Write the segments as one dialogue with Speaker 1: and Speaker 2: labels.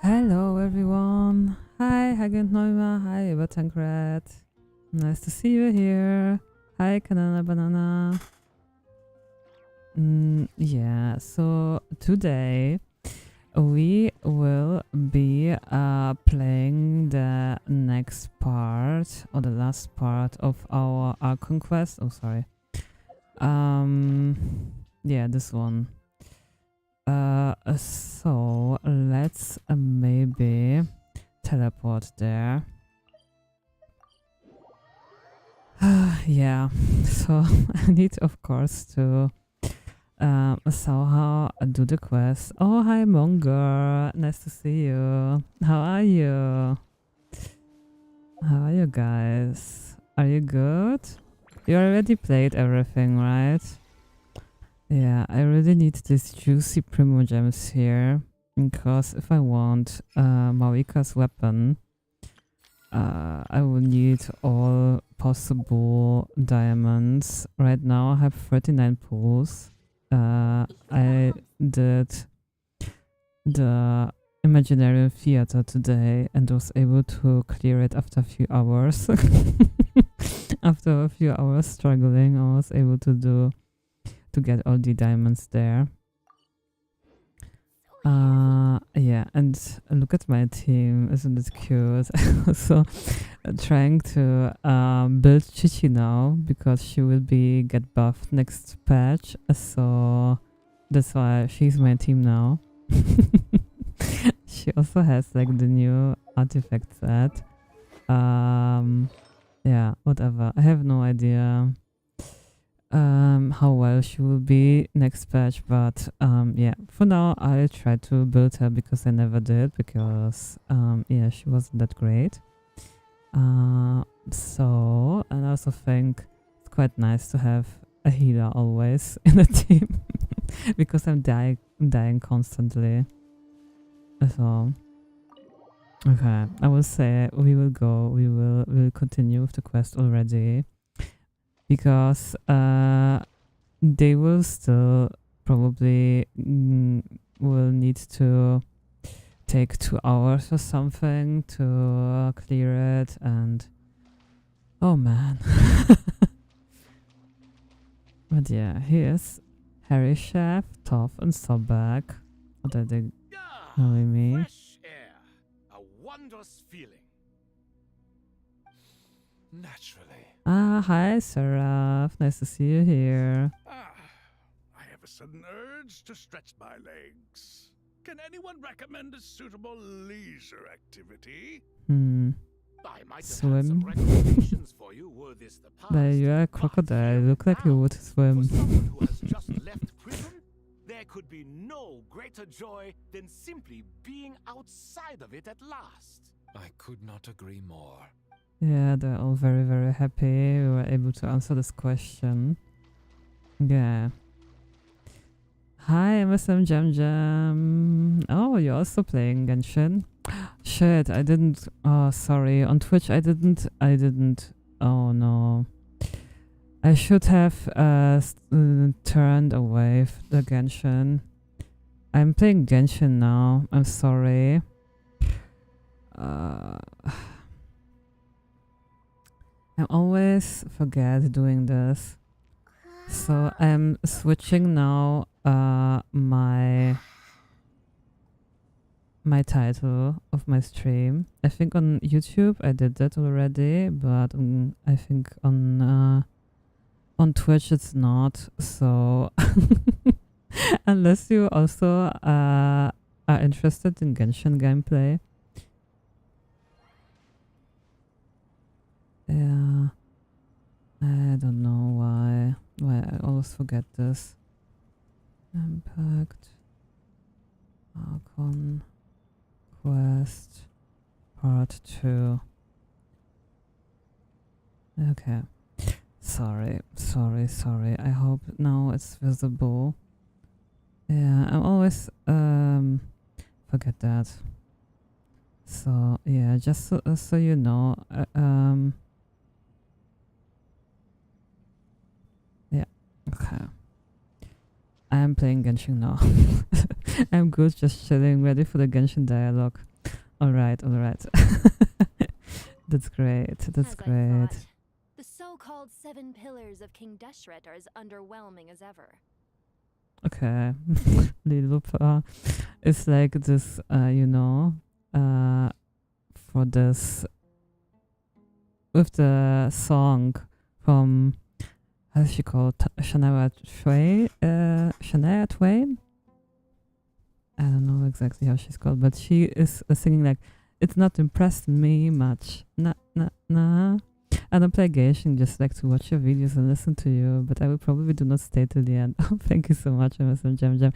Speaker 1: Hello everyone. Hi Hagent Neuma. Hi Tankred. Nice to see you here. Hi Banana Banana. Yeah, so today we will be playing the next part or the last part of our Archon quest. Oh sorry. Yeah, this one. So let's maybe teleport there. Yeah, so I need of course to somehow do the quest. Oh, hi Monger, nice to see you. How are you? How are you guys? Are you good? You already played everything, right? Yeah, I really need these juicy primo gems here, because if I want Marika's weapon, I will need all possible diamonds. Right now I have 39 pools. I did the imaginary theater today and was able to clear it after a few hours. After a few hours struggling, I was able to get all the diamonds there. Yeah, and look at my team, isn't it cute? So trying to build Chichi now because she will be get buffed next patch, so that's why she's my team now. She also has like the new artifact set. Yeah, whatever, I have no idea how well she will be next patch, but yeah, for now I'll try to build her because I never did, because yeah, she wasn't that great. So, and I also think it's quite nice to have a healer always in the team because I'm dying constantly. So okay, I will say we'll continue with the quest already, because they will still probably will need to take 2 hours or something to clear it, and oh man. But yeah, here's Harry Chef, Toph and Sobek. What are they telling me?
Speaker 2: Fresh air, a wondrous feeling. Naturally.
Speaker 1: Hi Seraph, nice to see you here.
Speaker 2: I have a sudden urge to stretch my legs. Can anyone recommend a suitable leisure activity? I might have had some
Speaker 1: Swim.
Speaker 2: recommendations for you were this the past.
Speaker 1: But you're a crocodile, look like you would swim.
Speaker 2: For someone who has just left prison, there could be no greater joy than simply being outside of it at last.
Speaker 3: I could not agree more.
Speaker 1: Yeah, they're all very, very happy we were able to answer this question. Yeah. Hi, MSM Jam Jam. Oh, you're also playing Genshin? Shit, I didn't. Oh, sorry. On Twitch, I didn't. Oh no. I should have turned away the Genshin. I'm playing Genshin now. I'm sorry. I always forget doing this. So I'm switching now my title of my stream. I think on YouTube I did that already, but I think on Twitch it's not. So unless you also are interested in Genshin gameplay. Yeah, I don't know why I always forget this. Impact, Archon, Quest, Part 2. Okay, sorry. I hope now it's visible. Yeah, I always forget that. So yeah, just so you know, yeah, okay. I am playing Genshin now. I'm good, just chilling, ready for the Genshin dialogue. Alright, alright. That's great, that's great.
Speaker 4: The so-called 7 pillars of King Deshret are as underwhelming as ever.
Speaker 1: Okay. Lilupa is like this, you know, for this, with the song from, how's she called? Shania Twain? Shania Twain? I don't know exactly how she's called, but she is singing like, it's not impressed me much. Nah, nah, nah. I don't play Genshin, just like to watch your videos and listen to you, but I will probably do not stay till the end. Oh, thank you so much, MSM Jam Jam.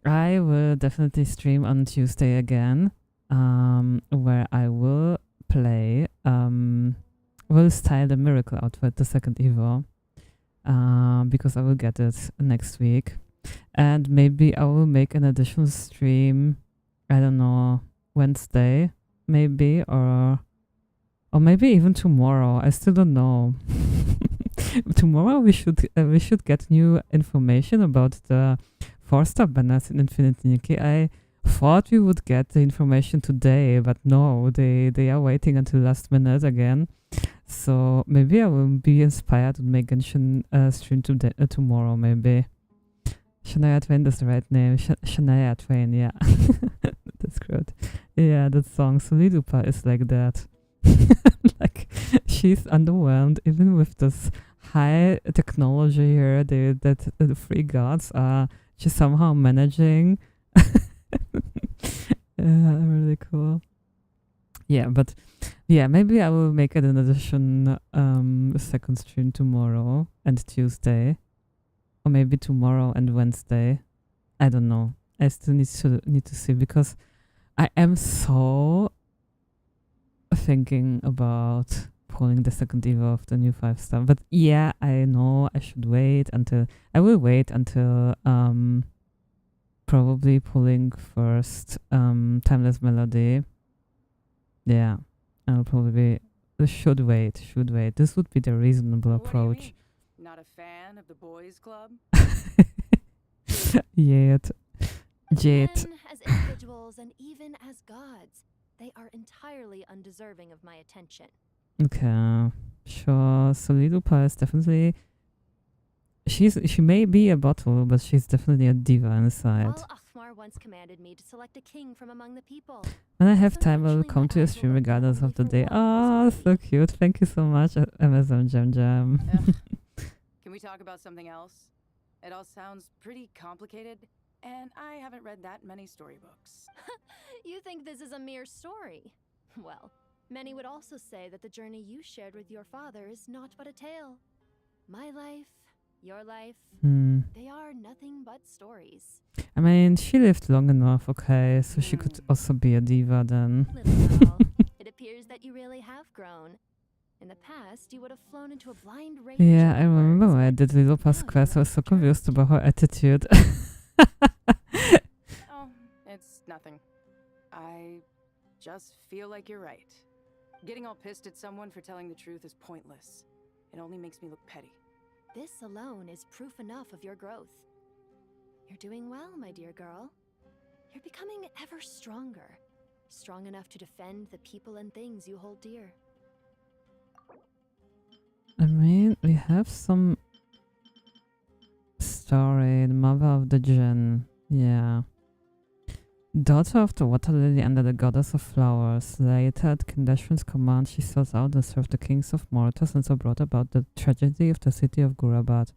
Speaker 1: I will definitely stream on Tuesday again, where I will play, will style the Miracle outfit, the second Evo, because I will get it next week. And maybe I will make an additional stream, I don't know, Wednesday, maybe, or maybe even tomorrow. I still don't know. Tomorrow we should get new information about the 4-star banners in Infinity Nikki. I thought we would get the information today, but no, they are waiting until last minute again. So maybe I will be inspired to make Genshin stream tomorrow, maybe. Shania Twain is the right name. Shania Twain, yeah. That's good. Yeah, that song Solidupa is like that. Like, she's underwhelmed even with this high technology here that the three gods are just somehow managing. Really cool. Yeah, but yeah, maybe I will make it an addition second stream tomorrow and Tuesday. Or maybe tomorrow and Wednesday. I don't know. I still need to see, because I am so thinking about pulling the second Evo of the new 5-star. But yeah, I know I should wait until probably pulling first Timeless Melody. Yeah, I'll probably should wait. This would be the reasonable approach.
Speaker 5: Not a fan of the boys' club?
Speaker 1: Yet.
Speaker 4: As men, as individuals, and even as gods, they are entirely undeserving of my attention.
Speaker 1: Okay, sure. Solidupa is definitely. She may be a bottle, but she's definitely a diva inside.
Speaker 4: While Akhmar once commanded me to select a king from among the people.
Speaker 1: When I have time, I will come to your stream regardless of the day. Oh, so cute! Thank you so much, Amazon Jam Jam.
Speaker 5: Can we talk about something else? It all sounds pretty complicated, and I haven't read that many storybooks.
Speaker 4: You think this is a mere story? Well, many would also say that the journey you shared with your father is not but a tale. My life, your life, they are nothing but stories.
Speaker 1: I mean, she lived long enough, okay, so she could also be a diva then.
Speaker 4: Little girl, it appears that you really have grown. In the past, you would have flown into a blind rage.
Speaker 1: Yeah, I remember when I did Little Pass quest, I was so confused about her attitude.
Speaker 5: Oh, it's nothing. I just feel like you're right. Getting all pissed at someone for telling the truth is pointless. It only makes me look petty.
Speaker 4: This alone is proof enough of your growth. You're doing well, my dear girl. You're becoming ever stronger. Strong enough to defend the people and things you hold dear.
Speaker 1: I mean, we have some story. The mother of the Jinn. Yeah. Daughter of the water lily and the goddess of flowers. Later, at King Deshret's command, she sought out and served the kings of Mortis and so brought about the tragedy of the city of Gurabat.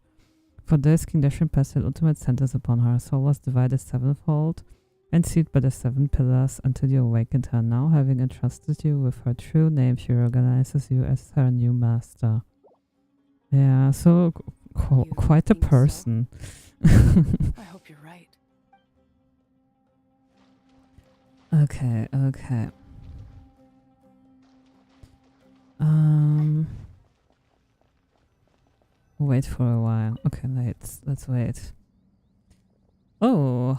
Speaker 1: For this, King Deshret passed the ultimate sentence upon her. Soul was divided sevenfold and sealed by the 7 pillars until you awakened her. Now, having entrusted you with her true name, she recognizes you as her new master. Yeah, so quite a person.
Speaker 5: I hope you're right.
Speaker 1: Okay. Wait for a while. Okay, let's wait. Oh,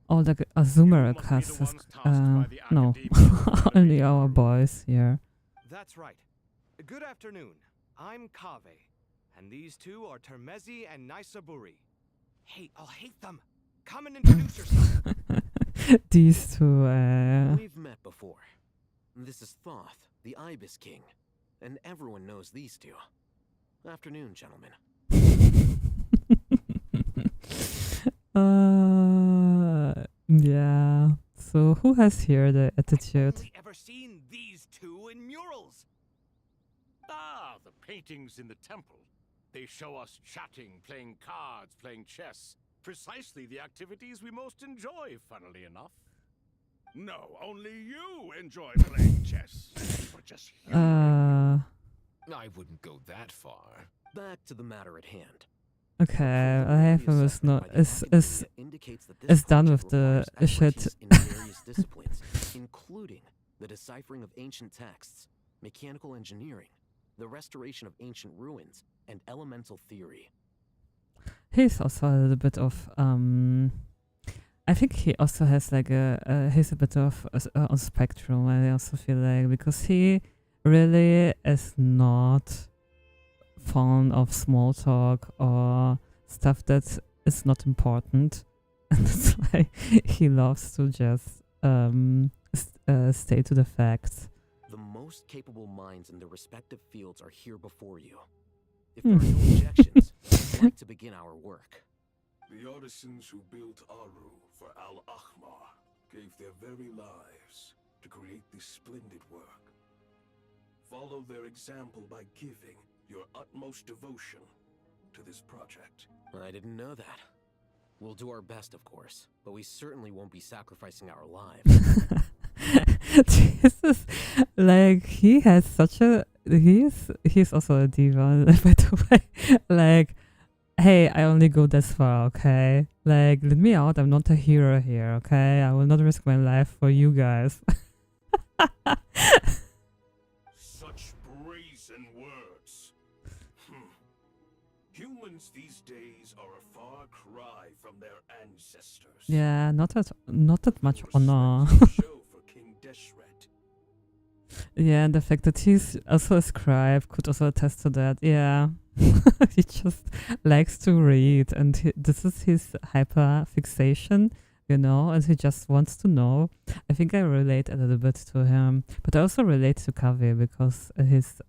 Speaker 1: the Azumarill cast is, no, only our boys here.
Speaker 6: That's right. Good afternoon. I'm Kaveh, and these two are Termezi and Naisaburi. Hey, I'll hate them. come and introduce yourself.
Speaker 1: These two,
Speaker 7: We've met before. This is Thoth, the Ibis King, and everyone knows these two. Afternoon, gentlemen.
Speaker 1: Yeah. So who has here the attitude?
Speaker 6: I've only ever seen these two in murals.
Speaker 2: Ah, the paintings in the temple. They show us chatting, playing cards, playing chess. Precisely the activities we most enjoy, funnily enough. No, only you enjoy playing chess. You're just human.
Speaker 3: I wouldn't go that far.
Speaker 7: Back to the matter at hand.
Speaker 1: Okay, I have is not is done with the shit.
Speaker 7: In various disciplines, including the deciphering of ancient texts, mechanical engineering, the restoration of ancient ruins, and elemental theory.
Speaker 1: He's also a little bit of I think he also has like he's a bit of on spectrum. I also feel like because he really is not fond of small talk or stuff that is not important, and that's why he loves to just stay to the facts.
Speaker 7: The most capable minds in their respective fields are here before you. If there are no objections, I'd like to begin our work.
Speaker 8: The artisans who built Aru for Al-Ahmar gave their very lives to create this splendid work. Follow their example by giving your utmost devotion to this project.
Speaker 7: I didn't know that. We'll do our best, of course, but we certainly won't be sacrificing our lives.
Speaker 1: This is like he has such a he's also a diva, by the way. Like, hey, I only go this far, okay? Like, let me out. I'm not a hero here, okay? I will not risk my life for you guys.
Speaker 8: Such brazen words. Humans these days are a far cry from their ancestors.
Speaker 1: Yeah, not that much honor.
Speaker 8: Show for King Deshret.
Speaker 1: Yeah, and the fact that he's also a scribe could also attest to that. Yeah, he just likes to read, and this is his hyper fixation, you know, and he just wants to know. I think I relate a little bit to him, but I also relate to Kavi because his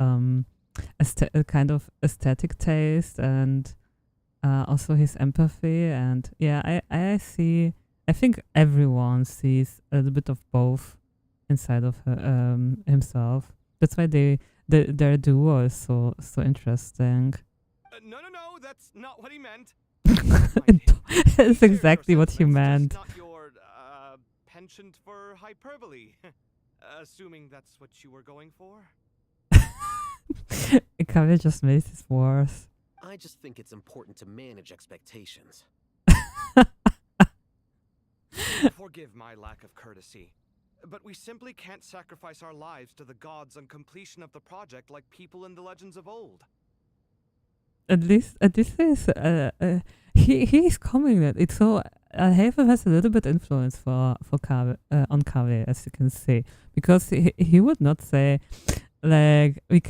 Speaker 1: kind of aesthetic taste and also his empathy, and yeah, I think everyone sees a little bit of both inside of himself. That's why their duo is so interesting.
Speaker 6: No, that's not what he meant.
Speaker 1: That's exactly what he meant.
Speaker 6: Not your penchant for hyperbole. Assuming that's what you were going for.
Speaker 1: Kavi just makes it worse.
Speaker 7: I just think it's important to manage expectations.
Speaker 6: Forgive my lack of courtesy, but we simply can't sacrifice our lives to the gods on completion of the project like people in the legends of old.
Speaker 1: At least is he's coming. It's so Haven has a little bit influence for Kavi, on Kavi, as you can see, because he would not say like we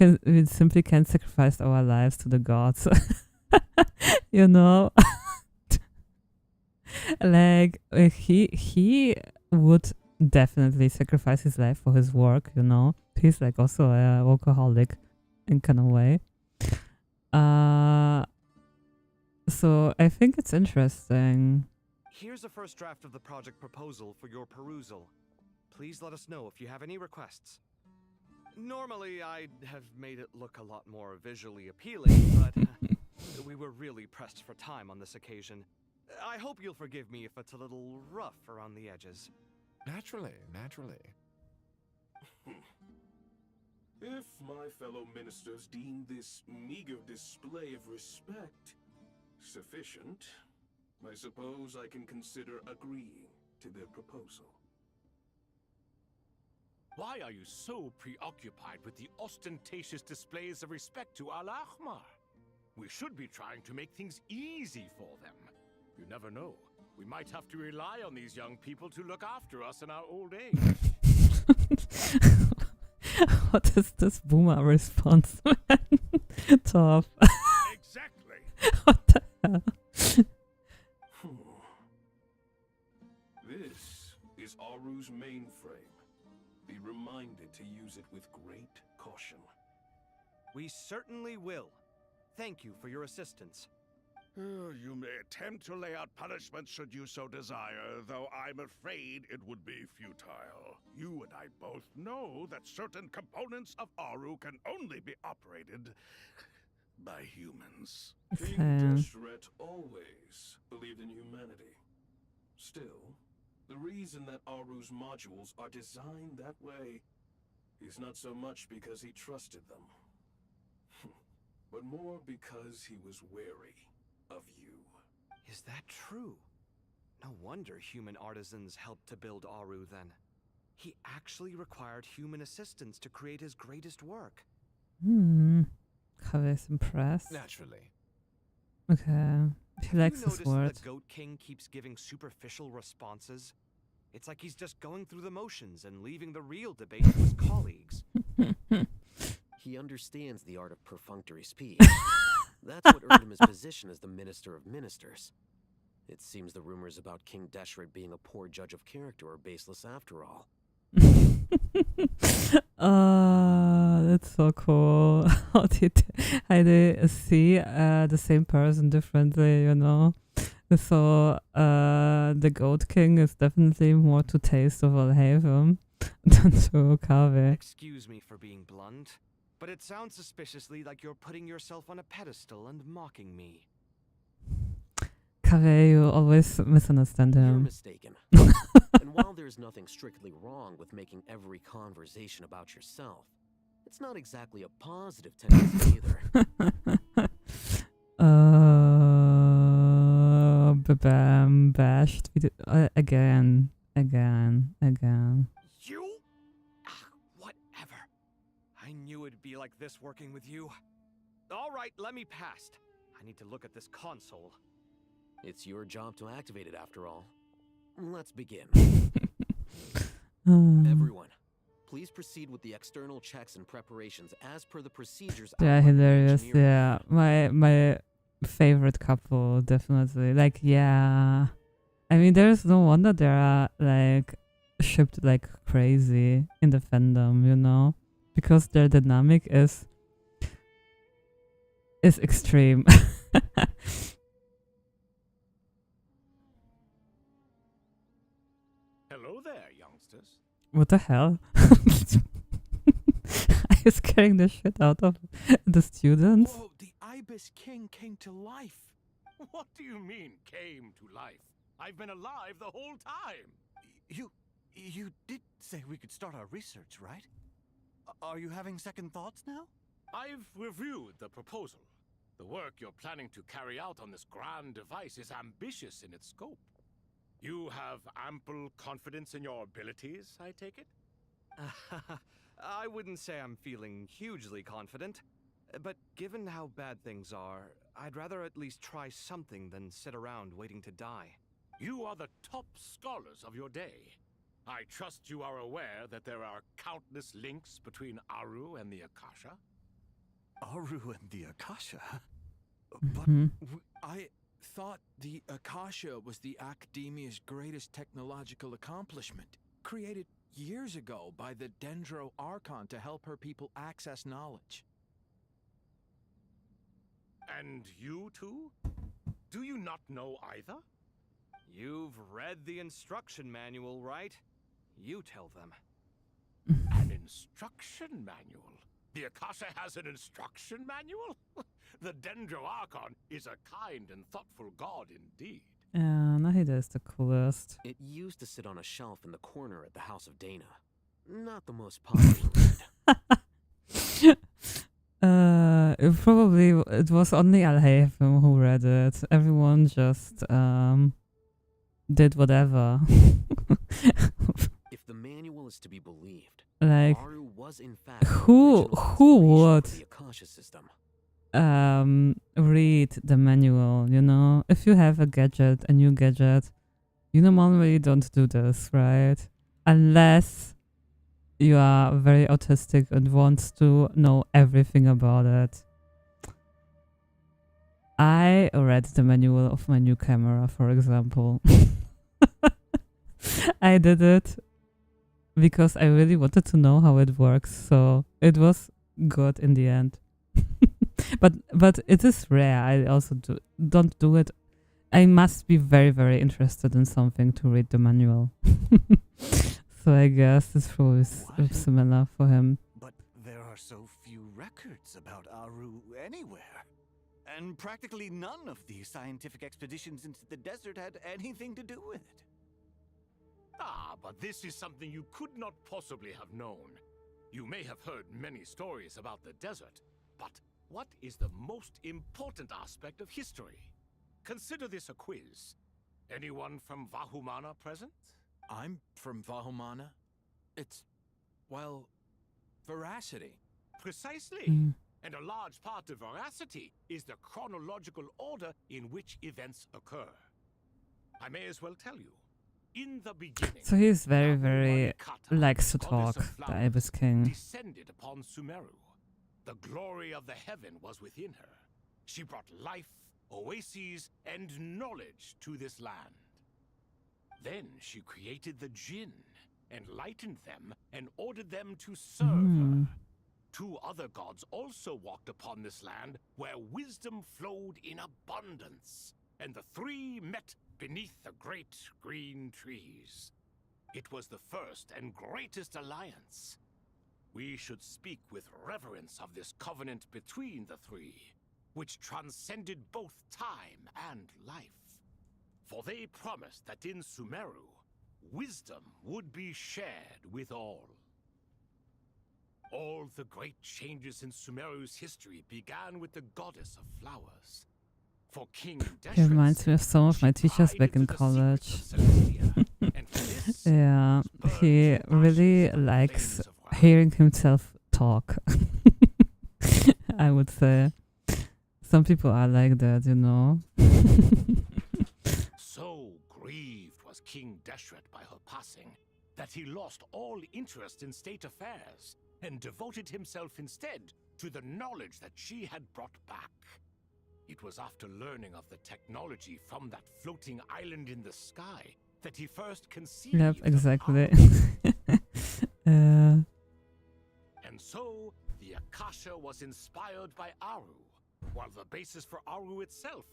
Speaker 1: simply can't sacrifice our lives to the gods, you know. Like he would definitely sacrifice his life for his work, you know. He's like also a workaholic in kind of way. So I think it's interesting.
Speaker 6: Here's a first draft of the project proposal for your perusal. Please let us know if you have any requests. Normally, I'd have made it look a lot more visually appealing, but we were really pressed for time on this occasion. I hope you'll forgive me if it's a little rough around the edges.
Speaker 3: Naturally.
Speaker 8: If my fellow ministers deem this meager display of respect sufficient, I suppose I can consider agreeing to their proposal.
Speaker 2: Why are you so preoccupied with the ostentatious displays of respect to Al-Ahmar? We should be trying to make things easy for them. You never know. We might have to rely on these young people to look after us in our old age.
Speaker 1: What is this boomer response, man? Top.
Speaker 2: Exactly.
Speaker 1: What the hell?
Speaker 8: Aru's mainframe. Be reminded to use it with great caution.
Speaker 6: We certainly will. Thank you for your assistance.
Speaker 2: You may attempt to lay out punishment should you so desire, though I'm afraid it would be futile. You and I both know that certain components of Aru can only be operated by humans.
Speaker 8: King Deshret always believed in humanity. Still, the reason that Aru's modules are designed that way is not so much because he trusted them, but more because he was wary of you.
Speaker 6: Is that true? No wonder human artisans helped to build Aru then. He actually required human assistance to create his greatest work.
Speaker 1: Kaveh is impressed.
Speaker 3: Naturally.
Speaker 1: Okay. He likes
Speaker 6: Have you
Speaker 1: his
Speaker 6: noticed
Speaker 1: word.
Speaker 6: the Goat King keeps giving superficial responses? It's like he's just going through the motions and leaving the real debate to his colleagues.
Speaker 7: He understands the art of perfunctory speech. That's what earned him his position as the Minister of Ministers. It seems the rumors about King Deshret being a poor judge of character are baseless after all.
Speaker 1: That's so cool. How they see the same person differently, you know? So, the Goat King is definitely more to taste of Alhaven than to Kaveh.
Speaker 6: Excuse me for being blunt, but it sounds suspiciously like you're putting yourself on a pedestal and mocking me.
Speaker 1: Kaveh, you always misunderstand
Speaker 7: You're
Speaker 1: him.
Speaker 7: mistaken. And while there's nothing strictly wrong with making every conversation about yourself, it's not exactly a positive tendency either.
Speaker 1: Bam, bashed. Again.
Speaker 6: You? Whatever. I knew it'd be like this working with you. All right, let me past. I need to look at this console.
Speaker 7: It's your job to activate it after all. Let's begin. Everyone, please proceed with the external checks and preparations as per the procedures.
Speaker 1: Yeah,
Speaker 7: outlined in the
Speaker 1: hilarious.
Speaker 7: engineering
Speaker 1: Yeah, my favorite couple, definitely. Like, yeah. I mean, there's no wonder they are like shipped like crazy in the fandom, you know, because their dynamic is extreme.
Speaker 2: Hello there, youngsters.
Speaker 1: What the hell? Are you scaring the shit out of the students?
Speaker 2: Whoa, the Ibis King came to life. What do you mean, came to life? I've been alive the whole time.
Speaker 9: You did say we could start our research, right? Are you having second thoughts now?
Speaker 2: I've reviewed the proposal. The work you're planning to carry out on this grand device is ambitious in its scope. You have ample confidence in your abilities, I take it?
Speaker 6: I wouldn't say I'm feeling hugely confident, but given how bad things are, I'd rather at least try something than sit around waiting to die.
Speaker 2: You are the top scholars of your day. I trust you are aware that there are countless links between Aru and the Akasha.
Speaker 9: Aru and the Akasha?
Speaker 1: Mhm.
Speaker 10: But I thought the Akasha was the Academia's greatest technological accomplishment, created years ago by the Dendro Archon to help her people access knowledge.
Speaker 2: And you too? Do you not know either?
Speaker 6: You've read the instruction manual, right? You tell them.
Speaker 2: An instruction manual? The Akasha has an instruction manual? The Dendro Archon is a kind and thoughtful god indeed.
Speaker 1: Yeah, Nahida is the coolest.
Speaker 7: It used to sit on a shelf in the corner at the House of Dana. Not the most popular read.
Speaker 1: It was only Alhaven who read it. Everyone just did whatever.
Speaker 7: If the manual is to be believed,
Speaker 1: Like,
Speaker 7: Aru was in fact the
Speaker 1: who
Speaker 7: original
Speaker 1: would
Speaker 7: inspiration for the Akasha system.
Speaker 1: read the manual, you know? If you have a new gadget, you normally don't do this, right? Unless you are very autistic and wants to know everything about it. I read the manual of my new camera, for example. I did it because I really wanted to know how it works, so it was good in the end. but it is rare. I also don't do it. I must be very, very interested in something to read the manual. So I guess this flow is similar for him.
Speaker 9: But there are so few records about Aru anywhere. And practically none of the scientific expeditions into the desert had anything to do with it.
Speaker 2: Ah, but this is something you could not possibly have known. You may have heard many stories about the desert, but what is the most important aspect of history? Consider this a quiz. Anyone from Vahumana present?
Speaker 10: I'm from Vahumana. It's, well, veracity.
Speaker 2: Precisely. And a large part of veracity is the chronological order in which events occur. I may as well tell you. In the beginning,
Speaker 1: So he's very, very likes to talk, the Ibis King.
Speaker 2: Descended upon Sumeru. The glory of the heaven was within her. She brought life, oases, and knowledge to this land. Then she created the Jinn, enlightened them, and ordered them to serve her. Two other gods also walked upon this land where wisdom flowed in abundance, and the three met beneath the great green trees. It was the first and greatest alliance. We should speak with reverence of this covenant between the three, which transcended both time and life. For they promised that in Sumeru, wisdom would be shared with all. All the great changes in Sumeru's history began with the goddess of flowers. For King
Speaker 1: He reminds me of some of my teachers back in college. Yeah, he really likes hearing himself talk. I would say. Some people are like that, you know.
Speaker 2: So grieved was King Deshret by her passing that he lost all interest in state affairs and devoted himself instead to the knowledge that she had brought back. It was after learning of the technology from that floating island in the sky that he first conceived.
Speaker 1: Yep, exactly.
Speaker 2: And so, the Akasha was inspired by Aru, while the basis for Aru itself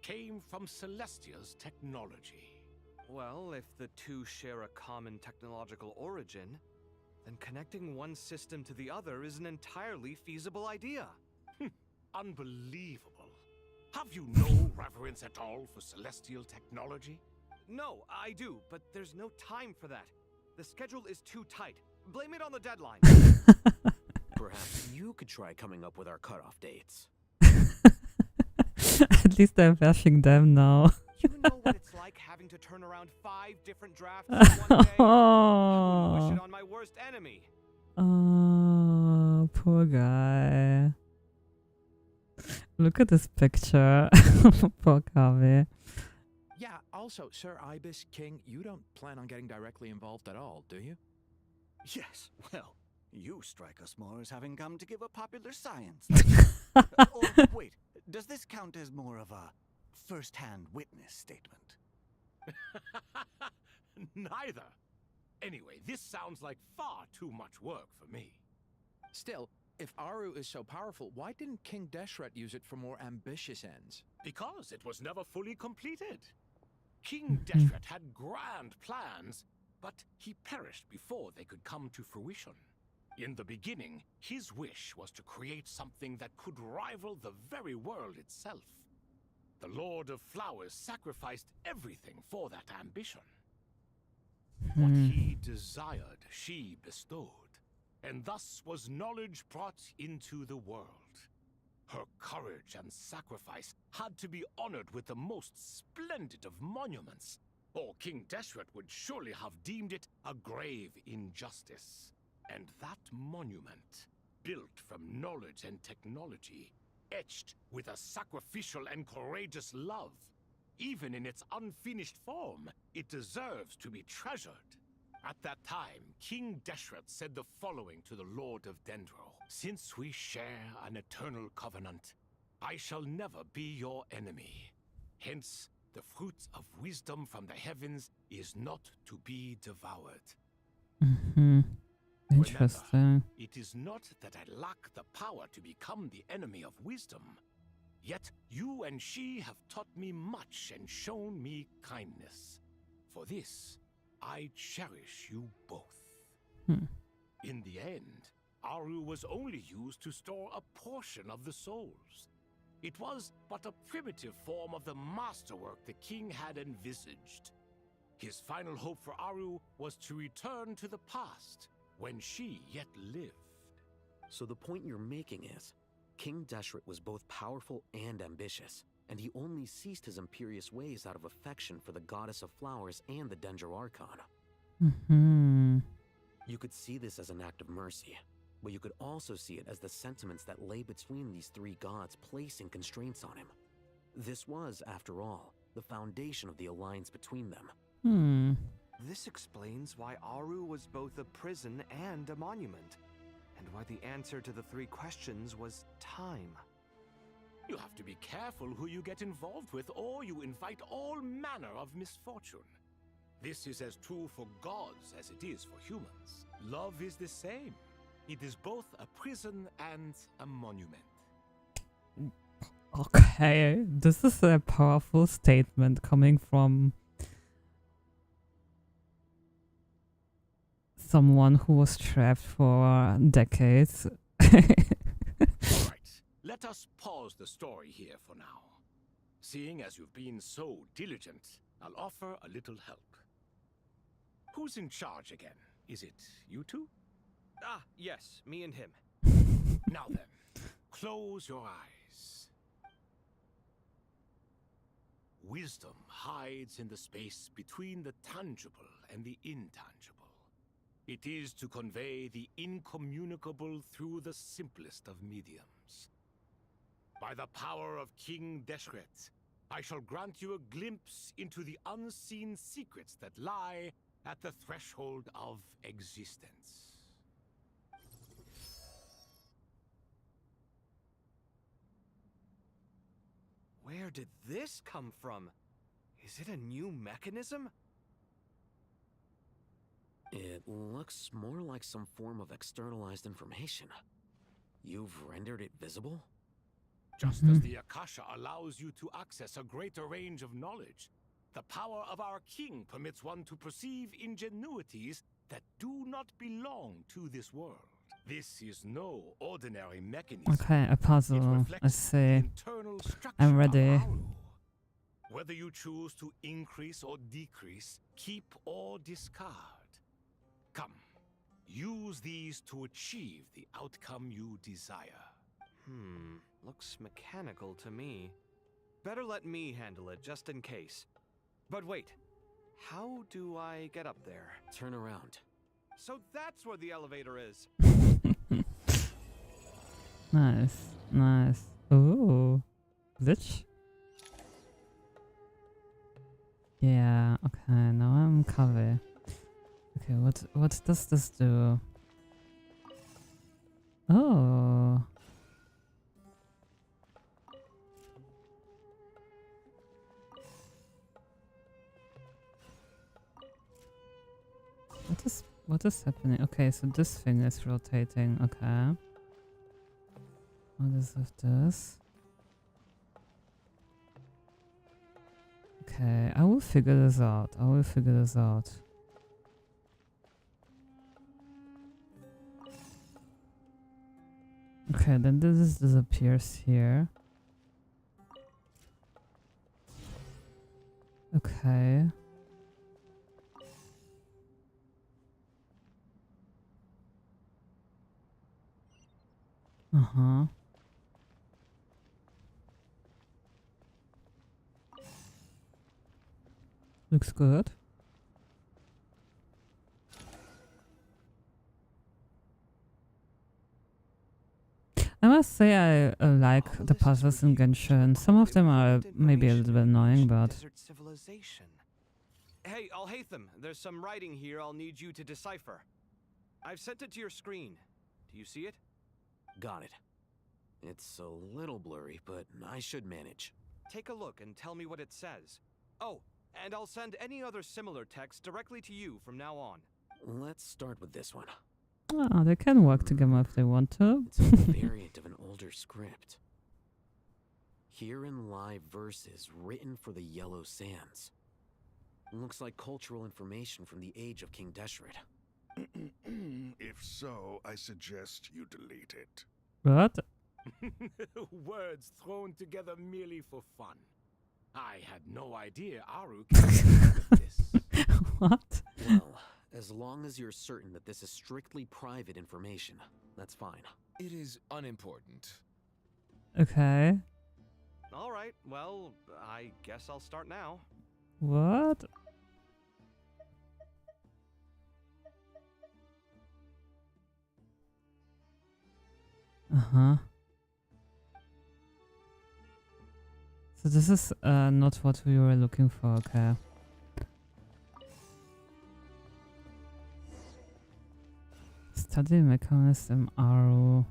Speaker 2: came from Celestia's technology.
Speaker 6: Well, if the two share a common technological origin, then connecting one system to the other is an entirely feasible idea.
Speaker 2: Unbelievable. Have you no reverence at all for celestial technology?
Speaker 6: No, I do, but there's no time for that. The schedule is too tight. Blame it on the deadline.
Speaker 7: Perhaps you could try coming up with our cutoff dates.
Speaker 1: At least I'm bashing them now.
Speaker 6: You know what it's like having to turn around 5 different drafts in one day? I wouldn't wish it on my worst enemy.
Speaker 1: Oh, poor guy. Look at this picture. Poor Kaveh.
Speaker 10: Yeah, also, Sir Ibis King, you don't plan on getting directly involved at all, do you?
Speaker 9: Yes, well, you strike us more as having come to give a popular science. Or wait, does this count as more of a first-hand witness statement?
Speaker 2: Neither. Anyway, this sounds like far too much work for me.
Speaker 10: Still, if Aru is so powerful, why didn't King Deshret use it for more ambitious ends?
Speaker 2: Because it was never fully completed. King Deshret had grand plans, but he perished before they could come to fruition. In the beginning, his wish was to create something that could rival the very world itself. The Lord of Flowers sacrificed everything for that ambition. What he desired, she bestowed, and thus was knowledge brought into the world. Her courage and sacrifice had to be honored with the most splendid of monuments, or King Deshret would surely have deemed it a grave injustice. And that monument, built from knowledge and technology, etched with a sacrificial and courageous love, even in its unfinished form, it deserves to be treasured. At that time, King Deshret said the following to the Lord of Dendro. Since we share an eternal covenant, I shall never be your enemy. Hence, The fruit of wisdom from the heavens is not to be devoured.
Speaker 1: Mm-hmm. Interesting.
Speaker 2: Remember, it is not that I lack the power to become the enemy of wisdom. Yet you and she have taught me much and shown me kindness. For this, I cherish you both.
Speaker 1: Hmm.
Speaker 2: In the end, Aru was only used to store a portion of the souls. It was but a primitive form of the masterwork the king had envisaged. His final hope for Aru was to return to the past, when she yet lived.
Speaker 7: So the point you're making is, King Deshret was both powerful and ambitious, and he only ceased his imperious ways out of affection for the goddess of flowers and the Dendro Archon.
Speaker 1: Mm-hmm.
Speaker 7: You could see this as an act of mercy, but you could also see it as the sentiments that lay between these three gods placing constraints on him. This was, after all, the foundation of the alliance between them.
Speaker 1: Hmm.
Speaker 6: This explains why Aru was both a prison and a monument, and why the answer to the three questions was time.
Speaker 2: You have to be careful who you get involved with, or you invite all manner of misfortune. This is as true for gods as it is for humans. Love is the same. It is both a prison and a monument.
Speaker 1: Okay, this is a powerful statement coming from someone who was trapped for decades.
Speaker 2: Right. Let us pause the story here for now. Seeing as you've been so diligent, I'll offer a little help. Who's in charge again? Is it you two?
Speaker 6: Ah, yes, me and him.
Speaker 2: Now then, close your eyes. Wisdom hides in the space between the tangible and the intangible. It is to convey the incommunicable through the simplest of mediums. By the power of King Deshret, I shall grant you a glimpse into the unseen secrets that lie at the threshold of existence.
Speaker 6: Where did this come from? Is it a new mechanism?
Speaker 7: It looks more like some form of externalized information. You've rendered it visible?
Speaker 2: Just as the Akasha allows you to access a greater range of knowledge, the power of our king permits one to perceive ingenuities that do not belong to this world. This is no ordinary mechanism.
Speaker 1: Okay, a puzzle. I
Speaker 2: reflects
Speaker 1: see.
Speaker 2: the internal structure
Speaker 1: I'm
Speaker 2: of
Speaker 1: ready.
Speaker 2: Aru. Whether you choose to increase or decrease, keep or discard. Come, use these to achieve the outcome you desire.
Speaker 6: Looks mechanical to me. Better let me handle it, just in case. But wait, how do I get up there?
Speaker 7: Turn around.
Speaker 6: So that's where the elevator is!
Speaker 1: Nice, nice. Ooh, glitch. Yeah. Okay, now I'm covered. Okay, what does this do? Oh. What is happening? Okay, so this thing is rotating. Okay. What is with this? Okay, I will figure this out. Okay, then this disappears here. Okay. Uh-huh. Looks good. I must say I like the puzzles in Genshin. Some of them are maybe a little bit annoying, but...
Speaker 6: Desert civilization. Hey, Alhaitham, there's some writing here I'll need you to decipher. I've sent it to your screen. Do you see it?
Speaker 7: Got it. It's a little blurry, but I should manage.
Speaker 6: Take a look and tell me what it says. Oh, and I'll send any other similar text directly to you from now on.
Speaker 7: Let's start with this one.
Speaker 1: Oh, they can work together if they want to.
Speaker 7: It's a variant of an older script. Herein lie verses written for the Yellow Sands. Looks like cultural information from the age of King Deshret.
Speaker 8: If so, I suggest you delete it.
Speaker 1: What?
Speaker 2: Words thrown together merely for fun. I had no idea Aru could do this.
Speaker 1: What?
Speaker 7: Well, as long as you're certain that this is strictly private information, that's fine.
Speaker 3: It is unimportant.
Speaker 1: Okay.
Speaker 6: All right, well, I guess I'll start now.
Speaker 1: What? Uh-huh. So this is not what we were looking for, okay. Study mechanism arrow.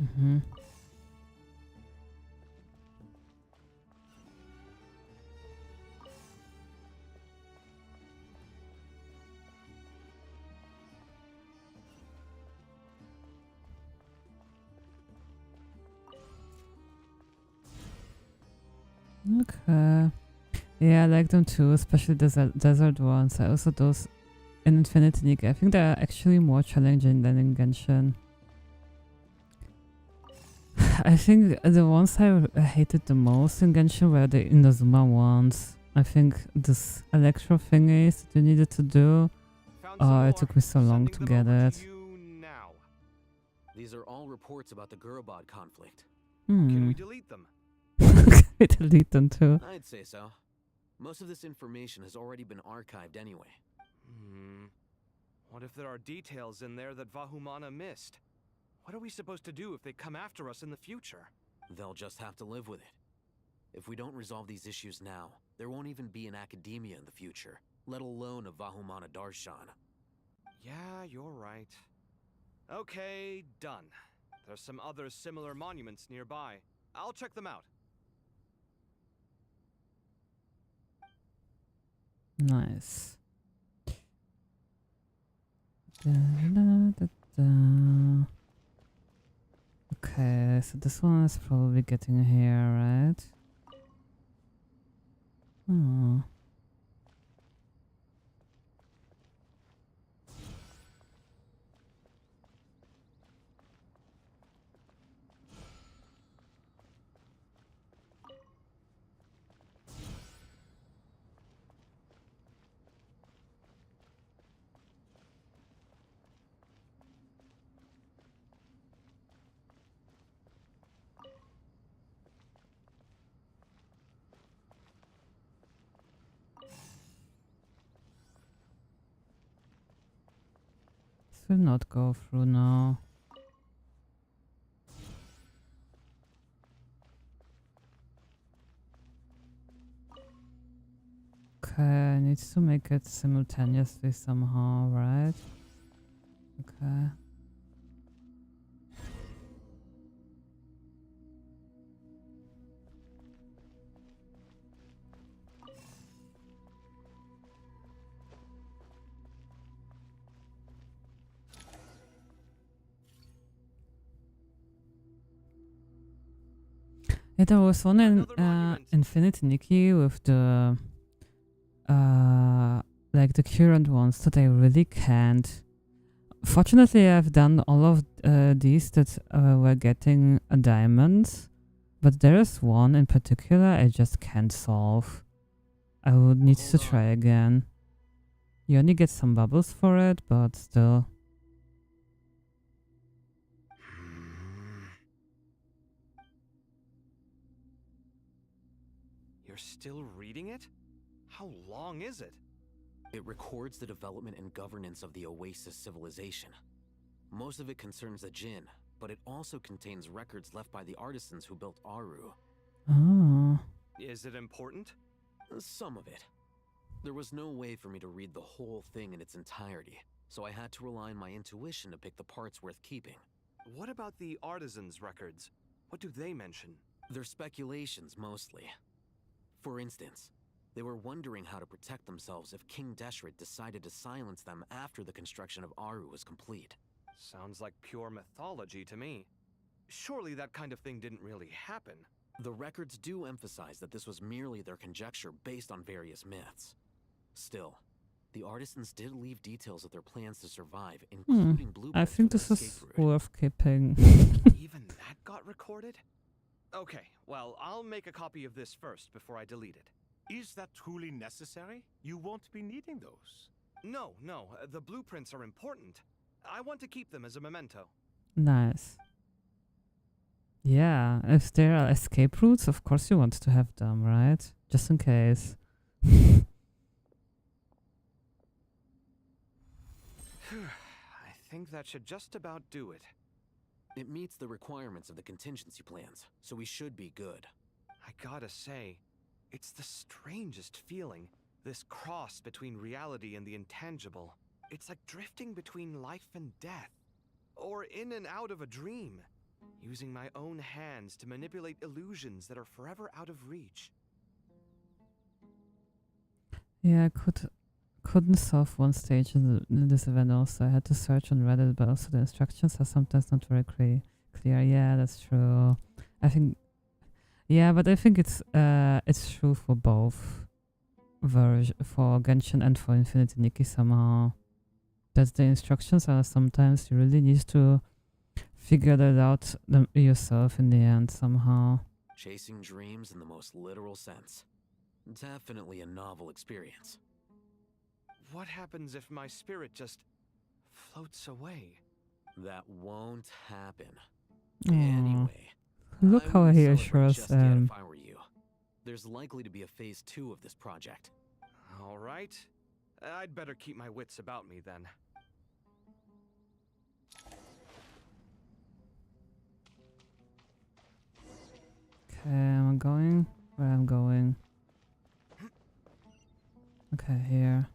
Speaker 1: Mm-hmm. Okay. Yeah, I like them too, especially desert ones. I also those in Infinity League. I think they're actually more challenging than in Genshin. I think the ones I hated the most in Genshin were the Inazuma ones. I think this electro thingies that you needed to do. Oh, it took me so long to get it.
Speaker 7: These are all reports about the Gurubad conflict.
Speaker 6: Can we delete them?
Speaker 1: We delete them too.
Speaker 7: I'd say so. Most of this information has already been archived anyway.
Speaker 6: What if there are details in there that Vahumana missed? What are we supposed to do if they come after us in the future?
Speaker 7: They'll just have to live with it. If we don't resolve these issues now, there won't even be an academia in the future, let alone a Vahumana Darshan.
Speaker 6: Yeah, you're right. Okay, done. There's some other similar monuments nearby. I'll check them out.
Speaker 1: Nice. Da, da, da, da. Okay, so this one is probably getting here, right? Oh. Will not go through now. Okay, I need to make it simultaneously somehow, right? Okay. Yeah, there was one in Infinity Nikki with the like the current ones that I really can't. Fortunately, I've done all of these that were getting a diamond, but there is one in particular I just can't solve. I would need to try again. You only get some bubbles for it, but still.
Speaker 6: You're still reading it? How long is it?
Speaker 7: It records the development and governance of the Oasis civilization. Most of it concerns the Jinn, but it also contains records left by the artisans who built Aru.
Speaker 1: Oh.
Speaker 6: Is it important?
Speaker 7: Some of it. There was no way for me to read the whole thing in its entirety, so I had to rely on my intuition to pick the parts worth keeping.
Speaker 6: What about the artisans' records? What do they mention?
Speaker 7: They're speculations, mostly. For instance, they were wondering how to protect themselves if King Deshret decided to silence them after the construction of Aru was complete.
Speaker 6: Sounds like pure mythology to me. Surely that kind of thing didn't really happen.
Speaker 7: The records do emphasize that this was merely their conjecture based on various myths. Still, the artisans did leave details of their plans to survive, including blueprints
Speaker 1: I think
Speaker 7: for
Speaker 1: this
Speaker 7: their
Speaker 1: is
Speaker 7: escape route.
Speaker 1: worth keeping.
Speaker 6: Even that got recorded? Okay, well, I'll make a copy of this first before I delete it.
Speaker 2: Is that truly necessary? You won't be needing those.
Speaker 6: No, the blueprints are important. I want to keep them as a memento.
Speaker 1: Nice. Yeah, if there are escape routes, of course you want to have them, right? Just in case.
Speaker 6: I think that should just about do it.
Speaker 7: It meets the requirements of the contingency plans, so we should be good.
Speaker 6: I gotta say, it's the strangest feeling. This cross between reality and the intangible. It's like drifting between life and death. Or in and out of a dream. Using my own hands to manipulate illusions that are forever out of reach.
Speaker 1: Yeah, couldn't solve one stage in this event also. I had to search on Reddit, but also the instructions are sometimes not very clear. Yeah, that's true. I think, yeah, but I think it's true for both for Genshin and for Infinity Nikki somehow. That the instructions are sometimes you really need to figure that out yourself in the end somehow.
Speaker 7: Chasing dreams in the most literal sense. Definitely a novel experience.
Speaker 6: What happens if my spirit just floats away?
Speaker 7: That won't happen.
Speaker 1: Aww.
Speaker 7: Anyway,
Speaker 1: Look
Speaker 7: I
Speaker 1: how
Speaker 7: wouldn't
Speaker 1: he
Speaker 7: celebrate
Speaker 1: assures
Speaker 7: just yet if I were you. There's likely to be a phase 2 of this project.
Speaker 6: All right. I'd better keep my wits about me then.
Speaker 1: Okay, I'm going where I'm going. Okay, here.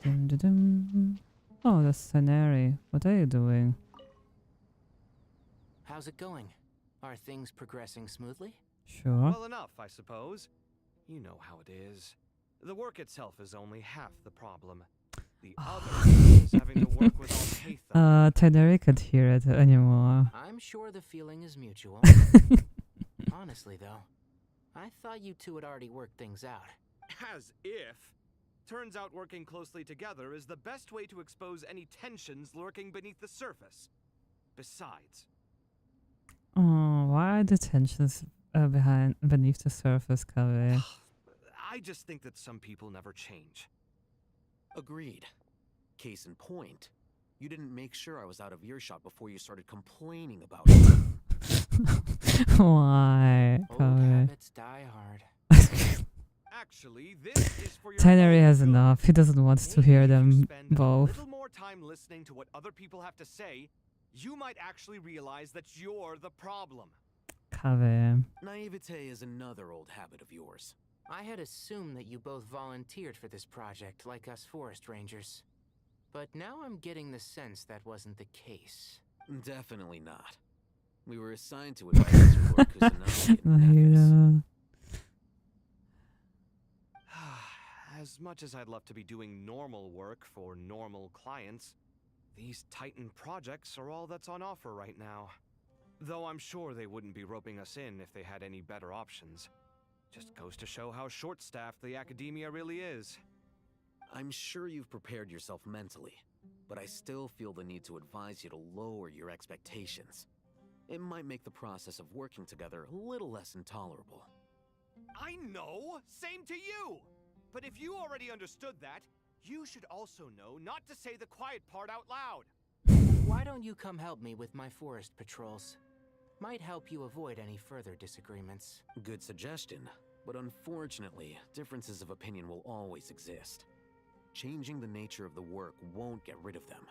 Speaker 1: Dum, dum, dum. Oh, that's Teneri. What are you doing?
Speaker 11: How's it going? Are things progressing smoothly?
Speaker 1: Sure.
Speaker 6: Well enough, I suppose. You know how it is. The work itself is only half the problem. The other is having to work with all Patha.
Speaker 1: Teneri can't hear it anymore.
Speaker 11: I'm sure the feeling is mutual. Honestly, though, I thought you two had already worked things out.
Speaker 6: As if. Turns out working closely together is the best way to expose any tensions lurking beneath the surface. Besides...
Speaker 1: Oh, why are the tensions beneath the surface, Kavi?
Speaker 6: I just think that some people never change.
Speaker 7: Agreed. Case in point, you didn't make sure I was out of earshot before you started complaining about it.
Speaker 1: Why,
Speaker 11: Old
Speaker 1: Kavi?
Speaker 11: habits die hard.
Speaker 6: Actually, this is for your
Speaker 1: Teneri
Speaker 6: own
Speaker 1: has
Speaker 6: good.
Speaker 1: enough. He doesn't want to
Speaker 6: Maybe
Speaker 1: hear
Speaker 6: if you
Speaker 1: them
Speaker 6: spend a
Speaker 1: both.
Speaker 6: little more time listening to what other people have to say, you might actually realize that you're the problem.
Speaker 1: Kavi.
Speaker 7: Naivete is another old habit of yours.
Speaker 11: I had assumed that you both volunteered for this project, like us forest rangers. But now I'm getting the sense that wasn't the case.
Speaker 7: Definitely not. We were assigned to advise Lord Kusanagi in Memphis.
Speaker 6: As much as I'd love to be doing normal work for normal clients, these Titan projects are all that's on offer right now. Though I'm sure they wouldn't be roping us in if they had any better options. Just goes to show how short-staffed the academia really is.
Speaker 7: I'm sure you've prepared yourself mentally, but I still feel the need to advise you to lower your expectations. It might make the process of working together a little less intolerable.
Speaker 6: I know! Same to you! But if you already understood that, you should also know not to say the quiet part out loud.
Speaker 11: Why don't you come help me with my forest patrols? Might help you avoid any further disagreements.
Speaker 7: Good suggestion, but unfortunately, differences of opinion will always exist. Changing the nature of the work won't get rid of them.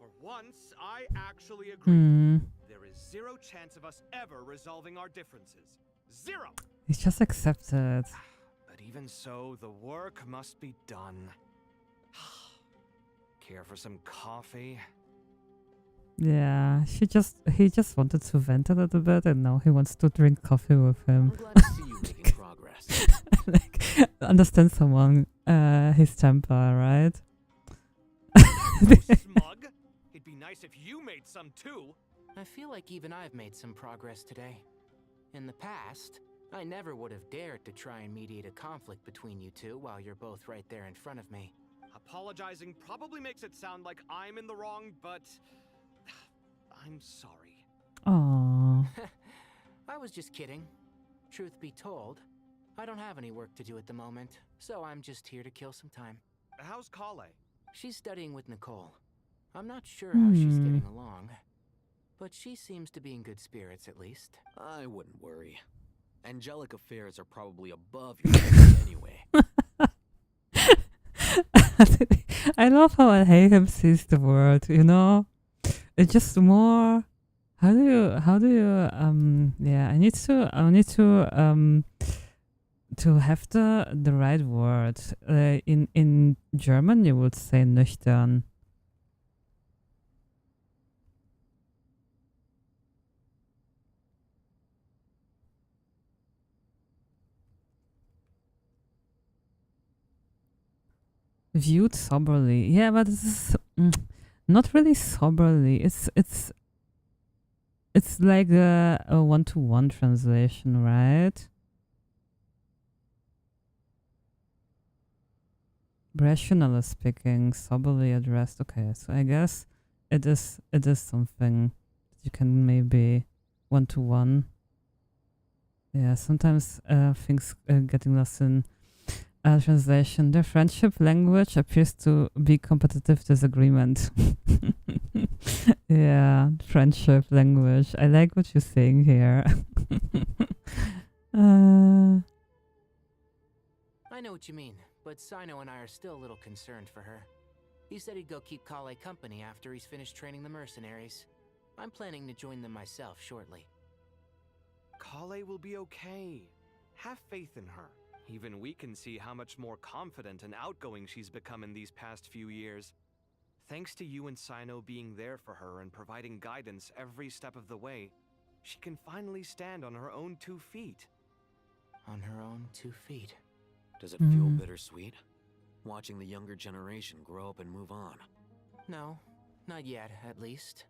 Speaker 6: For once, I actually agree. There is zero chance of us ever resolving our differences. Zero!
Speaker 1: He's just accepted.
Speaker 6: But even so, the work must be done. Care for some coffee?
Speaker 1: Yeah, he just wanted to vent a little bit, and now he wants to drink coffee with
Speaker 7: I'm
Speaker 1: him.
Speaker 7: glad to see you making progress.
Speaker 1: Like, understand someone, his temper, right?
Speaker 6: Smug. It'd be nice if you made some too.
Speaker 11: I feel like even I've made some progress today. In the past, I never would have dared to try and mediate a conflict between you two while you're both right there in front of me.
Speaker 6: Apologizing probably makes it sound like I'm in the wrong, but I'm sorry.
Speaker 1: Aww.
Speaker 11: I was just kidding. Truth be told, I don't have any work to do at the moment, so I'm just here to kill some time.
Speaker 6: How's Kale?
Speaker 11: She's studying with Nicole. I'm not sure how she's
Speaker 1: Hmm.
Speaker 11: getting along, but she seems to be in good spirits at least.
Speaker 7: I wouldn't worry. Angelic affairs are probably above your head anyway.
Speaker 1: I love how Alhaitham sees the world, you know? It's just more how do you yeah, I need to have the right word. In German you would say nüchtern. Viewed soberly. Yeah, but this is not really soberly. It's like a one-to-one translation, right? Rationally speaking, soberly addressed. Okay, so I guess it is something that you can maybe one-to-one. Yeah, sometimes things getting lost in translation. The friendship language appears to be competitive disagreement. Yeah, friendship language. I like what you're saying here.
Speaker 11: I know what you mean, but Sino and I are still a little concerned for her. He said he'd go keep Kale company after he's finished training the mercenaries. I'm planning to join them myself shortly.
Speaker 6: Kale will be okay. Have faith in her. Even we can see how much more confident and outgoing she's become in these past few years. Thanks to you and Sino being there for her and providing guidance every step of the way, she can finally stand on her own 2 feet.
Speaker 11: On her own 2 feet.
Speaker 7: Does it feel bittersweet? Watching the younger generation grow up and move on.
Speaker 11: No, not yet, at least.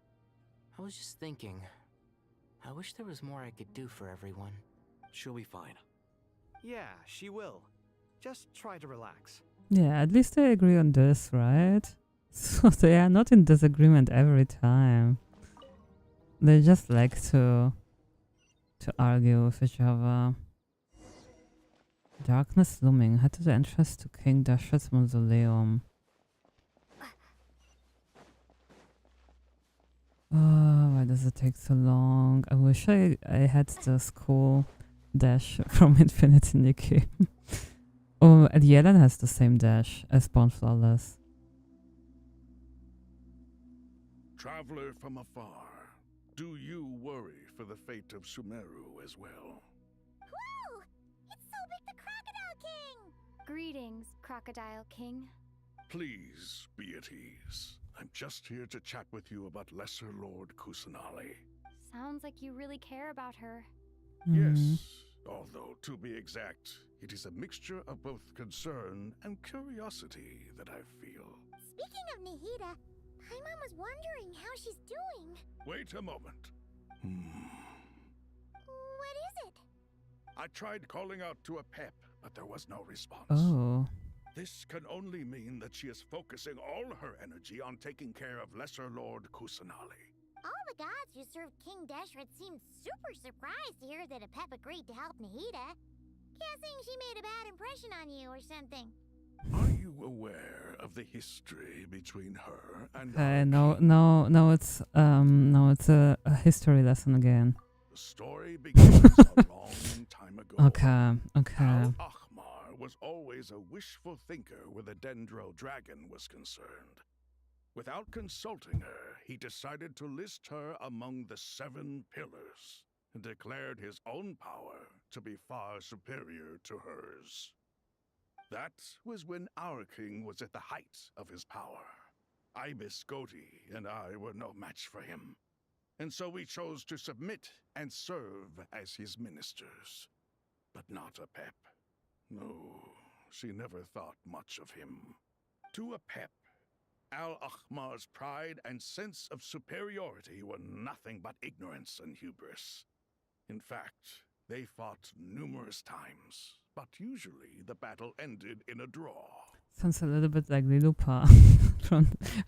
Speaker 11: I was just thinking, I wish there was more I could do for everyone.
Speaker 7: She'll be fine.
Speaker 6: Yeah, she will. Just try to relax.
Speaker 1: Yeah, at least they agree on this, right? So they are not in disagreement every time. They just like to argue with each other. Darkness looming. Head to the entrance to King Dashred's mausoleum. Oh, why does it take so long? I wish I had this cool dash from Infinity Nikki. Oh, and Yellen has the same dash as Born Flawless.
Speaker 8: Traveler from afar, do you worry for the fate of Sumeru as well?
Speaker 12: Whoa! It's Sobek the Crocodile King!
Speaker 4: Greetings, Crocodile King.
Speaker 8: Please be at ease. I'm just here to chat with you about Lesser Lord Kusanali.
Speaker 4: Sounds like you really care about her.
Speaker 8: Yes, although to be exact, it is a mixture of both concern and curiosity that I feel.
Speaker 12: Speaking of Nihida, Paimon was wondering how she's doing.
Speaker 8: Wait a moment.
Speaker 12: What is it?
Speaker 8: I tried calling out to a pep, but there was no response.
Speaker 1: Oh.
Speaker 8: This can only mean that she is focusing all her energy on taking care of Lesser Lord Kusanali.
Speaker 12: All the gods who served King Dashred seemed super surprised to hear that a pep agreed to help Nihida. Guessing she made a bad impression on you or something.
Speaker 8: Are you aware of the history between her and
Speaker 1: no, it's a history lesson again.
Speaker 8: The story begins a long time ago.
Speaker 1: Okay.
Speaker 8: Al-Akhmar was always a wishful thinker where the Dendro dragon was concerned. Without consulting her, he decided to list her among the 7 pillars and declared his own power to be far superior to hers. That was when our king was at the height of his power.
Speaker 2: Ibis Goti and I were no match for him, and so we chose to submit and serve as his ministers. But not Apep. No, she never thought much of him. To Apep, Al-Ahmar's pride and sense of superiority were nothing but ignorance and hubris. In fact, they fought numerous times, but usually the battle ended in a draw.
Speaker 1: Sounds a little bit like Lilupa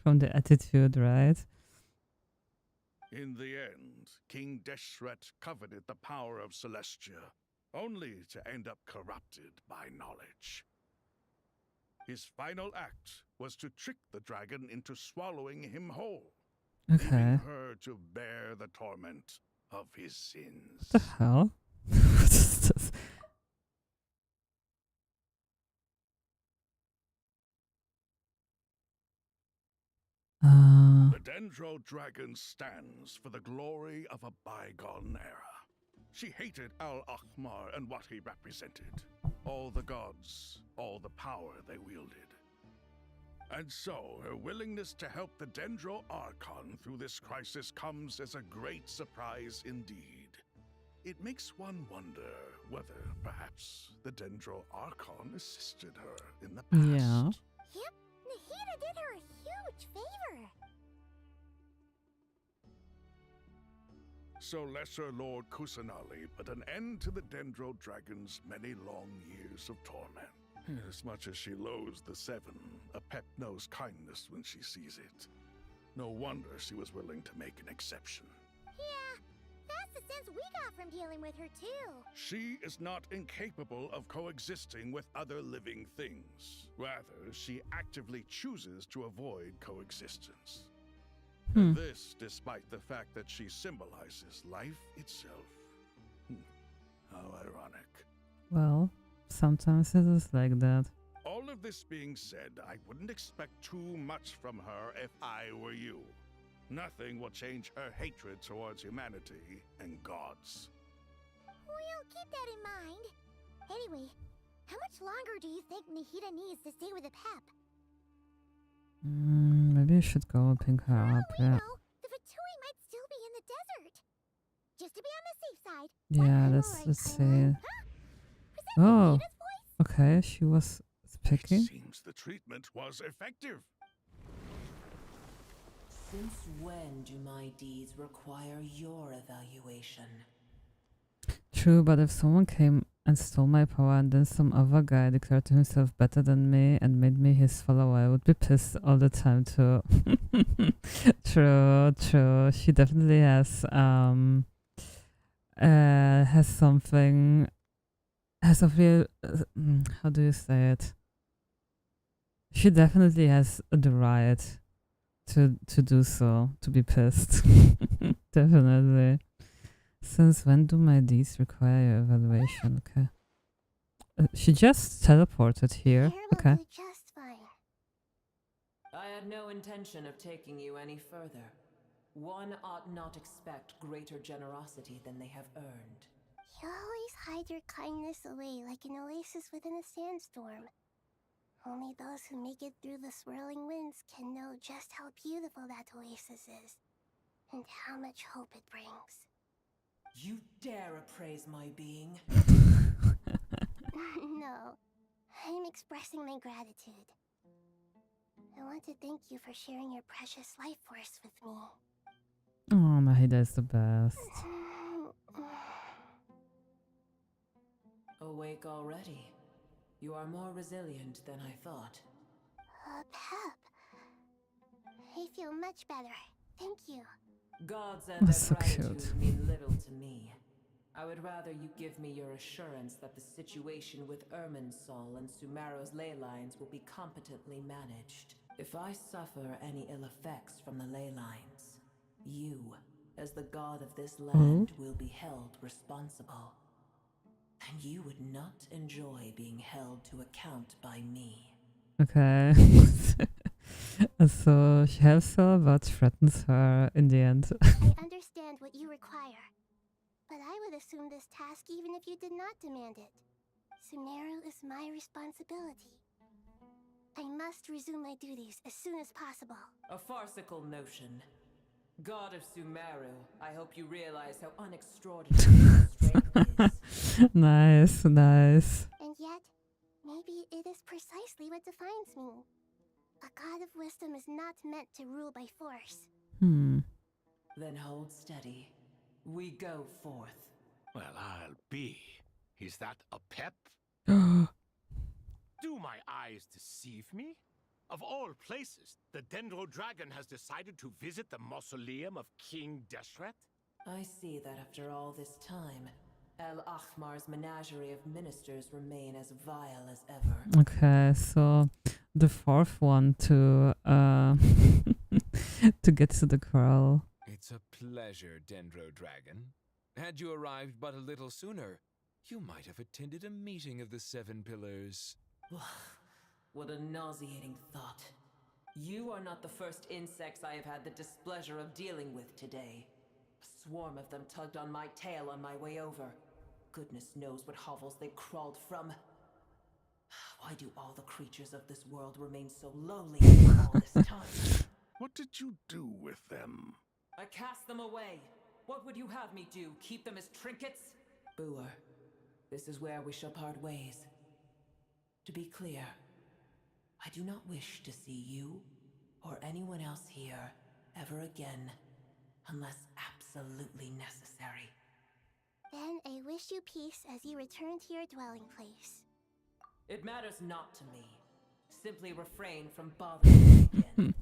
Speaker 1: from the attitude, right?
Speaker 2: In the end, King Deshret coveted the power of Celestia, only to end up corrupted by knowledge. His final act was to trick the dragon into swallowing him whole,
Speaker 1: Okay.
Speaker 2: leaving her to bear the torment of his sins.
Speaker 1: What the hell? What is this?
Speaker 2: The Dendro Dragon stands for the glory of a bygone era. She hated Al-Ahmar and what he represented. All the gods, all the power they wielded. And so, her willingness to help the Dendro Archon through this crisis comes as a great surprise indeed. It makes one wonder whether, perhaps, the Dendro Archon assisted her in the past.
Speaker 1: Yeah.
Speaker 12: Yep, Nahida did her a huge favor.
Speaker 2: So Lesser Lord Kusanali put an end to the Dendro Dragon's many long years of torment. As much as she loathes the Seven, Apep knows kindness when she sees it. No wonder she was willing to make an exception.
Speaker 12: Yeah, that's the sense we got from dealing with her too.
Speaker 2: She is not incapable of coexisting with other living things. Rather, she actively chooses to avoid coexistence. And this despite the fact that she symbolizes life itself. How ironic.
Speaker 1: Well, sometimes it is like that.
Speaker 2: All of this being said, I wouldn't expect too much from her if I were you. Nothing will change her hatred towards humanity and gods.
Speaker 12: We'll keep that in mind. Anyway, how much longer do you think Nahida needs to stay with Apep?
Speaker 1: Maybe I should go pick her up. Yeah.
Speaker 12: The Fatui might still be in the desert. Just to be on the safe side.
Speaker 1: Yeah, let's see. Oh, okay, she was picking.
Speaker 2: It seems the treatment was effective.
Speaker 13: Since when do my deeds require your evaluation?
Speaker 1: True, but if someone came and stole my power and then some other guy declared himself better than me and made me his follower, I would be pissed all the time too. True. She definitely has something, has a real, how do you say it? She definitely has the right to do so, to be pissed. Definitely. Since when do my deeds require your evaluation? Okay. She just teleported here. Okay.
Speaker 12: Just fine.
Speaker 13: I had no intention of taking you any further. One ought not expect greater generosity than they have earned.
Speaker 12: You always hide your kindness away like an oasis within a sandstorm. Only those who make it through the swirling winds can know just how beautiful that oasis is, and how much hope it brings.
Speaker 13: You dare appraise my being?
Speaker 12: No, I'm expressing my gratitude. I want to thank you for sharing your precious life force with me.
Speaker 1: Oh, Nahida is the best.
Speaker 13: Awake already. You are more resilient than I thought.
Speaker 12: Pep. I feel much better. Thank you.
Speaker 13: Gods and
Speaker 1: That's so
Speaker 13: gratitude
Speaker 1: cute.
Speaker 13: mean little to me. I would rather you give me your assurance that the situation with Irminsul and Sumero's ley lines will be competently managed. If I suffer any ill effects from the ley lines, you, as the god of this land, will be held responsible. And you would not enjoy being held to account by me.
Speaker 1: Okay. So she helps her but threatens her in the end.
Speaker 12: I understand what you require, but I would assume this task even if you did not demand it. Sumero is my responsibility. I must resume my duties as soon as possible.
Speaker 13: A farcical notion. God of Sumeru, I hope you realize how unextraordinary your strength is.
Speaker 1: Nice, nice.
Speaker 12: And yet, maybe it is precisely what defines me. A god of wisdom is not meant to rule by force.
Speaker 13: Then hold steady. We go forth.
Speaker 2: Well, I'll be. Is that a pep? Do my eyes deceive me? Of all places, the Dendro Dragon has decided to visit the mausoleum of King Deshret?
Speaker 13: I see that after all this time, El Ahmar's menagerie of ministers remain as vile as ever.
Speaker 1: Okay, so the fourth one to to get to the girl.
Speaker 3: It's a pleasure, Dendro Dragon. Had you arrived but a little sooner, you might have attended a meeting of the Seven Pillars.
Speaker 13: What a nauseating thought. You are not the first insects I have had the displeasure of dealing with today. A swarm of them tugged on my tail on my way over. Goodness knows what hovels they crawled from. Why do all the creatures of this world remain so lowly all this time?
Speaker 2: What did you do with them?
Speaker 13: I cast them away. What would you have me do? Keep them as trinkets? Boer, this is where we shall part ways. To be clear, I do not wish to see you or anyone else here ever again, unless absolutely necessary.
Speaker 12: Then I wish you peace as you return to your dwelling place.
Speaker 13: It matters not to me. Simply refrain from bothering me again.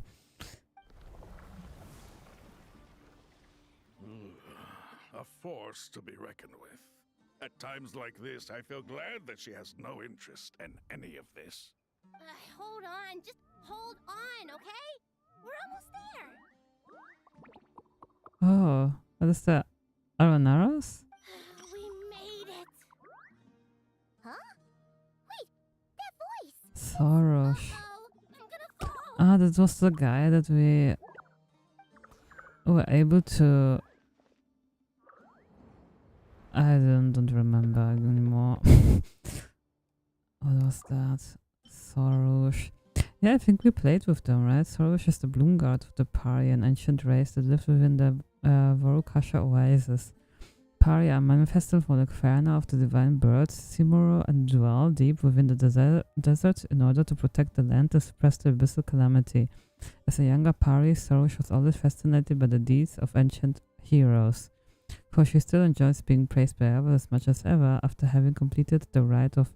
Speaker 2: A force to be reckoned with. At times like this, I feel glad that she has no interest in any of this.
Speaker 12: Hold on, just hold on, okay? We're almost there.
Speaker 1: Oh, what is that? Aronaros?
Speaker 12: We made it. Huh? Wait, that voice.
Speaker 1: Soros.
Speaker 12: I'm gonna fall.
Speaker 1: Ah, that was the guy that we were able to. I don't remember anymore. What was that? Soros. Yeah, I think we played with them, right? Soros is the bloom guard of the Pari, an ancient race that lived within the Vorukasha oasis. Pari are manifested for the Kverna of the divine birds, Simuro, and dwell deep within the desert in order to protect the land to suppress the abyssal calamity. As a younger Pari, Soros was always fascinated by the deeds of ancient heroes. For she still enjoys being praised by others as much as ever. After having completed the rite of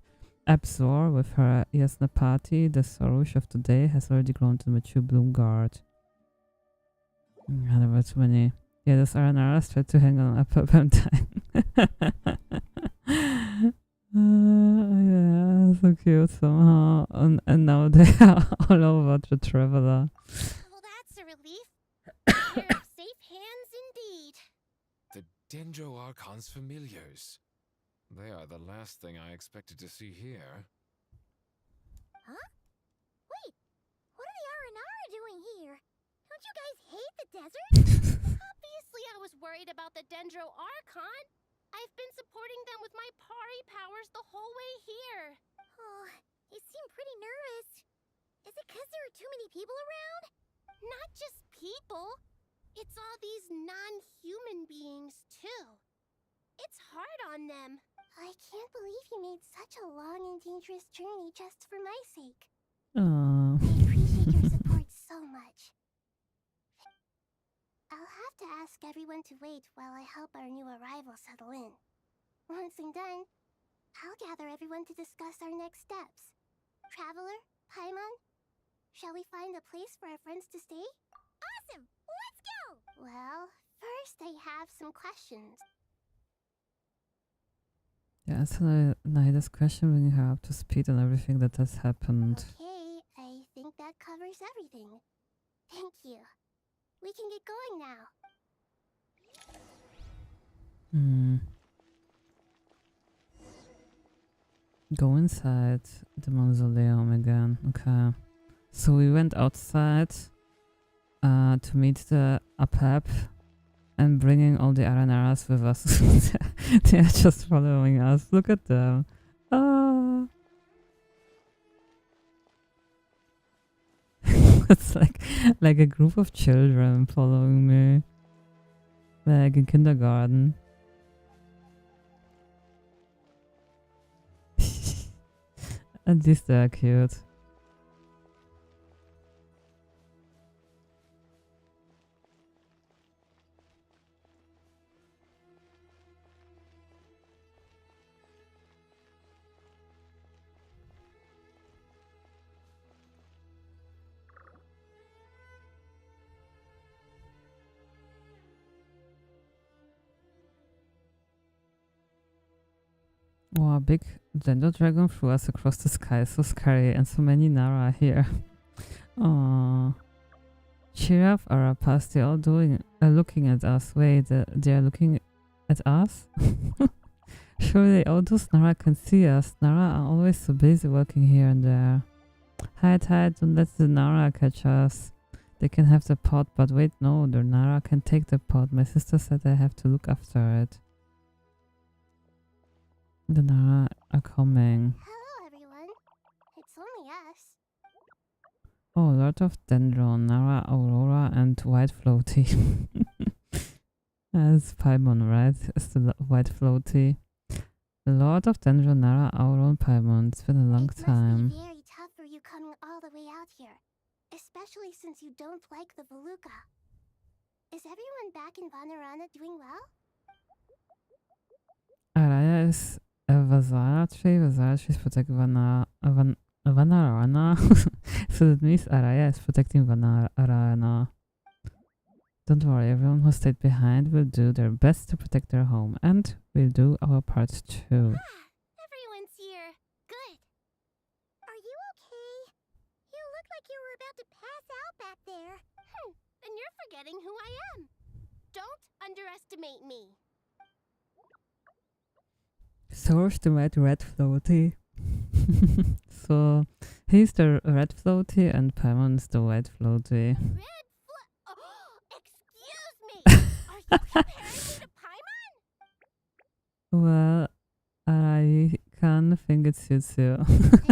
Speaker 1: Absor with her Yasnapati, the Soros of today has already grown to mature bloom guard. There were too many. Yeah, those Aranaras tried to hang on up time. Yeah, so cute somehow. And now they are all over the Traveler.
Speaker 12: Well, that's a relief. Pair of safe hands indeed.
Speaker 3: The Dendro Archon's familiars. They are the last thing I expected to see here.
Speaker 12: Huh? Wait, what are the Aranara doing here? Don't you guys hate the desert? Obviously I was worried about the Dendro Archon. I've been supporting them with my Pari powers the whole way here. Oh, you seem pretty nervous. Is it because there are too many people around? Not just people. It's all these non-human beings, too. It's hard on them. I can't believe you made such a long and dangerous journey just for my sake.
Speaker 1: Oh.
Speaker 12: I appreciate your support so much. I'll have to ask everyone to wait while I help our new arrival settle in. Once I'm done, I'll gather everyone to discuss our next steps. Traveler, Paimon, shall we find a place for our friends to stay? Awesome! Let's go! Well, first I have some questions.
Speaker 1: Yeah, so Naida's question bringing her up to speed on everything that has happened.
Speaker 12: Okay, I think that covers everything. Thank you. We can get going now.
Speaker 1: Go inside the mausoleum again. Okay. So we went outside to meet the Apep and bringing all the Aranaras with us. They are just following us. Look at them. Ah. It's like a group of children following me. Like in kindergarten. At least they're cute. Wow, big Dendo dragon flew us across the sky. So scary, and so many Nara here. Aww. Cheer up, Arapas. They're all looking at us. Wait, they're looking at us? Surely all those Nara can see us. Nara are always so busy working here and there. Hide, don't let the Nara catch us. They can have the pot, but wait, no, the Nara can take the pot. My sister said I have to look after it. The Nara are coming.
Speaker 12: Hello, everyone. It's only us.
Speaker 1: Oh, Lord of Dendron, Nara, Aurora, and White Floaty. That's Paimon, right? It's the White Floaty. The Lord of Dendron, Nara, Aurora, and Paimon. It's been a long time.
Speaker 12: It must be very tough for you coming all the way out here, especially since you don't like the Voluka. Is everyone back in Vanarana doing well?
Speaker 1: Araya is a Vazara tree. Vazara trees protect Vanarana. So that means Araya is protecting Vanarana. Don't worry, everyone who stayed behind will do their best to protect their home, and we'll do our part too.
Speaker 12: Everyone's here. Good. Are you okay? You look like you were about to pass out back there. Then you're forgetting who I am. Don't underestimate me.
Speaker 1: Source the red floaty. So he's the red floaty and Paimon is the white floaty.
Speaker 12: Excuse me! Are you comparing me to Paimon?
Speaker 1: Well, I can think it suits you.
Speaker 12: I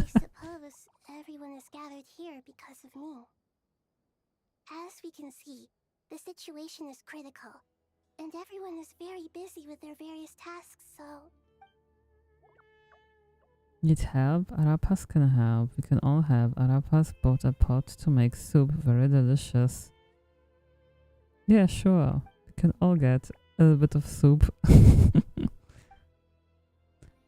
Speaker 12: suppose everyone is gathered here because of me. As we can see, the situation is critical, and everyone is very busy with their various tasks, so...
Speaker 1: Need help? Arapas can help. We can all help. Arapas bought a pot to make soup. Very delicious. Yeah, sure. We can all get a little bit of soup.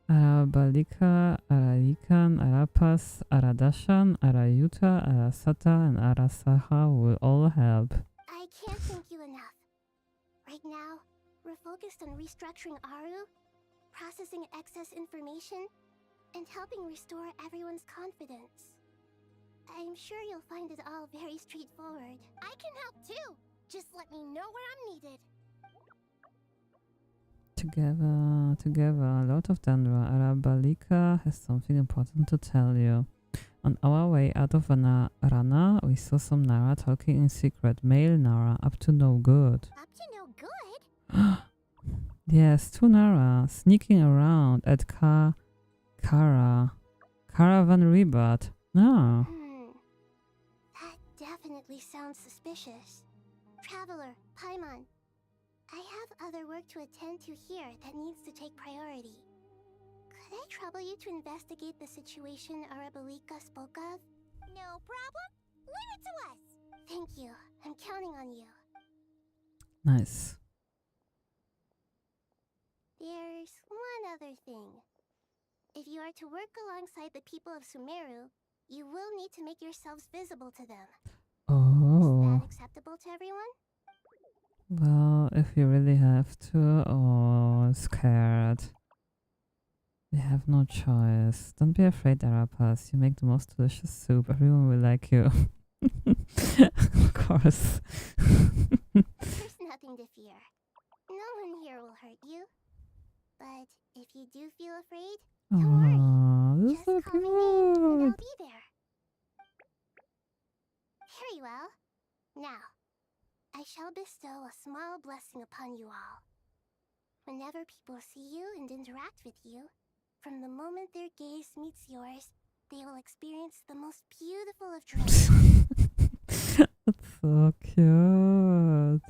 Speaker 1: Arabalika, Aralikan, Arapas, Aradashan, Arayuta, Arasata, and Arasaha will all help.
Speaker 12: I can't thank you enough. Right now, we're focused on restructuring Aru, processing excess information, and helping restore everyone's confidence. I'm sure you'll find it all very straightforward. I can help too! Just let me know where I'm needed. Together, Lord of Dandra, Arabalika has something important to tell you. On our way out of Rana, we saw some Nara talking in secret. Male Nara, up to no good. Up to no good?
Speaker 1: Yes, 2 Nara, sneaking around at Caravan Rebut. No.
Speaker 12: That definitely sounds suspicious. Traveler, Paimon, I have other work to attend to here that needs to take priority. Could I trouble you to investigate the situation Arabalika spoke of? No problem. Leave it to us. Thank you. I'm counting on you.
Speaker 1: Nice.
Speaker 12: There's one other thing. If you are to work alongside the people of Sumeru, you will need to make yourselves visible to them.
Speaker 1: Oh.
Speaker 12: Is that acceptable to everyone?
Speaker 1: Well, if you really have to, oh, scared. You have no choice. Don't be afraid, Arapas. You make the most delicious soup. Everyone will like you. Of course.
Speaker 12: There's nothing to fear. No one here will hurt you. But if you do feel afraid, don't worry.
Speaker 1: This is
Speaker 12: Just
Speaker 1: so
Speaker 12: call my name and I'll
Speaker 1: cute.
Speaker 12: be there. Very well. Now, I shall bestow a small blessing upon you all. Whenever people see you and interact with you, from the moment their gaze meets yours, they will experience the most beautiful of dreams.
Speaker 1: That's so cute.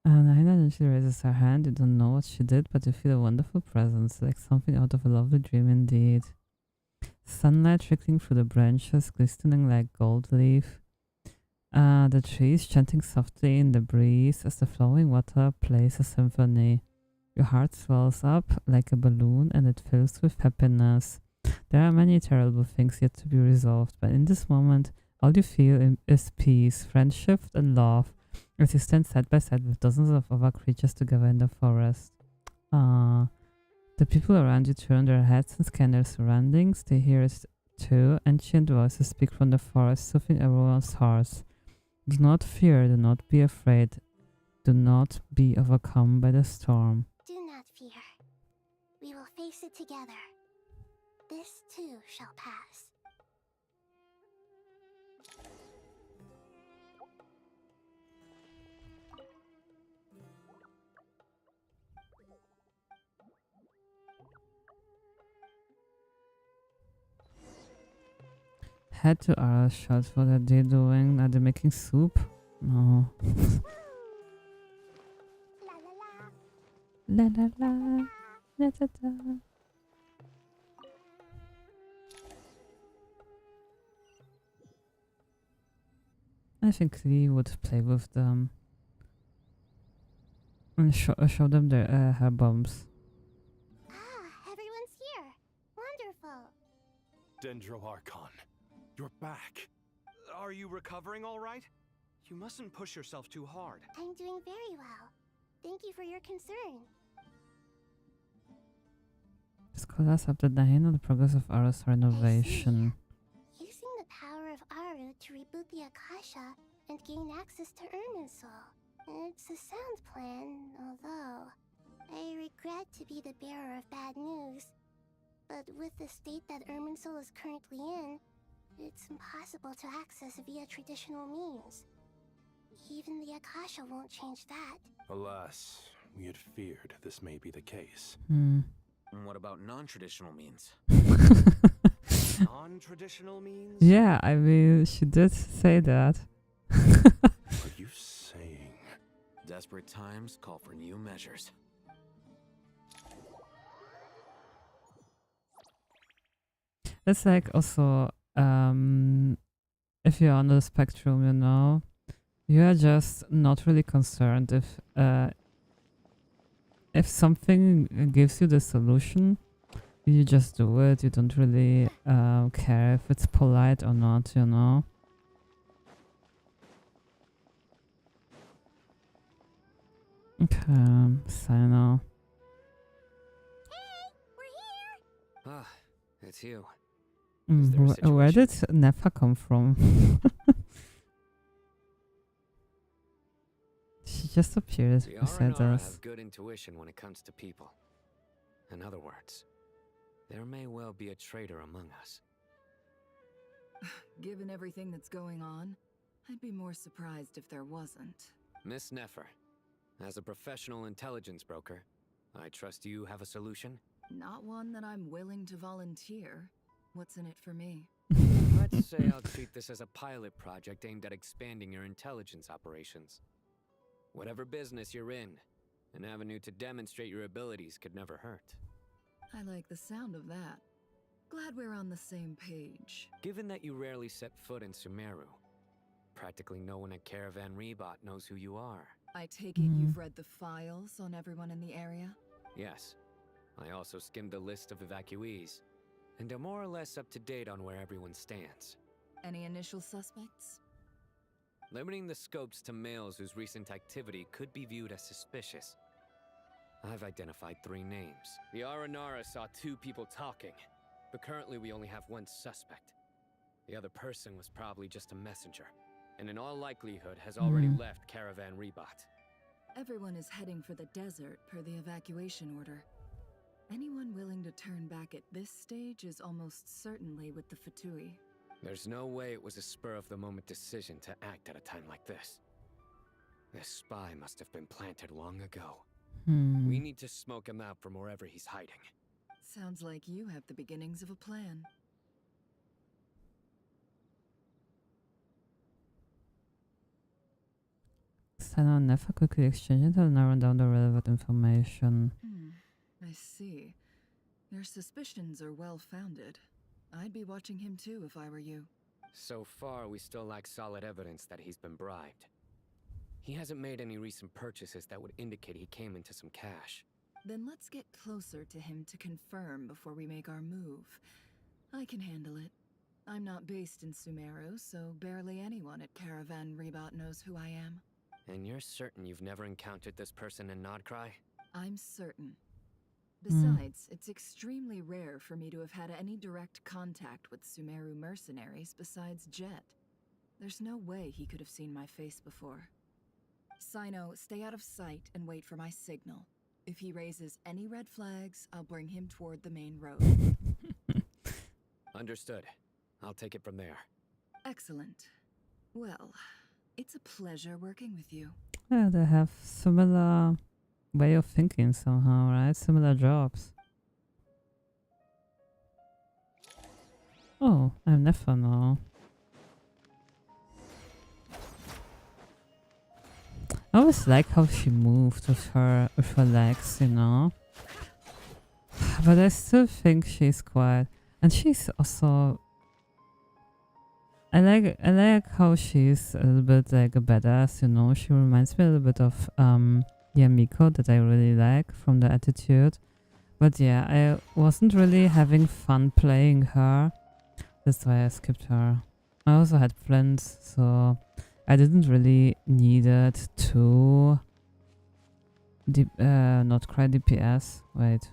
Speaker 1: And Aina, she raises her hand. You don't know what she did, but you feel a wonderful presence, like something out of a lovely dream indeed. Sunlight trickling through the branches, glistening like gold leaf. The trees chanting softly in the breeze as the flowing water plays a symphony. Your heart swells up like a balloon and it fills with happiness. There are many terrible things yet to be resolved, but in this moment, all you feel is peace, friendship, and love as you stand side by side with dozens of other creatures together in the forest. The people around you turn their heads and scan their surroundings. They hear it too. Ancient voices speak from the forest, soothing everyone's hearts. Do not fear, do not be afraid. Do not be overcome by the storm.
Speaker 12: Do not fear. We will face it together. This too shall pass.
Speaker 1: Head to Archon. What are they doing? Are they making soup? No. La la la. La da da. I think Lee would play with them and show them their her bombs.
Speaker 12: Ah, everyone's here. Wonderful.
Speaker 6: Dendro Archon, you're back. Are you recovering all right? You mustn't push yourself too hard.
Speaker 12: I'm doing very well. Thank you for your concern.
Speaker 1: Scholars update Nahin on the progress of Aru's renovation.
Speaker 12: Using the power of Aru to reboot the Akasha and gain access to Irminsul. It's a sound plan, although I regret to be the bearer of bad news. But with the state that Irminsul is currently in, it's impossible to access via traditional means. Even the Akasha won't change that.
Speaker 8: Alas, we had feared this may be the case.
Speaker 7: And what about non-traditional means?
Speaker 6: Non-traditional means?
Speaker 1: Yeah, I mean, she did say that.
Speaker 8: Are you saying?
Speaker 7: Desperate times call for new measures.
Speaker 1: It's like also, if you're on the spectrum, you know, you are just not really concerned if something gives you the solution, you just do it. You don't really care if it's polite or not, you know. Okay, Sino.
Speaker 12: Hey, we're here!
Speaker 7: Ah, it's you.
Speaker 1: Where did Nefa come from? She just appeared
Speaker 7: The
Speaker 1: beside
Speaker 7: Aranara
Speaker 1: us.
Speaker 7: have good intuition when it comes to people. In other words, there may well be a traitor among us.
Speaker 14: Given everything that's going on, I'd be more surprised if there wasn't.
Speaker 7: Miss Nefer, as a professional intelligence broker, I trust you have a solution?
Speaker 14: Not one that I'm willing to volunteer. What's in it for me?
Speaker 7: Let's say I'll treat this as a pilot project aimed at expanding your intelligence operations. Whatever business you're in, an avenue to demonstrate your abilities could never hurt.
Speaker 14: I like the sound of that. Glad we're on the same page.
Speaker 7: Given that you rarely set foot in Sumeru, practically no one at Caravan Rebot knows who you are.
Speaker 14: I take it you've read the files on everyone in the area?
Speaker 7: Yes. I also skimmed a list of evacuees, and are more or less up to date on where everyone stands.
Speaker 14: Any initial suspects?
Speaker 7: Limiting the scopes to males whose recent activity could be viewed as suspicious. I've identified 3 names. The Aranara saw 2 people talking, but currently we only have 1 suspect. The other person was probably just a messenger, and in all likelihood has already left Caravan Rebot.
Speaker 14: Everyone is heading for the desert per the evacuation order. Anyone willing to turn back at this stage is almost certainly with the Fatui.
Speaker 7: There's no way it was a spur-of-the-moment decision to act at a time like this. This spy must have been planted long ago. We need to smoke him out from wherever he's hiding.
Speaker 14: Sounds like you have the beginnings of a plan.
Speaker 1: Sino and Nefa quickly exchange until narrowing down the relevant information.
Speaker 14: I see. Your suspicions are well founded. I'd be watching him too if I were you.
Speaker 7: So far, we still lack solid evidence that he's been bribed. He hasn't made any recent purchases that would indicate he came into some cash.
Speaker 14: Then let's get closer to him to confirm before we make our move. I can handle it. I'm not based in Sumeru, so barely anyone at Caravan Rebot knows who I am.
Speaker 7: And you're certain you've never encountered this person in Nodcry?
Speaker 14: I'm certain. Besides, it's extremely rare for me to have had any direct contact with Sumeru mercenaries besides Jet. There's no way he could have seen my face before. Sino, stay out of sight and wait for my signal. If he raises any red flags, I'll bring him toward the main road.
Speaker 7: Understood. I'll take it from there.
Speaker 14: Excellent. Well, it's a pleasure working with you.
Speaker 1: Yeah, they have similar way of thinking somehow, right? Similar jobs. Oh, I'm Nefa now. I always like how she moved with her legs, you know. But I still think she's quite, and she's also. I like how she's a little bit like a badass, you know. She reminds me a little bit of Yamiko, that I really like from the attitude. But yeah, I wasn't really having fun playing her. That's why I skipped her. I also had plans, so I didn't really need it to not cry DPS. Wait.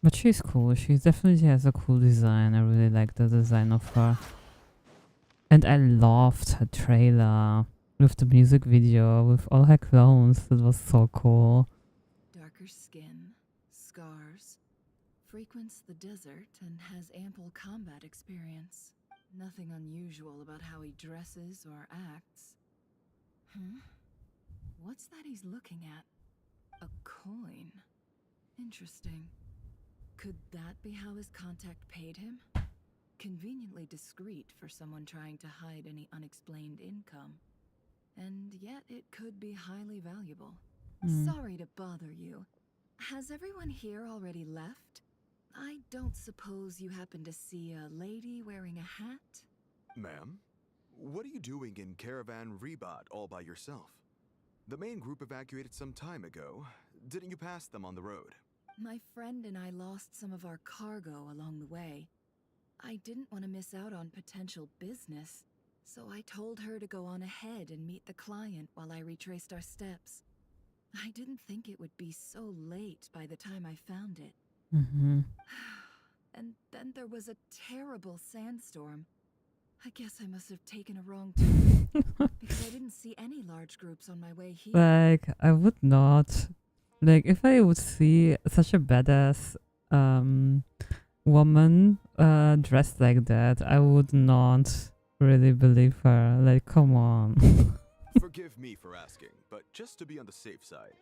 Speaker 1: But she's cool. She definitely has a cool design. I really like the design of her. And I loved her trailer with the music video with all her clones. It was so cool.
Speaker 14: Darker skin, scars, frequents the desert and has ample combat experience. Nothing unusual about how he dresses or acts. What's that he's looking at? A coin. Interesting. Could that be how his contact paid him? Conveniently discreet for someone trying to hide any unexplained income. And yet it could be highly valuable. Sorry to bother you. Has everyone here already left? I don't suppose you happen to see a lady wearing a hat?
Speaker 15: Ma'am, what are you doing in Caravan Rebot all by yourself? The main group evacuated some time ago. Didn't you pass them on the road?
Speaker 14: My friend and I lost some of our cargo along the way. I didn't want to miss out on potential business, so I told her to go on ahead and meet the client while I retraced our steps. I didn't think it would be so late by the time I found it. And then there was a terrible sandstorm. I guess I must have taken a wrong turn because I didn't see any large groups on my way here.
Speaker 1: Like, I would not. Like, if I would see such a badass woman dressed like that, I would not really believe her. Like, come on.
Speaker 15: Forgive me for asking, but just to be on the safe side,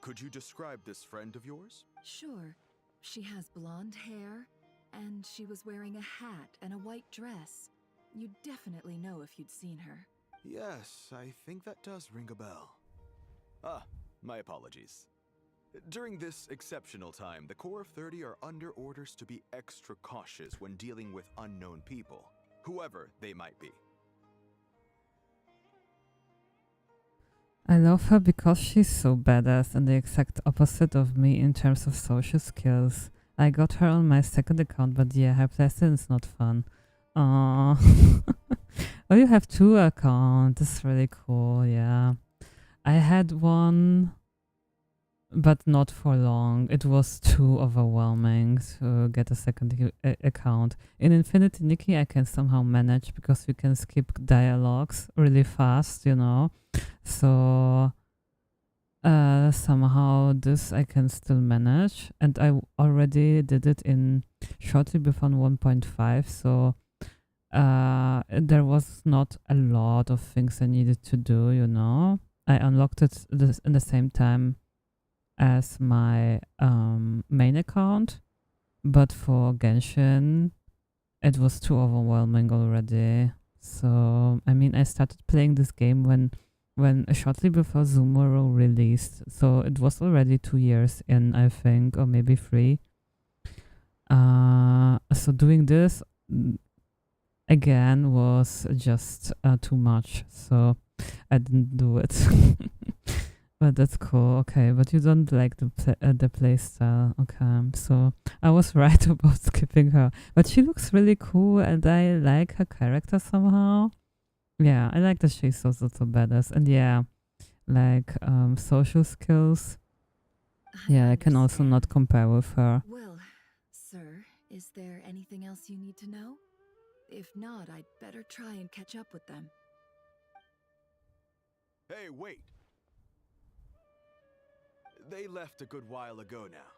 Speaker 15: could you describe this friend of yours?
Speaker 14: Sure. She has blonde hair, and she was wearing a hat and a white dress. You'd definitely know if you'd seen her.
Speaker 15: Yes, I think that does ring a bell. Ah, my apologies. During this exceptional time, the Corps of 30 are under orders to be extra cautious when dealing with unknown people, whoever they might be.
Speaker 1: I love her because she's so badass and the exact opposite of me in terms of social skills. I got her on my second account, but yeah, her playstyle is not fun. Aww. Oh, you have two accounts. That's really cool, yeah. I had one, but not for long. It was too overwhelming to get a second account. In Infinity Nikki, I can somehow manage because you can skip dialogues really fast, you know. So somehow this I can still manage, and I already did it in shortly before 1.5, so there was not a lot of things I needed to do, you know. I unlocked it in the same time as my main account, but for Genshin, it was too overwhelming already. So I mean, I started playing this game when shortly before Zumuro released. So it was already 2 years in, I think, or maybe 3. So doing this again was just too much. So I didn't do it. But that's cool. Okay, but you don't like the play style. Okay, so I was right about skipping her. But she looks really cool, and I like her character somehow. Yeah, I like that she's also so badass. And yeah, like social skills. Yeah, I can also not compare with her.
Speaker 14: Well, sir, is there anything else you need to know? If not, I'd better try and catch up with them.
Speaker 15: Hey, wait! They left a good while ago now.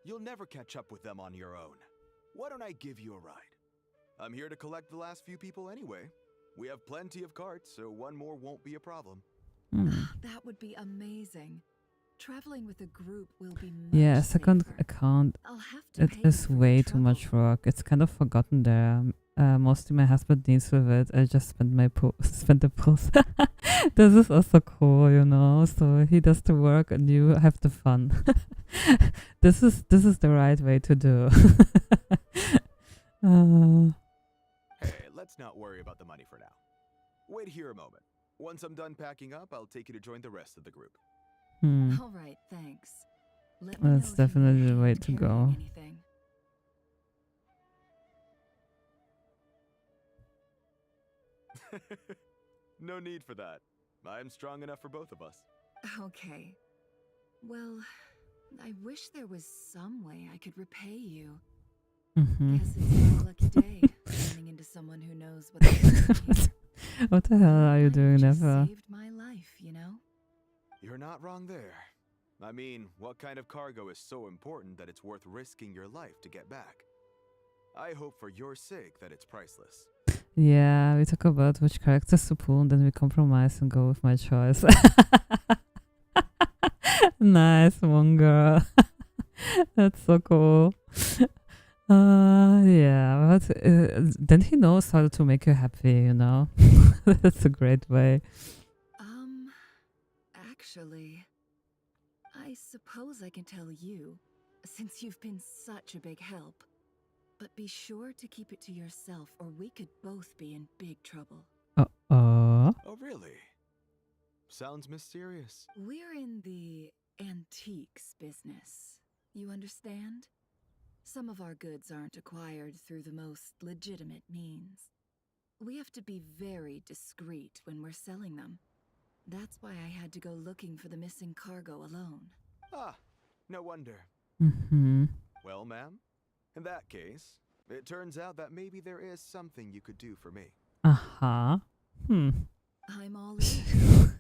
Speaker 15: You'll never catch up with them on your own. Why don't I give you a ride? I'm here to collect the last few people anyway. We have plenty of carts, so one more won't be a problem.
Speaker 14: That would be amazing. Traveling with a group will be much
Speaker 1: Yeah, second
Speaker 14: safer.
Speaker 1: account.
Speaker 14: I'll have to
Speaker 1: It
Speaker 14: pay
Speaker 1: is way too much work. It's kind of forgotten there. Mostly my husband deals with it. I just spend the pulse. This is also cool, you know. So he does the work and you have the fun. This is the right way to do.
Speaker 15: Hey, let's not worry about the money for now. Wait here a moment. Once I'm done packing up, I'll take you to join the rest of the group.
Speaker 14: All right, thanks. Let me know
Speaker 1: That's
Speaker 14: if you
Speaker 1: definitely
Speaker 14: need
Speaker 1: the way
Speaker 14: help
Speaker 1: to
Speaker 14: carrying
Speaker 1: go.
Speaker 14: anything.
Speaker 15: No need for that. I'm strong enough for both of us.
Speaker 14: Okay. Well, I wish there was some way I could repay you. Guess it's my lucky day, running into someone who knows what they're doing.
Speaker 1: What the hell are you doing,
Speaker 14: Just
Speaker 1: Never?
Speaker 14: saved my life, you know?
Speaker 15: You're not wrong there. I mean, what kind of cargo is so important that it's worth risking your life to get back? I hope for your sake that it's priceless.
Speaker 1: Yeah, we talk about which characters to pull, and then we compromise and go with my choice. Nice, one girl. That's so cool. Yeah, but then he knows how to make you happy, you know? That's a great way.
Speaker 14: Actually, I suppose I can tell you, since you've been such a big help. But be sure to keep it to yourself, or we could both be in big trouble.
Speaker 15: Oh, really? Sounds mysterious.
Speaker 14: We're in the antiques business. You understand? Some of our goods aren't acquired through the most legitimate means. We have to be very discreet when we're selling them. That's why I had to go looking for the missing cargo alone.
Speaker 15: Ah, no wonder. Well, ma'am, in that case, it turns out that maybe there is something you could do for me.
Speaker 1: I'm
Speaker 14: all in.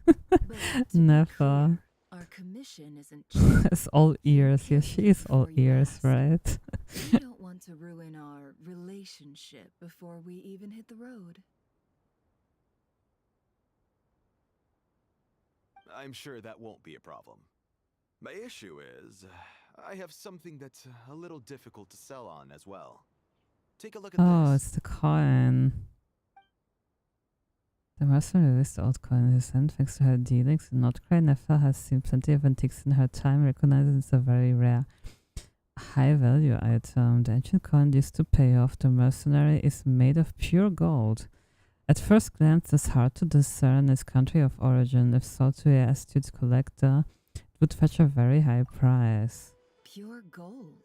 Speaker 1: Never.
Speaker 14: Our commission isn't
Speaker 1: It's all ears. Yeah, she is all ears, right?
Speaker 14: We don't want to ruin our relationship before we even hit the road.
Speaker 15: I'm sure that won't be a problem. My issue is, I have something that's a little difficult to sell on as well. Take a look at
Speaker 1: Oh,
Speaker 15: this.
Speaker 1: it's the coin. The mercenary released the old coin in his hand thanks to her dealings in Nordcry. Nefa has seen plenty of antiques in her time, recognizes it's a very rare, high-value item. The ancient coin used to pay off the mercenary is made of pure gold. At first glance, it's hard to discern its country of origin. If sold to an astute collector, it would fetch a very high price.
Speaker 14: Pure gold.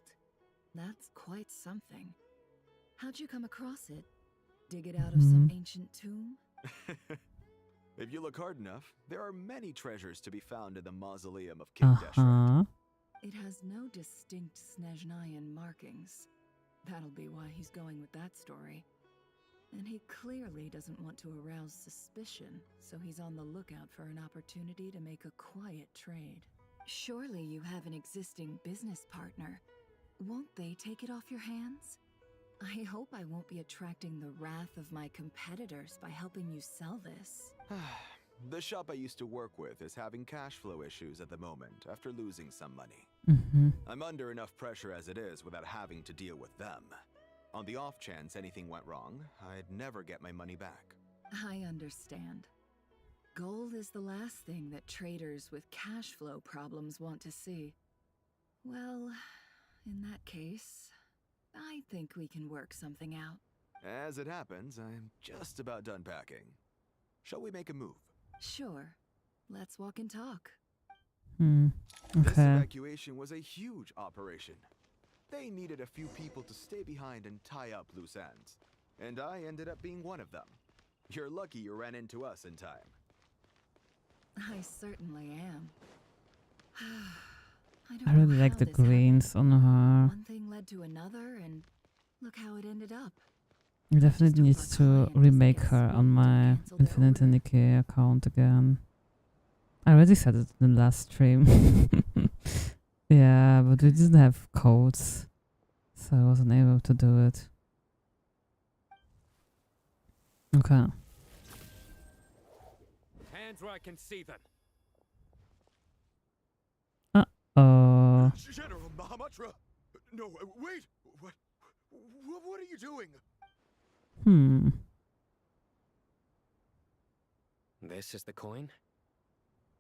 Speaker 14: That's quite something. How'd you come across it? Dig it out of some ancient tomb?
Speaker 15: If you look hard enough, there are many treasures to be found in the mausoleum of King Deshret.
Speaker 14: It has no distinct Snezhnayan markings. That'll be why he's going with that story. And he clearly doesn't want to arouse suspicion, so he's on the lookout for an opportunity to make a quiet trade. Surely you have an existing business partner. Won't they take it off your hands? I hope I won't be attracting the wrath of my competitors by helping you sell this.
Speaker 15: The shop I used to work with is having cash flow issues at the moment after losing some money. I'm under enough pressure as it is without having to deal with them. On the off chance anything went wrong, I'd never get my money back.
Speaker 14: I understand. Gold is the last thing that traders with cash flow problems want to see. Well, in that case, I think we can work something out.
Speaker 15: As it happens, I'm just about done packing. Shall we make a move?
Speaker 14: Sure. Let's walk and talk.
Speaker 15: This
Speaker 1: Okay.
Speaker 15: evacuation was a huge operation. They needed a few people to stay behind and tie up loose ends. And I ended up being one of them. You're lucky you ran into us in time.
Speaker 14: I certainly am.
Speaker 1: I really like the greens on her.
Speaker 14: One thing led to another, and look how it ended up.
Speaker 1: I definitely need to remake her on my Infinite Nikki account again. I already said it in the last stream. Yeah, but we didn't have codes, so I wasn't able to do it. Okay.
Speaker 16: Hands where I can see them.
Speaker 1: Uh-oh.
Speaker 15: General Mahamudra! No, wait! What are you doing?
Speaker 11: This is the coin?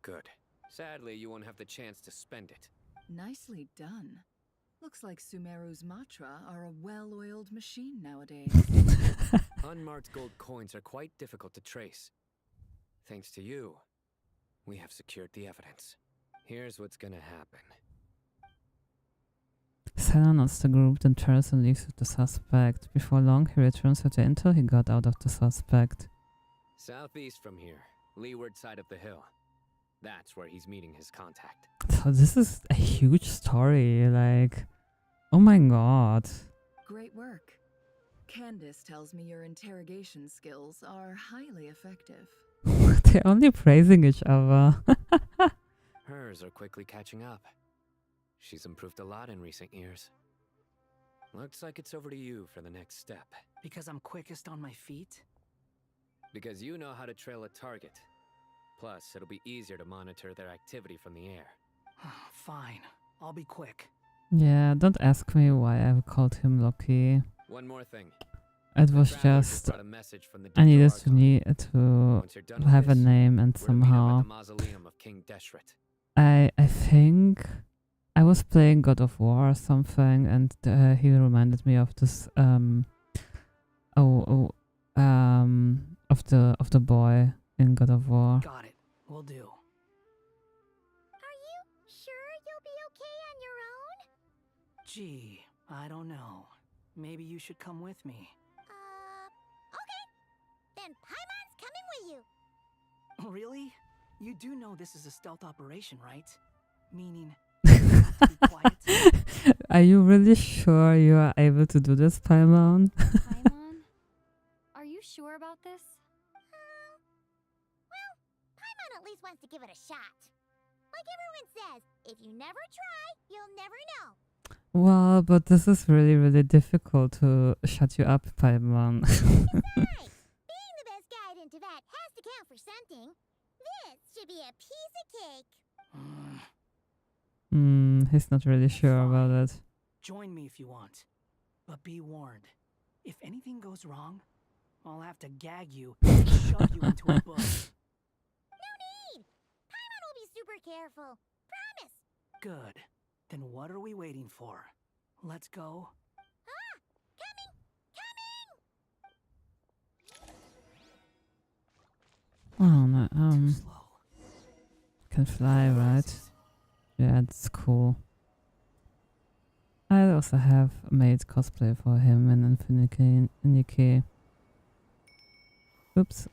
Speaker 11: Good. Sadly, you won't have the chance to spend it.
Speaker 14: Nicely done. Looks like Sumeru's Matra are a well-oiled machine nowadays.
Speaker 11: Unmarked gold coins are quite difficult to trace. Thanks to you, we have secured the evidence. Here's what's gonna happen.
Speaker 1: Senna nods the group, then turns and leaves with the suspect. Before long, he returns with the intel he got out of the suspect.
Speaker 11: Southeast from here, leeward side of the hill. That's where he's meeting his contact.
Speaker 1: So this is a huge story, like, oh my god.
Speaker 14: Great work. Candace tells me your interrogation skills are highly effective.
Speaker 1: They're only praising each other.
Speaker 11: Hers are quickly catching up. She's improved a lot in recent years. Looks like it's over to you for the next step.
Speaker 17: Because I'm quickest on my feet?
Speaker 11: Because you know how to trail a target. Plus, it'll be easier to monitor their activity from the air.
Speaker 17: Fine. I'll be quick.
Speaker 1: Yeah, don't ask me why I called him Loki.
Speaker 11: One more thing.
Speaker 1: It was just I needed to have a name, and somehow I think I was playing God of War or something, and he reminded me of this of the boy in God of War.
Speaker 17: Got it. Will do.
Speaker 12: Are you sure you'll be okay on your own?
Speaker 17: Gee, I don't know. Maybe you should come with me.
Speaker 12: Okay. Then Paimon's coming with you.
Speaker 17: Really? You do know this is a stealth operation, right? Meaning, you have to be quiet.
Speaker 1: Are you really sure you are able to do this, Paimon?
Speaker 4: Paimon? Are you sure about this?
Speaker 12: Well, Paimon at least wants to give it a shot. Like everyone says, if you never try, you'll never know.
Speaker 1: Well, but this is really, really difficult to shut you up, Paimon.
Speaker 12: Besides, being the best guide into that has to count for something. This should be a piece of cake.
Speaker 1: He's not really sure about it.
Speaker 17: Join me if you want. But be warned, if anything goes wrong, I'll have to gag you and shove you into a bush.
Speaker 12: No need! Paimon will be super careful. Promise!
Speaker 17: Good. Then what are we waiting for? Let's go.
Speaker 1: Oh no, can fly, right? Yeah, it's cool. I also have made cosplay for him in Infinity Nikki. Oops.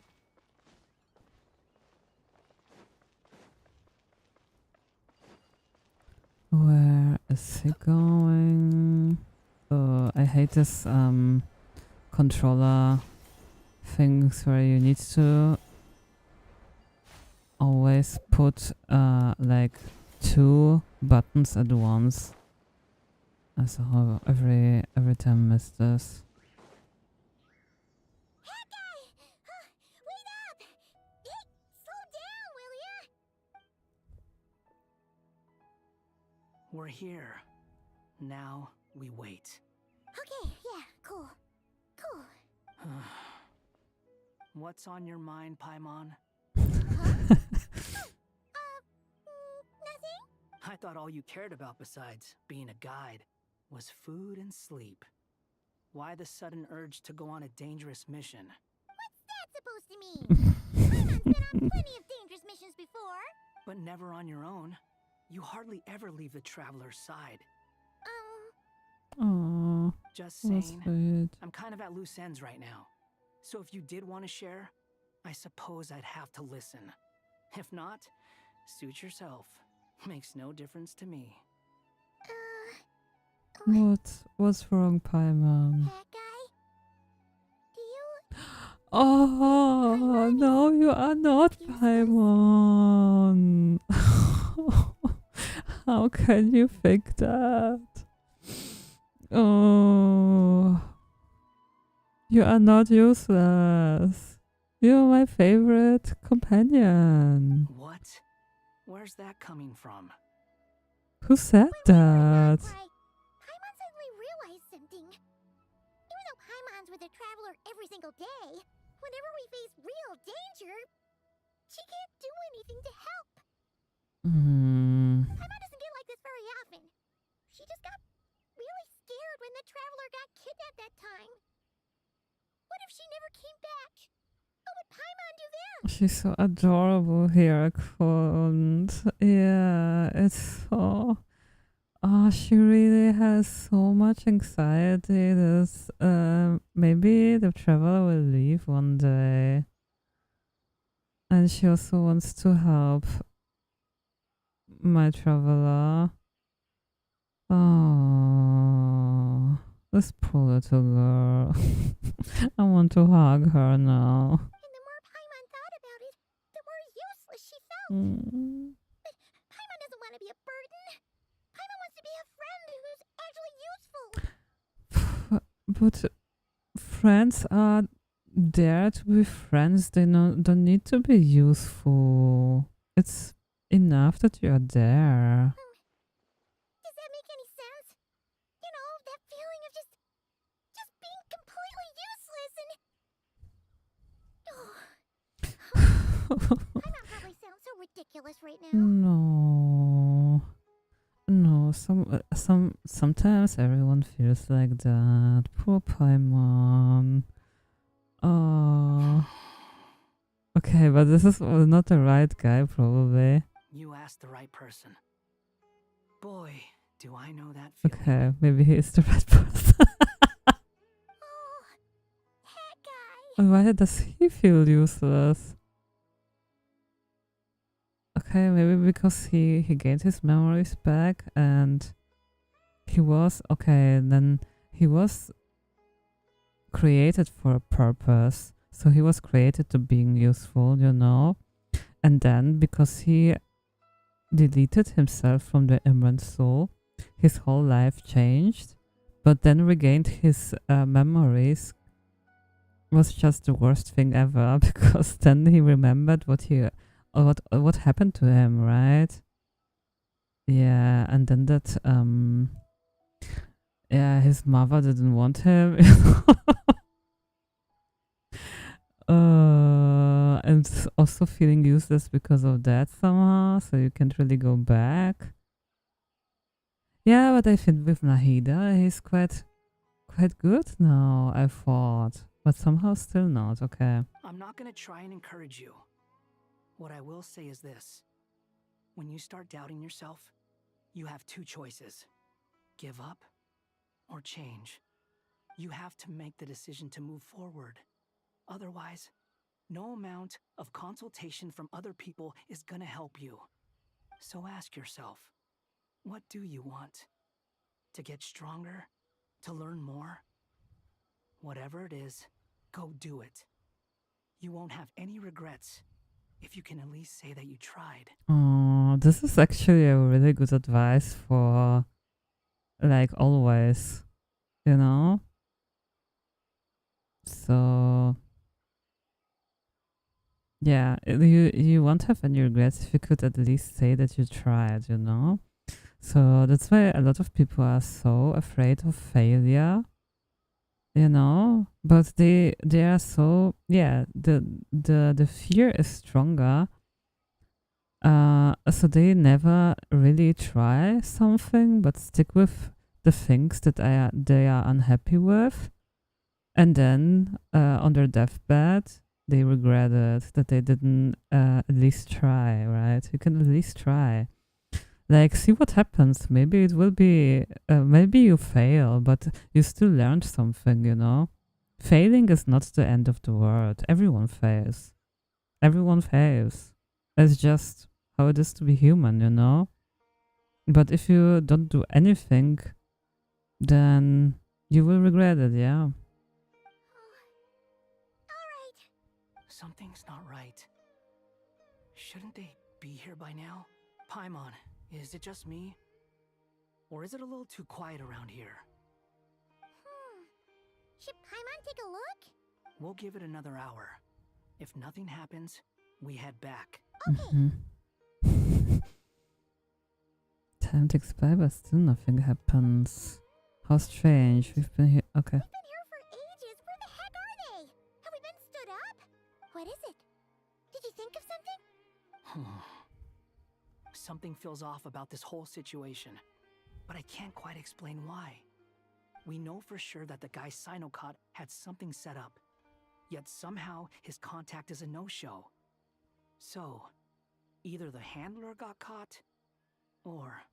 Speaker 1: Where is he going? Oh, I hate this controller things where you need to always put like 2 buttons at once. I saw every time I miss this.
Speaker 12: Wait up! Hey, slow down, will ya?
Speaker 17: We're here. Now we wait.
Speaker 12: Okay, yeah, cool. Cool.
Speaker 17: What's on your mind, Paimon?
Speaker 12: Nothing?
Speaker 17: I thought all you cared about besides being a guide was food and sleep. Why the sudden urge to go on a dangerous mission?
Speaker 12: What's that supposed to mean? Paimon's been on plenty of dangerous missions before.
Speaker 17: But never on your own. You hardly ever leave the traveler's side.
Speaker 1: Oh,
Speaker 17: Just
Speaker 1: that's
Speaker 17: saying.
Speaker 1: sweet.
Speaker 17: I'm kind of at loose ends right now. So if you did want to share, I suppose I'd have to listen. If not, suit yourself. Makes no difference to me.
Speaker 1: What's wrong, Paimon?
Speaker 12: That guy? Do you...
Speaker 1: Oh, no, you are not Paimon. How can you think that? Oh, you are not useless. You're my favorite companion.
Speaker 17: What? Where's that coming from?
Speaker 1: Who said that?
Speaker 12: Paimon suddenly realized something. Even though Paimon's with a traveler every single day, whenever we face real danger, she can't do anything to help. Paimon doesn't get like this very often. She just got really scared when the traveler got kidnapped that time. What if she never came back? What would Paimon do then?
Speaker 1: She's so adorable here, Kund. Yeah, it's so... Oh, she really has so much anxiety. This, maybe the traveler will leave one day. And she also wants to help my traveler. Oh, this poor little girl. I want to hug her now.
Speaker 12: And the more Paimon thought about it, the more useless she felt. But Paimon doesn't want to be a burden. Paimon wants to be a friend who's actually useful.
Speaker 1: But friends are there to be friends. They don't need to be useful. It's enough that you are there.
Speaker 12: Does that make any sense? You know, that feeling of just being completely useless and... Paimon probably sounds so ridiculous right now.
Speaker 1: No, sometimes everyone feels like that. Poor Paimon. Oh. Okay, but this is not the right guy, probably.
Speaker 17: You asked the right person. Boy, do I know that feeling.
Speaker 1: Okay, maybe he is the right person. Why does he feel useless? Okay, maybe because he gained his memories back and he was created for a purpose. So he was created to being useful, you know? And then because he deleted himself from the Imran soul, his whole life changed, but then regained his memories was just the worst thing ever because then he remembered what happened to him, right? Yeah, and then that his mother didn't want him. And also feeling useless because of that somehow, so you can't really go back. Yeah, but I think with Nahida, he's quite good now, I thought. But somehow still not, okay.
Speaker 17: I'm not gonna try and encourage you. What I will say is this. When you start doubting yourself, you have two choices. Give up or change. You have to make the decision to move forward. Otherwise, no amount of consultation from other people is gonna help you. So ask yourself, what do you want? To get stronger? To learn more? Whatever it is, go do it. You won't have any regrets if you can at least say that you tried.
Speaker 1: Oh, this is actually a really good advice for, like, always, you know? So, yeah, you won't have any regrets if you could at least say that you tried, you know? So that's why a lot of people are so afraid of failure, you know. But they are so, yeah, the fear is stronger. So they never really try something, but stick with the things that they are unhappy with, and then on their deathbed they regret it that they didn't at least try. Right? You can at least try. Like, see what happens. Maybe it will be. Maybe you fail, but you still learned something. You know, failing is not the end of the world. Everyone fails. Everyone fails. It's just how it is to be human, you know? But if you don't do anything, then you will regret it, yeah.
Speaker 17: Something's not right. Shouldn't they be here by now? Paimon, is it just me? Or is it a little too quiet around here?
Speaker 12: Should Paimon take a look?
Speaker 17: We'll give it another hour. If nothing happens, we head back.
Speaker 1: Time ticks by, but still nothing happens. How strange. We've been here. Okay.
Speaker 12: We've been here for ages. Where the heck are they? Have we been stood up? What is it? Did you think of something?
Speaker 17: Something feels off about this whole situation, but I can't quite explain why. We know for sure that the guy Sino caught had something set up, yet somehow his contact is a no-show. So, either the handler got caught, or,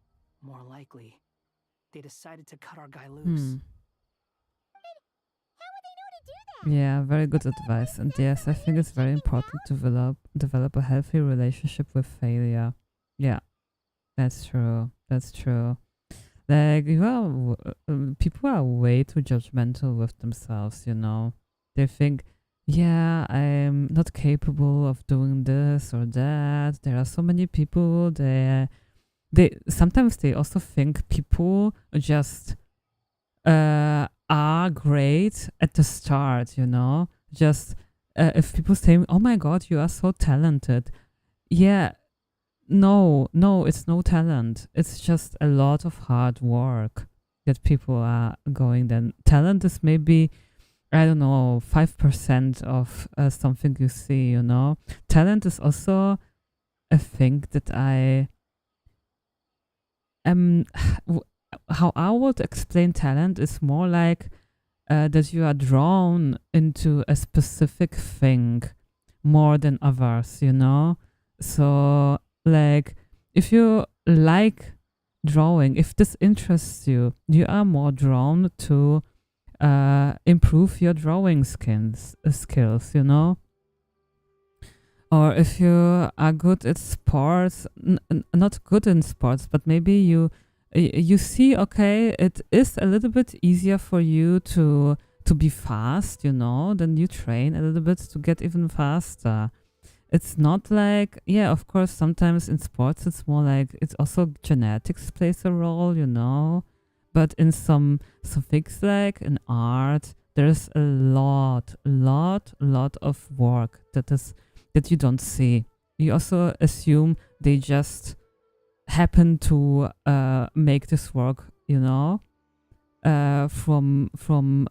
Speaker 17: more likely, they decided to cut our guy loose.
Speaker 1: Yeah, very good advice. And yes, I think it's very important to develop a healthy relationship with failure. Yeah, that's true. That's true. Like, people are way too judgmental with themselves, you know. They think, yeah, I'm not capable of doing this or that. There are so many people there. Sometimes they also think people just are great at the start, you know. Just if people say, "Oh my God, you are so talented," yeah, no, it's no talent. It's just a lot of hard work that people are going. Then talent is maybe, I don't know, 5% of something you see, you know. Talent is also a thing that I how I would explain talent is more like that you are drawn into a specific thing more than others, you know. So, like, if you like drawing, if this interests you, you are more drawn to improve your drawing skills, you know. Or if you are good at sports, not good in sports, but maybe you see, okay, it is a little bit easier for you to be fast, you know, then you train a little bit to get even faster. It's not like, yeah, of course, sometimes in sports it's more like, it's also genetics plays a role, you know, but in some things like in art, there's a lot of work that you don't see. You also assume they just happen to make this work, you know, from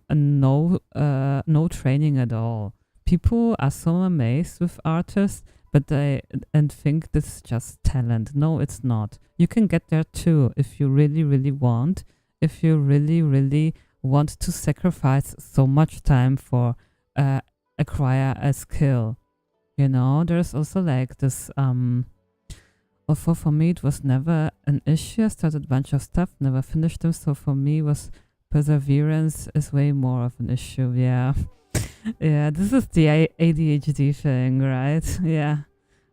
Speaker 1: no training at all. People are so amazed with artists, but and think this is just talent. No, it's not. You can get there too if you really want. If you really want to sacrifice so much time for acquire a skill. You know, there's also like this, although for me it was never an issue. I started a bunch of stuff, never finished them. So for me was perseverance is way more of an issue. Yeah. Yeah, this is the ADHD thing, right? Yeah.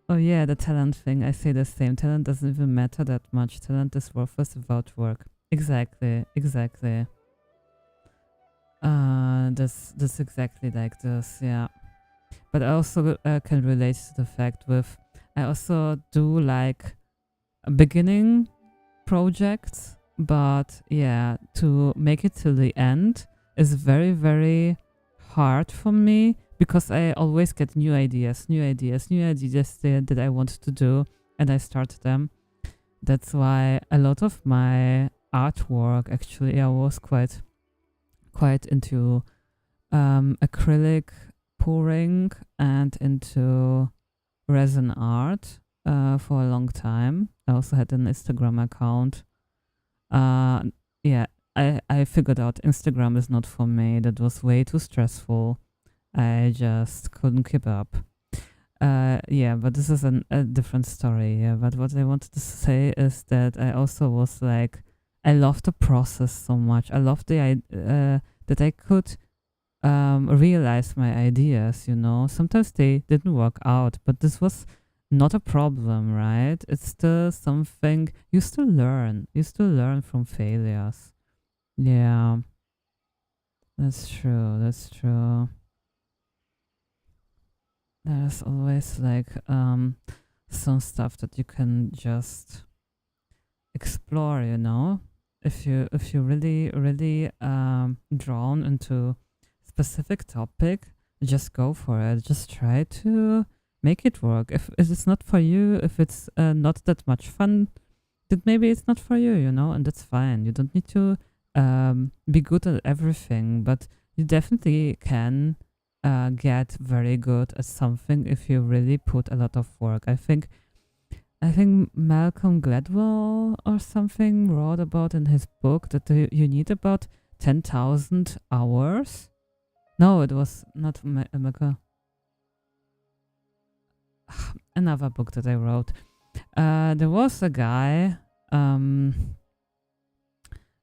Speaker 1: Oh yeah, the talent thing. I say the same. Talent doesn't even matter that much. Talent is worthless without work. Exactly. That's exactly like this, yeah. But I also can relate to the fact with, I also do like beginning projects, but yeah, to make it till the end is very hard for me because I always get new ideas that I want to do and I start them. that's why a lot of my artwork, actually, I was quite into acrylic pouring and into resin art for a long time. I also had an Instagram account. Yeah, I figured out Instagram is not for me. That was way too stressful. I just couldn't keep up. Yeah, but this is a different story. Yeah, but what I wanted to say is that I also was like, I love the process so much. I love the that I could realize my ideas. You know, sometimes they didn't work out, but this was not a problem, right? It's still something you still learn. You still learn from failures. Yeah, that's true. That's true. There's always like some stuff that you can just explore, you know. If you really drawn into specific topic, just go for it. Just try to make it work. If it's not for you, if it's not that much fun, then maybe it's not for you, you know, and that's fine. You don't need to be good at everything, but you definitely can get very good at something if you really put a lot of work. I think Malcolm Gladwell or something wrote about in his book that you need about 10,000 hours. No, it was not Malcolm. Another book that I wrote. There was a guy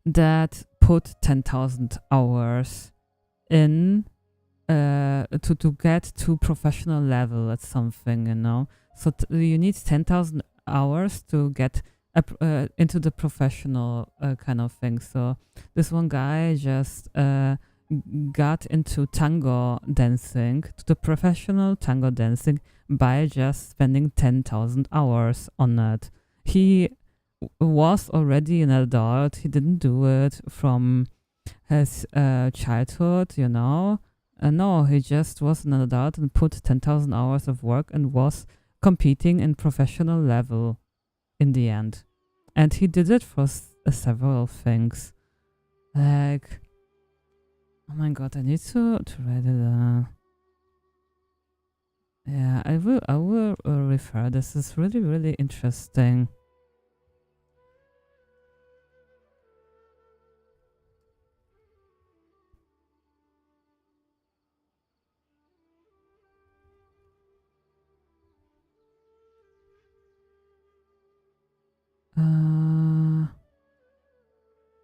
Speaker 1: that put 10,000 hours in to get to professional level at something, you know. So you need 10,000 hours to get into the professional kind of thing. So this one guy just got into tango dancing, to the professional tango dancing, by just spending 10,000 hours on it. He was already an adult. He didn't do it from his childhood, you know. No, he just was an adult and put 10,000 hours of work and was competing in professional level in the end. And he did it for several things. Like, oh my god, I need to write it. Yeah, I will refer. This is really interesting.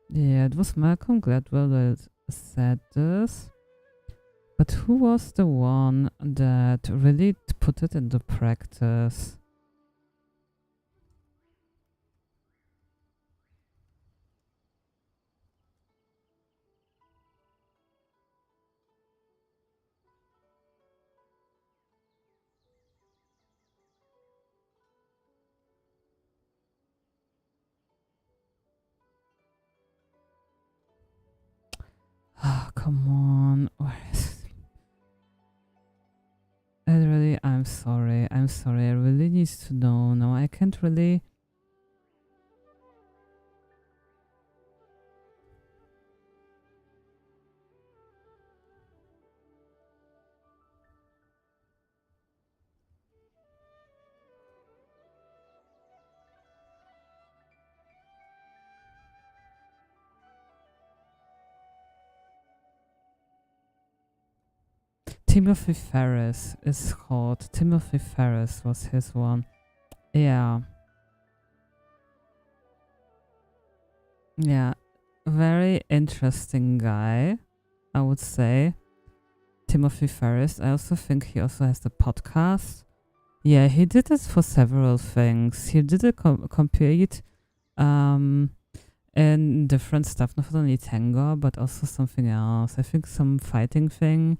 Speaker 1: Yeah, it was Malcolm Gladwell that said this. But who was the one that really put it into practice? Oh, come on. I'm sorry. I really need to know. No, I can't really. Timothy Ferris is called. Timothy Ferris was his one. Yeah. Yeah. Very interesting guy, I would say. Timothy Ferris. I also think he also has the podcast. Yeah, he did it for several things. He did a compete in different stuff, not only tango, but also something else. I think some fighting thing.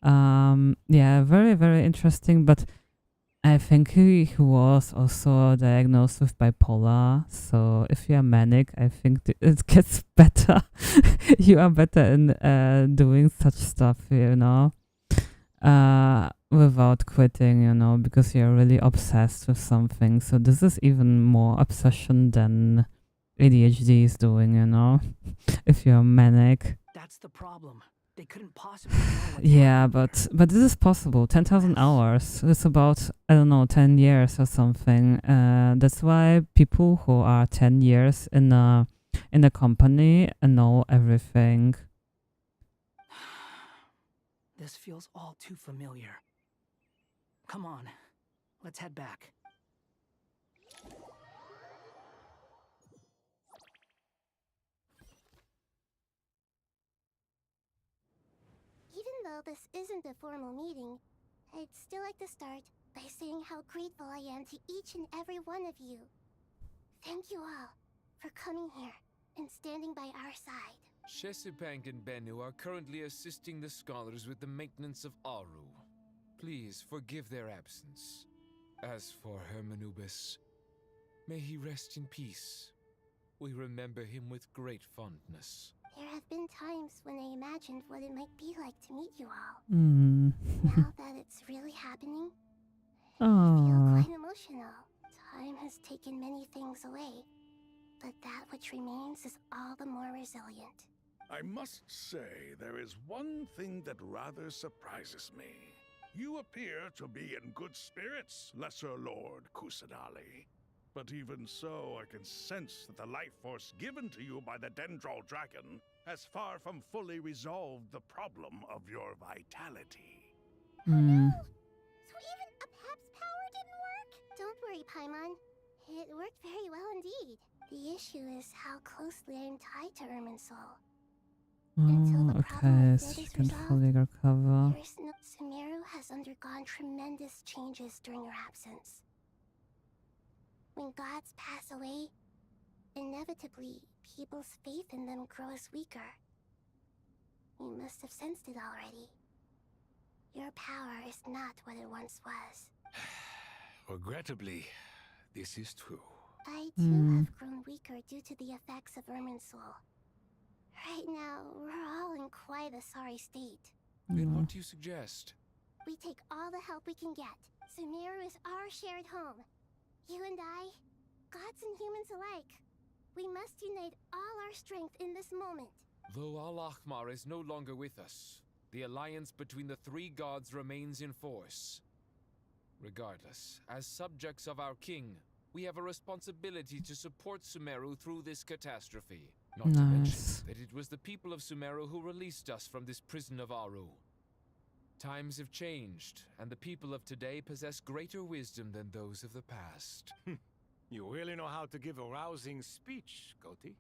Speaker 1: Yeah, very interesting, but I think he was also diagnosed with bipolar. So if you are manic, I think it gets better. You are better in doing such stuff, you know. without quitting, you know, because you're really obsessed with something. So this is even more obsession than ADHD is doing, you know, if you're manic.
Speaker 17: That's the problem. They couldn't possibly know what's
Speaker 1: Yeah, but this is possible. 10,000 hours. It's about, I don't know, 10 years or something. That's why people who are 10 years in a company know everything.
Speaker 17: This feels all too familiar. Come on, let's head back.
Speaker 12: Even though this isn't a formal meeting, I'd still like to start by saying how grateful I am to each and every one of you. Thank you all for coming here and standing by our side.
Speaker 3: Shesipank and Bennu are currently assisting the scholars with the maintenance of Aru. Please forgive their absence. As for Hermanubis, may he rest in peace. We remember him with great fondness.
Speaker 12: There have been times when I imagined what it might be like to meet you all.
Speaker 1: Now
Speaker 12: that it's really happening,
Speaker 1: I
Speaker 12: feel quite emotional. Time has taken many things away, but that which remains is all the more resilient.
Speaker 2: I must say, there is one thing that rather surprises me. You appear to be in good spirits, Lesser Lord Kusanali. But even so, I can sense that the life force given to you by the Dendral Dragon has far from fully resolved the problem of your vitality.
Speaker 12: So even a Pep's power didn't work? Don't worry, Paimon. It worked very well indeed. The issue is how closely I am tied to Irminsul.
Speaker 1: okay, so she can fully recover.
Speaker 12: Sumeru has undergone tremendous changes during your absence. When gods pass away, inevitably, people's faith in them grows weaker. You must have sensed it already. Your power is not what it once was.
Speaker 2: Regrettably, this is true.
Speaker 12: I too have grown weaker due to the effects of Irminsul. Right now, we're all in quite a sorry state.
Speaker 3: Then what do you suggest?
Speaker 12: We take all the help we can get. Sumeru is our shared home. You and I, gods and humans alike. We must unite all our strength in this moment.
Speaker 3: Though Al-Ahmar is no longer with us, the alliance between the three gods remains in force. Regardless, as subjects of our king, we have a responsibility to support Sumeru through this catastrophe. Not to mention that it was the people of Sumeru who released us from this prison of Aru. Times have changed, and the people of today possess greater wisdom than those of the past.
Speaker 2: You really know how to give a rousing speech, Goti.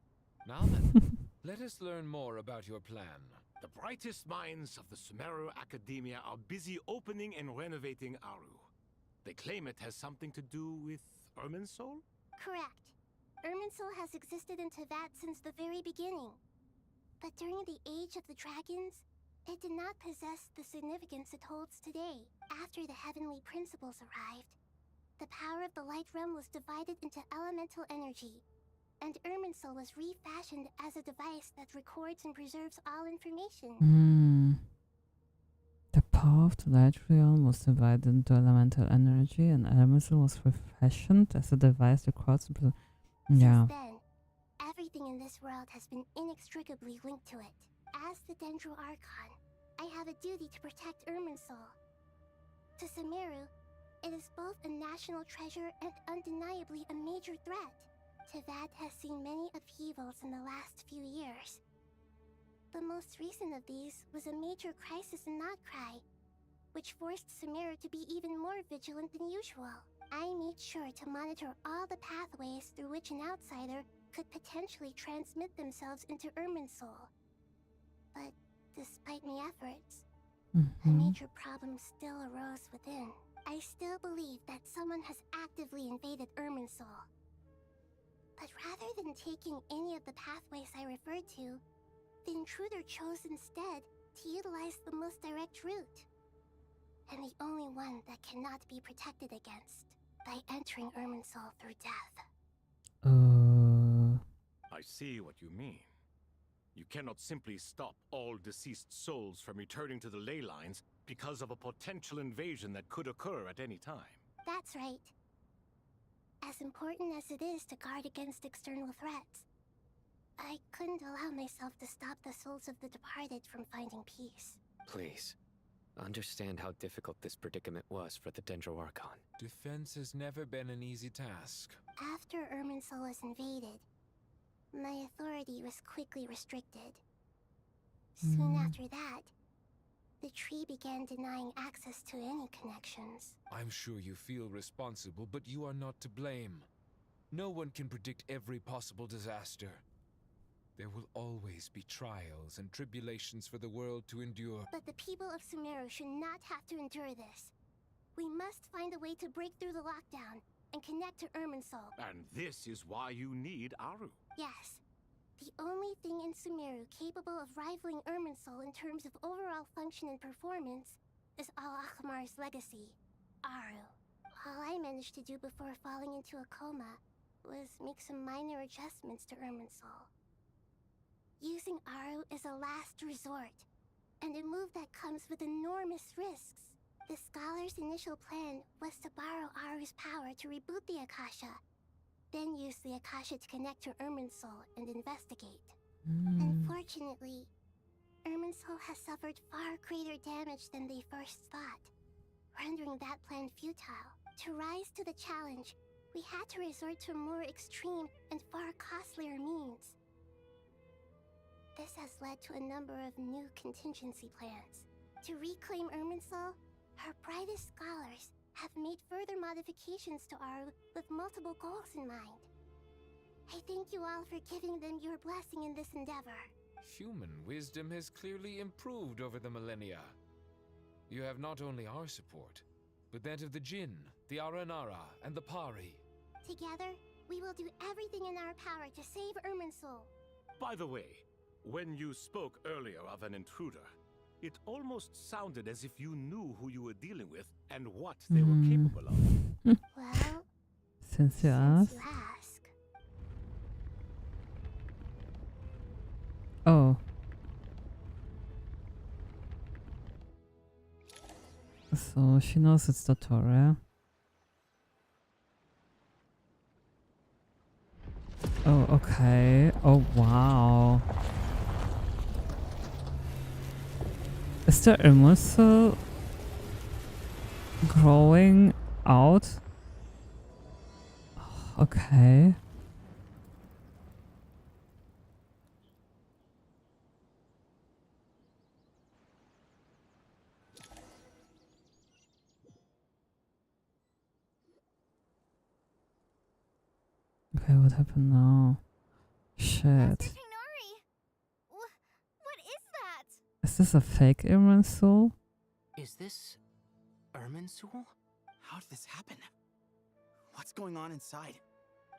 Speaker 3: Now then, let us learn more about your plan.
Speaker 2: The brightest minds of the Sumeru Academia are busy opening and renovating Aru. They claim it has something to do with Irminsul?
Speaker 12: Correct. Irminsul has existed in Teyvat since the very beginning. But during the Age of the Dragons, it did not possess the significance it holds today. After the heavenly principles arrived, the power of the Light Realm was divided into elemental energy, and Irminsul was refashioned as a device that records and preserves all information.
Speaker 1: The power of the Light Realm was divided into elemental energy, and Irminsul was refashioned as a device that records. Yeah.
Speaker 12: Since then, everything in this world has been inextricably linked to it. As the Dendral Archon, I have a duty to protect Irminsul. To Sumeru, it is both a national treasure and undeniably a major threat. Teyvat has seen many upheavals in the last few years. The most recent of these was a major crisis in Notcry, which forced Sumeru to be even more vigilant than usual. I made sure to monitor all the pathways through which an outsider could potentially transmit themselves into Irminsul. But despite my efforts, a major problem still arose within. I still believe that someone has actively invaded Irminsul. But rather than taking any of the pathways I referred to, the intruder chose instead to utilize the most direct route, and the only one that cannot be protected against, by entering Irminsul through death.
Speaker 2: I see what you mean. You cannot simply stop all deceased souls from returning to the ley lines because of a potential invasion that could occur at any time.
Speaker 12: That's right. As important as it is to guard against external threats, I couldn't allow myself to stop the souls of the departed from finding peace.
Speaker 18: Please, understand how difficult this predicament was for the Dendro Archon.
Speaker 3: Defense has never been an easy task.
Speaker 12: After Irminsul was invaded, my authority was quickly restricted. Soon after that, the tree began denying access to any connections.
Speaker 3: I'm sure you feel responsible, but you are not to blame. No one can predict every possible disaster. There will always be trials and tribulations for the world to endure.
Speaker 12: But the people of Sumeru should not have to endure this. We must find a way to break through the lockdown and connect to Irminsul.
Speaker 2: And this is why you need Aru.
Speaker 12: Yes. The only thing in Sumeru capable of rivaling Irminsul in terms of overall function and performance is Al-Akhmar's legacy, Aru. All I managed to do before falling into a coma was make some minor adjustments to Irminsul. Using Aru is a last resort, and a move that comes with enormous risks. The scholar's initial plan was to borrow Aru's power to reboot the Akasha, then use the Akasha to connect to Irminsul and investigate. Unfortunately, Irminsul has suffered far greater damage than they first thought, rendering that plan futile. To rise to the challenge, we had to resort to more extreme and far costlier means. This has led to a number of new contingency plans. To reclaim Irminsul, our brightest scholars have made further modifications to Aru with multiple goals in mind. I thank you all for giving them your blessing in this endeavor.
Speaker 3: Human wisdom has clearly improved over the millennia. You have not only our support, but that of the Jinn, the Aranara, and the Pari.
Speaker 12: Together, we will do everything in our power to save Irminsul.
Speaker 2: By the way, when you spoke earlier of an intruder, it almost sounded as if you knew who you were dealing with and what they were capable of.
Speaker 12: Well,
Speaker 1: since you ask. Oh. So she knows it's Dottore. Oh, okay. Oh, wow. Is the Irminsul growing out? Okay. Okay, what happened now? Shit.
Speaker 12: What is that?
Speaker 1: Is this a fake Irminsul?
Speaker 11: Is this Irminsul?
Speaker 9: How did this happen? What's going on inside?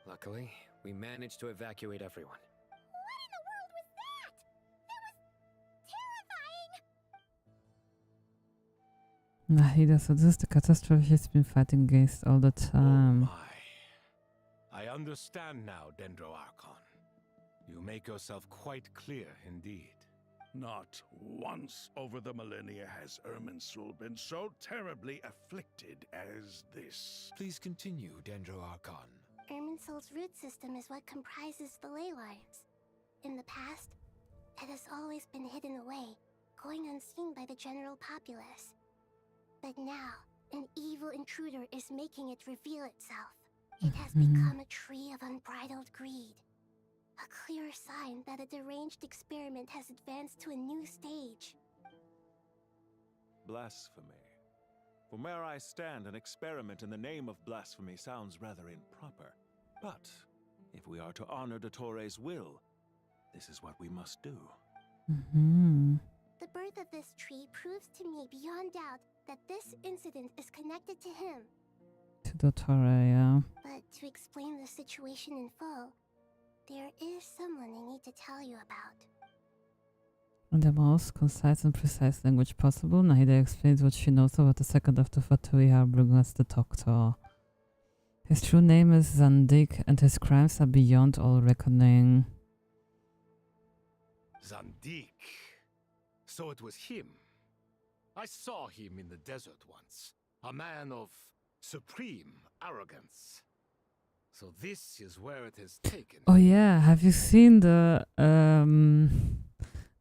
Speaker 18: Luckily, we managed to evacuate everyone.
Speaker 12: What in the world was that? That was terrifying!
Speaker 1: Nahida, so this is the catastrophe he's been fighting against all the time.
Speaker 2: Oh my. I understand now, Dendro Archon. You make yourself quite clear indeed.
Speaker 8: Not once over the millennia has Irminsul been so terribly afflicted as this.
Speaker 3: Please continue, Dendro Archon.
Speaker 12: Irminsul's root system is what comprises the ley lines. In the past, it has always been hidden away, going unseen by the general populace. But now, an evil intruder is making it reveal itself. It has become a tree of unbridled greed. A clear sign that a deranged experiment has advanced to a new stage.
Speaker 15: Blasphemy. From where I stand, an experiment in the name of blasphemy sounds rather improper. But if we are to honor Dottore's will, this is what we must do.
Speaker 12: The birth of this tree proves to me beyond doubt that this incident is connected to him.
Speaker 1: To Dottore, yeah.
Speaker 12: But to explain the situation in full, there is someone I need to tell you about.
Speaker 1: In the most concise and precise language possible, Nahida explains what she knows about the second of the Fatui harboring as the Doctor. His true name is Zandik, and his crimes are beyond all reckoning.
Speaker 2: Zandik. So it was him. I saw him in the desert once. A man of supreme arrogance. So this is where it has taken.
Speaker 1: Oh yeah, have you seen the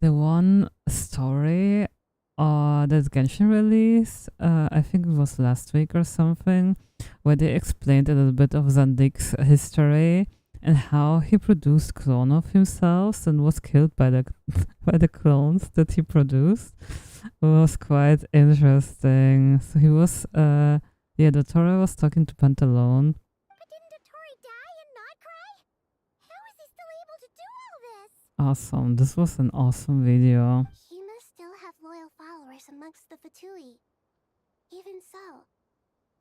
Speaker 1: one story that Genshin released? I think it was last week or something, where they explained a little bit of Zandig's history and how he produced clone of himself and was killed by the by the clones that he produced. It was quite interesting. So he was yeah, the Torah was talking to Pantalone. Awesome. This was an awesome video.
Speaker 12: He must still have loyal followers amongst the Fatui. Even so,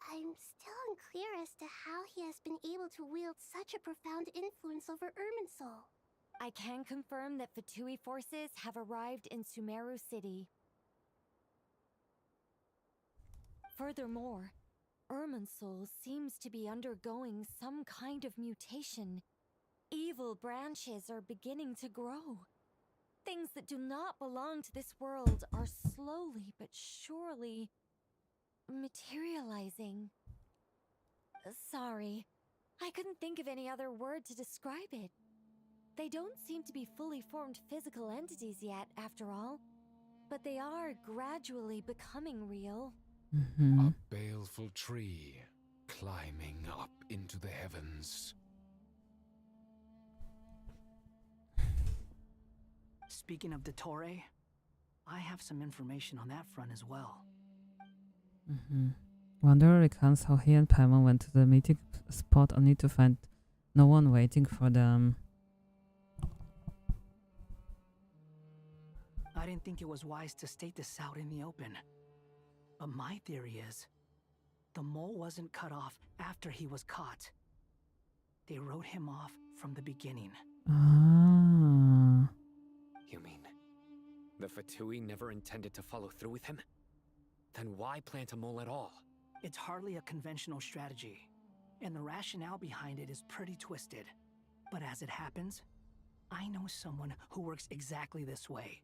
Speaker 12: I'm still unclear as to how he has been able to wield such a profound influence over Irminsul.
Speaker 19: I can confirm that Fatui forces have arrived in Sumeru City. Furthermore, Irminsul seems to be undergoing some kind of mutation. Evil branches are beginning to grow. Things that do not belong to this world are slowly but surely materializing. Sorry, I couldn't think of any other word to describe it. They don't seem to be fully formed physical entities yet, after all, but they are gradually becoming real.
Speaker 3: A baleful tree climbing up into the heavens.
Speaker 17: Speaking of Dottore, I have some information on that front as well.
Speaker 1: Wanderer recounts how he and Paimon went to the meeting spot only to find no one waiting for them.
Speaker 17: I didn't think it was wise to state this out in the open. But my theory is, the mole wasn't cut off after he was caught. They wrote him off from the beginning.
Speaker 1: Ah.
Speaker 18: You mean the Fatui never intended to follow through with him? Then why plant a mole at all?
Speaker 17: It's hardly a conventional strategy, and the rationale behind it is pretty twisted. But as it happens, I know someone who works exactly this way.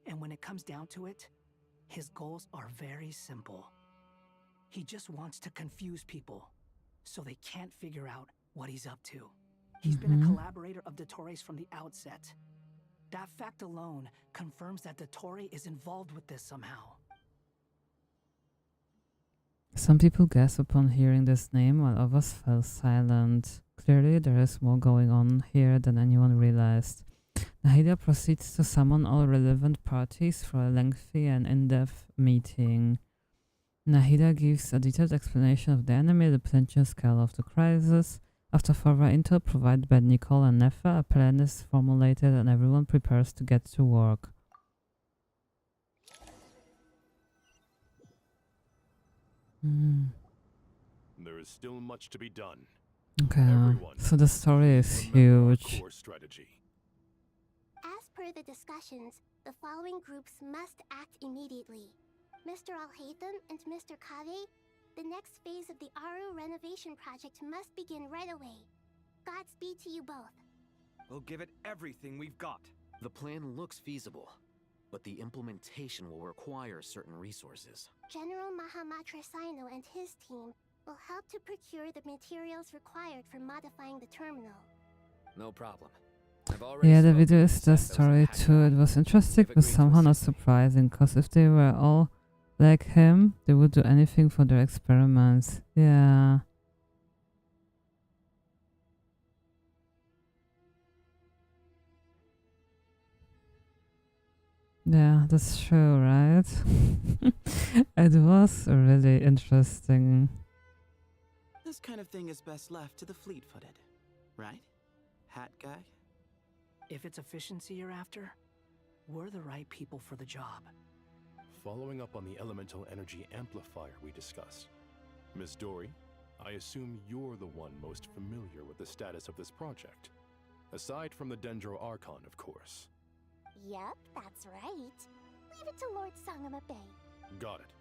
Speaker 17: And when it comes down to it, his goals are very simple. He just wants to confuse people, so they can't figure out what he's up to. He's been a collaborator of Dottore's from the outset. That fact alone confirms that Dottore is involved with this somehow.
Speaker 1: Some people gasped upon hearing this name, while others fell silent. Clearly, there is more going on here than anyone realized. Nahida proceeds to summon all relevant parties for a lengthy and in-depth meeting. Nahida gives a detailed explanation of the enemy, the potential scale of the crisis. After further intel provided by Nicole and Nefa, a plan is formulated and everyone prepares to get to work.
Speaker 2: There is still much to be done.
Speaker 1: Okay, so the story is huge.
Speaker 12: As per the discussions, the following groups must act immediately. Mr. Alhaitham and Mr. Kave, the next phase of the Aru renovation project must begin right away. Godspeed to you both.
Speaker 6: We'll give it everything we've got.
Speaker 7: The plan looks feasible, but the implementation will require certain resources.
Speaker 12: General Mahamatra Sino and his team will help to procure the materials required for modifying the terminal.
Speaker 18: No problem.
Speaker 1: Yeah, the video is the story too. It was interesting, but somehow not surprising, because if they were all like him, they would do anything for their experiments. Yeah. Yeah, that's true, right? It was really interesting.
Speaker 20: This kind of thing is best left to the fleet-footed, right? Hat guy?
Speaker 17: If it's efficiency you're after, we're the right people for the job.
Speaker 2: Following up on the elemental energy amplifier we discussed, Miss Dory, I assume you're the one most familiar with the status of this project. Aside from the Dendro Archon, of course.
Speaker 12: Yep, that's right. Leave it to Lord Sangama Bay.
Speaker 2: Got it.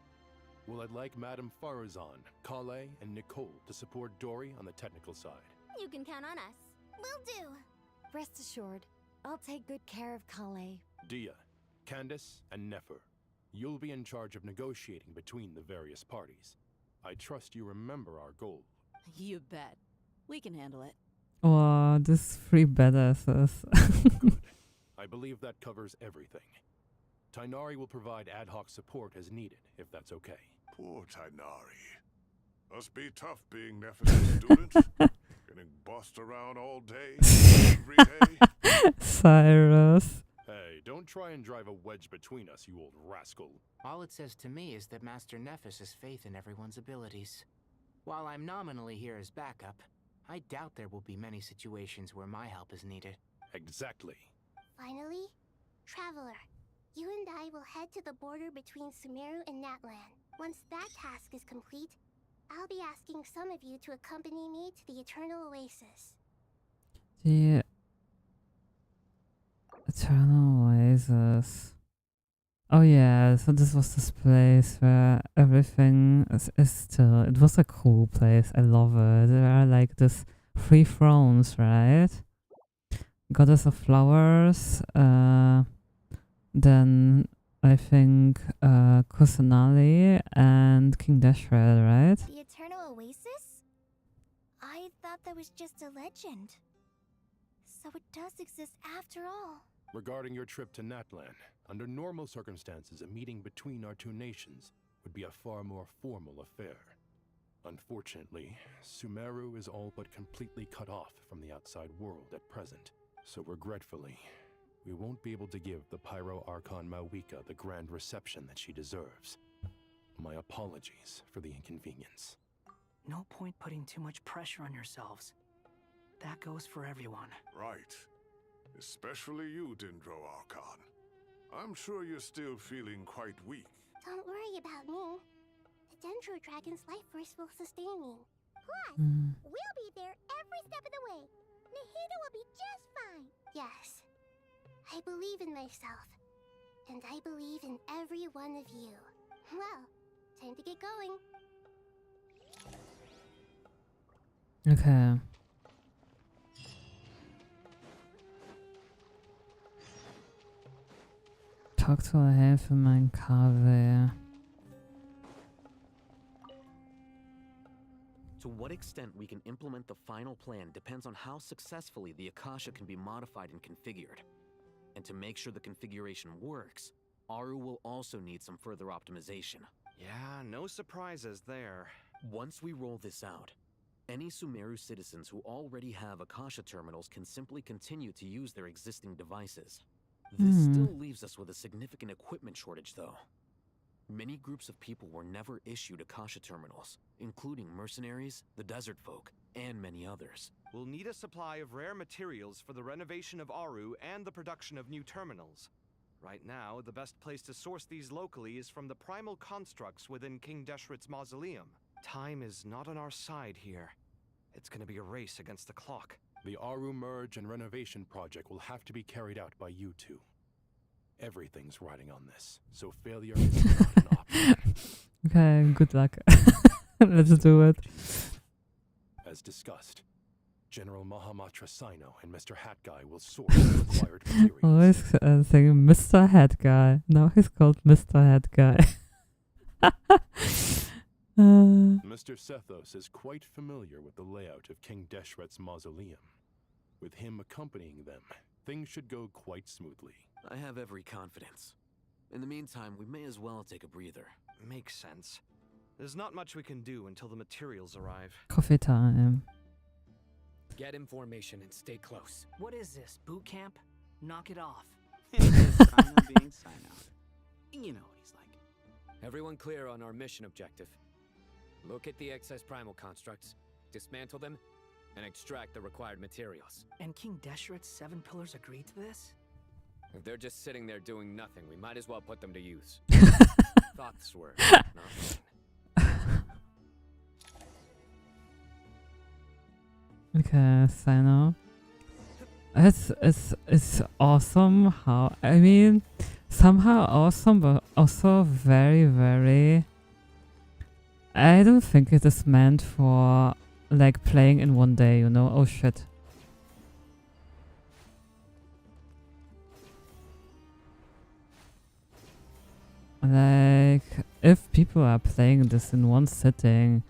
Speaker 2: Well, I'd like Madame Farazan, Kale, and Nicole to support Dory on the technical side.
Speaker 19: You can count on us.
Speaker 12: Will do.
Speaker 19: Rest assured, I'll take good care of Kale.
Speaker 2: Dia, Candace, and Nefer,
Speaker 21: You'll be in charge of negotiating between the various parties. I trust you remember our goal.
Speaker 22: You bet. We can handle it.
Speaker 1: Oh, this 3 badasses.
Speaker 21: Good. I believe that covers everything. Tainari will provide ad hoc support as needed, if that's okay.
Speaker 8: Poor Tainari. Must be tough being Nephis' student. Getting bossed around all day, every day.
Speaker 1: Cyrus.
Speaker 21: Hey, don't try and drive a wedge between us, you old rascal.
Speaker 11: All it says to me is that Master Nephis has faith in everyone's abilities. While I'm nominally here as backup, I doubt there will be many situations where my help is needed.
Speaker 21: Exactly.
Speaker 12: Finally, Traveler, you and I will head to the border between Sumeru and Natlan. Once that task is complete, I'll be asking some of you to accompany me to the Eternal Oasis.
Speaker 1: The Eternal Oasis. Oh yeah, so this was this place where everything is still. It was a cool place. I love it. There are like this 3 thrones, right? Goddess of Flowers. Then I think Kusanali and King Dashred, right?
Speaker 12: The Eternal Oasis? I thought that was just a legend. So it does exist after all.
Speaker 21: Regarding your trip to Natlan, under normal circumstances, a meeting between our 2 nations would be a far more formal affair. Unfortunately, Sumeru is all but completely cut off from the outside world at present. So regretfully, we won't be able to give the Pyro Archon Mawika the grand reception that she deserves. My apologies for the inconvenience.
Speaker 17: No point putting too much pressure on yourselves. That goes for everyone.
Speaker 8: Right. Especially you, Dendro Archon. I'm sure you're still feeling quite weak.
Speaker 12: Don't worry about me. The Dendro Dragon's life force will sustain me. Plus, we'll be there every step of the way. Nahida will be just fine. Yes. I believe in myself. And I believe in every one of you. Well, time to get going.
Speaker 1: Okay. Talk to a Helfermann KW.
Speaker 7: To what extent we can implement the final plan depends on how successfully the Akasha can be modified and configured. And to make sure the configuration works, Aru will also need some further optimization.
Speaker 6: Yeah, no surprises there.
Speaker 7: Once we roll this out, any Sumeru citizens who already have Akasha terminals can simply continue to use their existing devices. This still leaves us with a significant equipment shortage, though. Many groups of people were never issued Akasha terminals, including mercenaries, the desert folk, and many others.
Speaker 6: We'll need a supply of rare materials for the renovation of Aru and the production of new terminals. Right now, the best place to source these locally is from the primal constructs within King Deshret's mausoleum. Time is not on our side here. It's gonna be a race against the clock.
Speaker 21: The Aru merge and renovation project will have to be carried out by you 2. Everything's riding on this, so failure is not an option.
Speaker 1: Okay, good luck. Let's do it.
Speaker 21: As discussed, General Mahamatra Sino and Mr. Hat Guy will source the required materials.
Speaker 1: Always saying Mr. Hat Guy. Now he's called Mr. Hat Guy.
Speaker 21: Mr. Sethos is quite familiar with the layout of King Deshret's mausoleum. With him accompanying them, things should go quite smoothly.
Speaker 7: I have every confidence. In the meantime, we may as well take a breather.
Speaker 6: Makes sense. There's not much we can do until the materials arrive.
Speaker 1: Coffee time.
Speaker 18: Get information and stay close.
Speaker 17: What is this, boot camp? Knock it off.
Speaker 20: Sino being Sino. You know what he's like.
Speaker 18: Everyone clear on our mission objective. Look at the excess primal constructs, dismantle them, and extract the required materials.
Speaker 17: And King Deshret's 7 pillars agreed to this?
Speaker 18: If they're just sitting there doing nothing, we might as well put them to use. Thoughts were not
Speaker 1: Okay, Sino. It's awesome how, I mean, somehow awesome, but also very, very, I don't think it is meant for like playing in one day, you know? Oh shit. Like, if people are playing this in one sitting,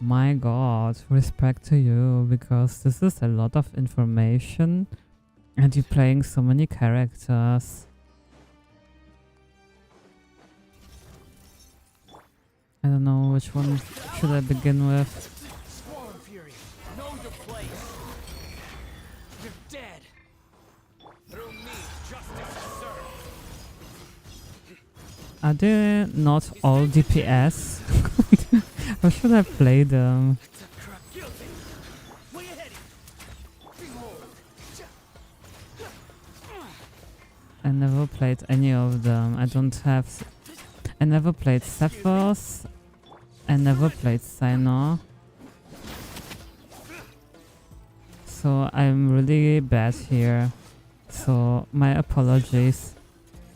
Speaker 1: my god, respect to you, because this is a lot of information and you're playing so many characters. I don't know which one should I begin with.
Speaker 11: Squall Fury, know your place. You're dead. Through me, justice is served.
Speaker 1: Are they not all DPS? Or should I play them? I never played any of them. I don't have... I never played Cephos. I never played Sinnoh. So I'm really bad here. So my apologies.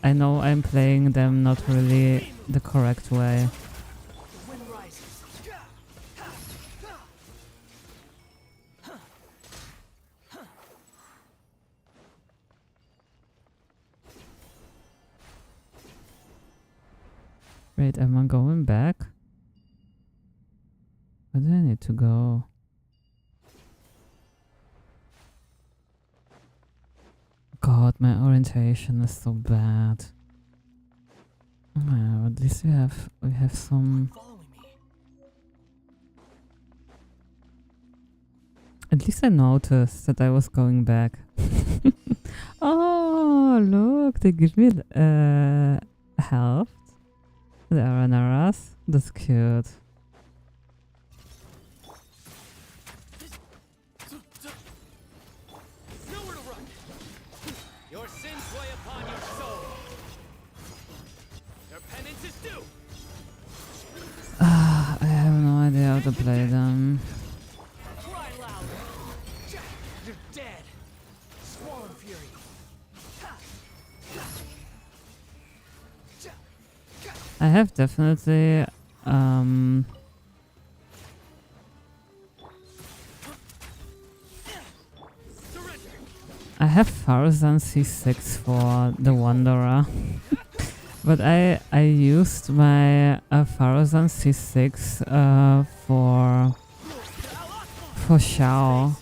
Speaker 1: I know I'm playing them not really the correct way. Wait, am I going back? Where do I need to go? God, my orientation is so bad. Well, at least we have some. At least I noticed that I was going back. Oh, look, they give me health. The Araneras. That's cute.
Speaker 11: Nowhere to run. Your sins weigh upon your soul. Your penance is due.
Speaker 1: I have no idea how to play them.
Speaker 11: Cry louder. You're dead. Squall Fury.
Speaker 1: I have definitely I have Farazan C6 for the Wanderer. But I used my Farazan C6 for Shao.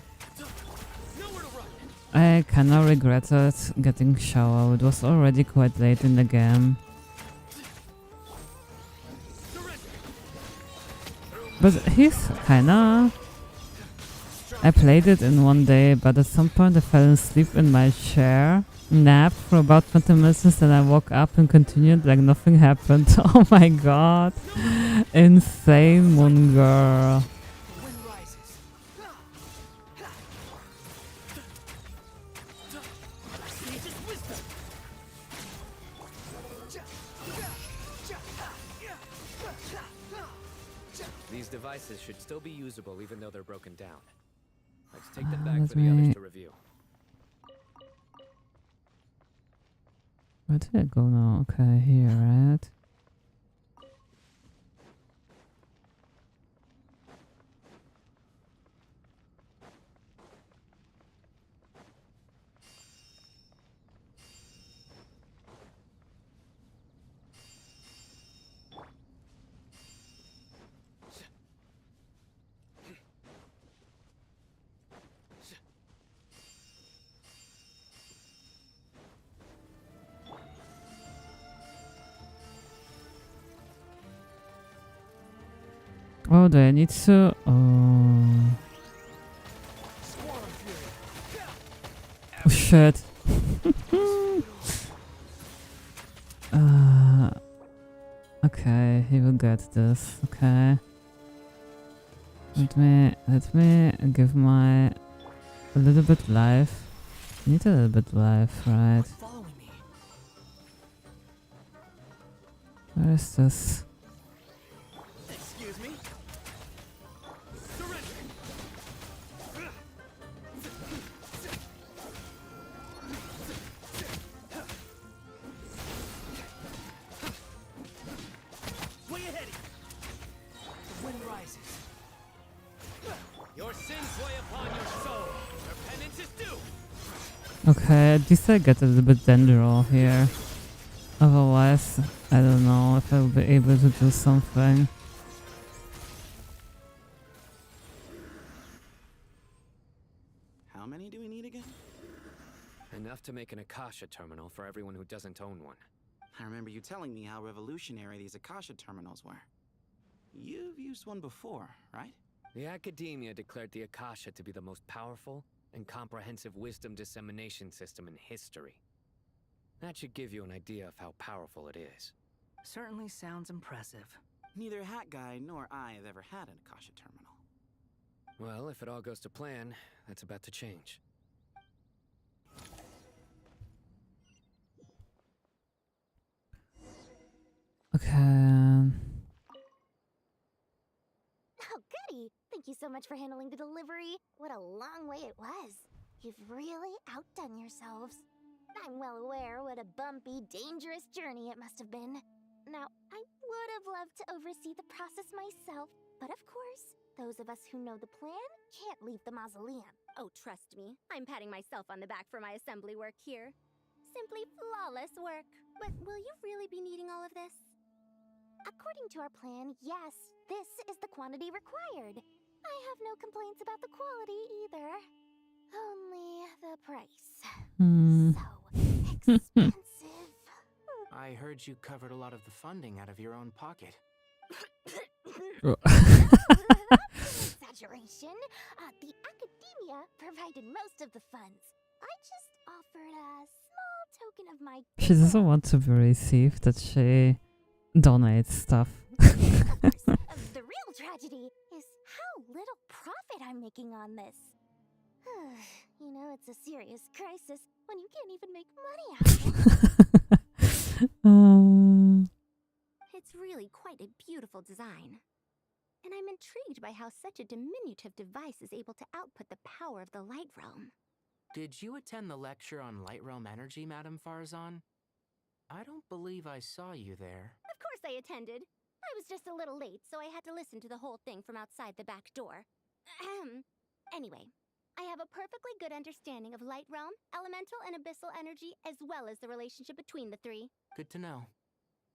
Speaker 1: I kinda regretted getting Shao. It was already quite late in the game. But he's kinda... I played it in one day, but at some point I fell asleep in my chair, napped for about 20 minutes, and then I woke up and continued like nothing happened. Oh my god. Insane, Moon Girl.
Speaker 18: These devices should still be usable even though they're broken down. Let's take them back for the others to review.
Speaker 1: Where did I go now? Okay, here, right? Oh, do I need to? Oh. Oh shit. Okay, he will get this. Okay. Let me give my a little bit life. Need a little bit life, right? Where is this?
Speaker 11: Excuse me. Way ahead. The wind rises. Your sins weigh upon your soul. Your penance is due.
Speaker 1: Okay, at least I get a little bit Dendro here. Otherwise, I don't know if I'll be able to do something.
Speaker 20: How many do we need again?
Speaker 18: Enough to make an Akasha terminal for everyone who doesn't own one.
Speaker 20: I remember you telling me how revolutionary these Akasha terminals were. You've used one before, right?
Speaker 18: The academia declared the Akasha to be the most powerful and comprehensive wisdom dissemination system in history. That should give you an idea of how powerful it is.
Speaker 17: Certainly sounds impressive.
Speaker 20: Neither Hat Guy nor I have ever had an Akasha terminal.
Speaker 18: Well, if it all goes to plan, that's about to change.
Speaker 1: Okay.
Speaker 12: Oh, goody! Thank you so much for handling the delivery. What a long way it was. You've really outdone yourselves. I'm well aware what a bumpy, dangerous journey it must have been. Now, I would have loved to oversee the process myself, but of course, those of us who know the plan can't leave the mausoleum.
Speaker 4: Oh, trust me, I'm patting myself on the back for my assembly work here. Simply flawless work. But will you really be needing all of this?
Speaker 12: According to our plan, yes, this is the quantity required. I have no complaints about the quality either. Only the price. So expensive.
Speaker 11: I heard you covered a lot of the funding out of your own pocket.
Speaker 12: Exaggeration. The academia provided most of the funds. I just offered a small token of my
Speaker 1: She doesn't want to be received that she donates stuff.
Speaker 12: The real tragedy is how little profit I'm making on this. You know, it's a serious crisis when you can't even make money out of it.
Speaker 4: It's really quite a beautiful design. And I'm intrigued by how such a diminutive device is able to output the power of the Light Realm.
Speaker 11: Did you attend the lecture on Light Realm energy, Madame Farzan? I don't believe I saw you there.
Speaker 4: Of course I attended. I was just a little late, so I had to listen to the whole thing from outside the back door. Anyway, I have a perfectly good understanding of Light Realm, elemental and abyssal energy, as well as the relationship between the three.
Speaker 11: Good to know.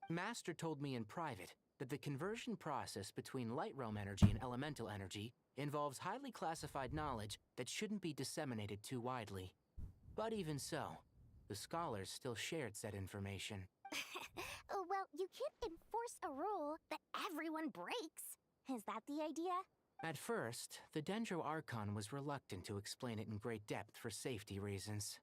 Speaker 11: Master told me in private that the conversion process between Light Realm energy and elemental energy involves highly classified knowledge that shouldn't be disseminated too widely. But even so, the scholars still shared said information.
Speaker 12: Well, you can't enforce a rule that everyone breaks. Is that the idea?
Speaker 11: At first, the Dendro Archon was reluctant to explain it in great depth for safety reasons.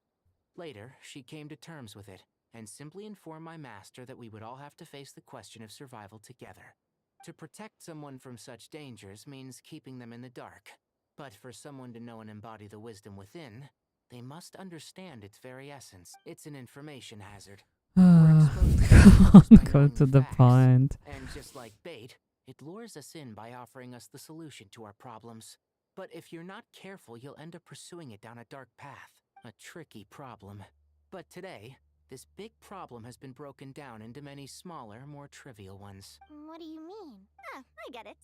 Speaker 11: Later, she came to terms with it, and simply informed my master that we would all have to face the question of survival together. To protect someone from such dangers means keeping them in the dark. But for someone to know and embody the wisdom within, they must understand its very essence. It's an information hazard.
Speaker 1: Go to the point.
Speaker 11: And just like bait, it lures us in by offering us the solution to our problems. But if you're not careful, you'll end up pursuing it down a dark path. A tricky problem. But today, this big problem has been broken down into many smaller, more trivial ones.
Speaker 12: What do you mean?
Speaker 4: I get it.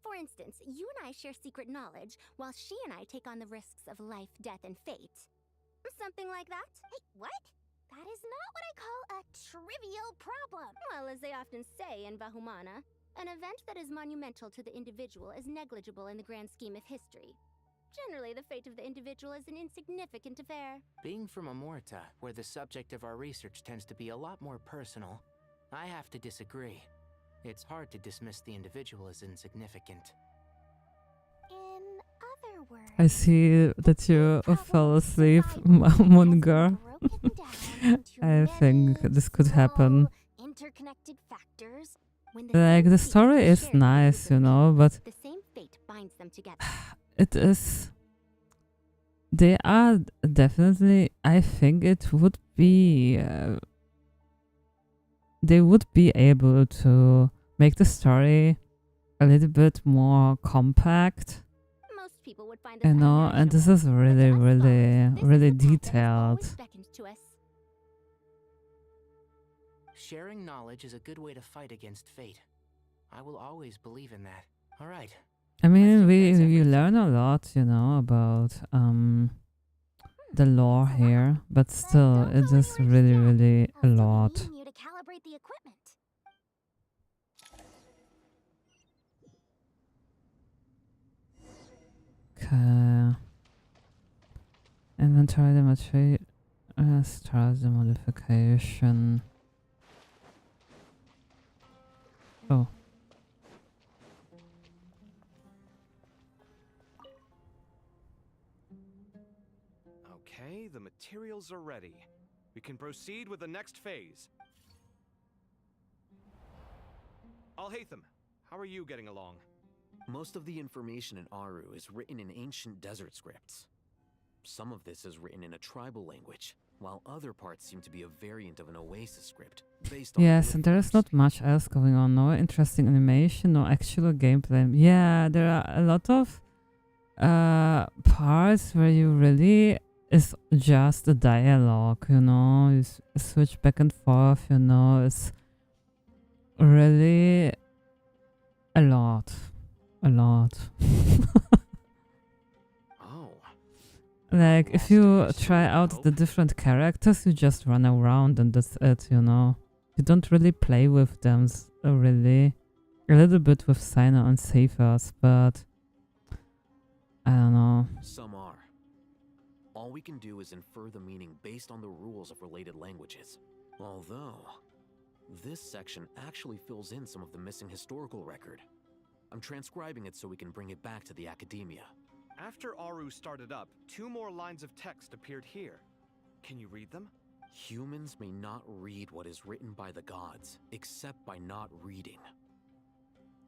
Speaker 4: For instance, you and I share secret knowledge, while she and I take on the risks of life, death, and fate. Something like that?
Speaker 12: Hey, what? That is not what I call a trivial problem.
Speaker 4: Well, as they often say in Vahumana, an event that is monumental to the individual is negligible in the grand scheme of history. Generally, the fate of the individual is an insignificant affair.
Speaker 11: Being from Amorta, where the subject of our research tends to be a lot more personal, I have to disagree. It's hard to dismiss the individual as insignificant.
Speaker 12: In other words,
Speaker 1: I see that you fell asleep, Munger. I think this could happen.
Speaker 12: Interconnected factors.
Speaker 1: Like, the story is nice, you know, but
Speaker 4: the same fate binds them together.
Speaker 1: it is. They are definitely. I think it would be. They would be able to make the story a little bit more compact.
Speaker 4: Most people would find this,
Speaker 1: you know, and this is really, really detailed.
Speaker 11: Sharing knowledge is a good way to fight against fate. I will always believe in that. All right.
Speaker 1: I mean, we learn a lot, you know, about the lore here, but still, it is really, really a lot.
Speaker 12: You to calibrate the equipment.
Speaker 1: Inventory the material. Start the modification. Oh.
Speaker 6: Okay, the materials are ready. We can proceed with the next phase. Alhaitham, how are you getting along?
Speaker 7: Most of the information in Aru is written in ancient desert scripts. Some of this is written in a tribal language, while other parts seem to be a variant of an Oasis script, based on
Speaker 1: Yes, and there is not much else going on. No interesting animation, no actual gameplay. Yeah, there are a lot of parts where you really is just a dialogue, you know, you switch back and forth, you know, it's really a lot. Like, if you try out the different characters, you just run around and that's it, you know. You don't really play with them, really. A little bit with Signer and Saphers, but I don't know.
Speaker 7: Some are. All we can do is infer the meaning based on the rules of related languages. Although, this section actually fills in some of the missing historical record. I'm transcribing it so we can bring it back to the academia.
Speaker 6: After Aru started up, 2 more lines of text appeared here. Can you read them?
Speaker 7: Humans may not read what is written by the gods, except by not reading.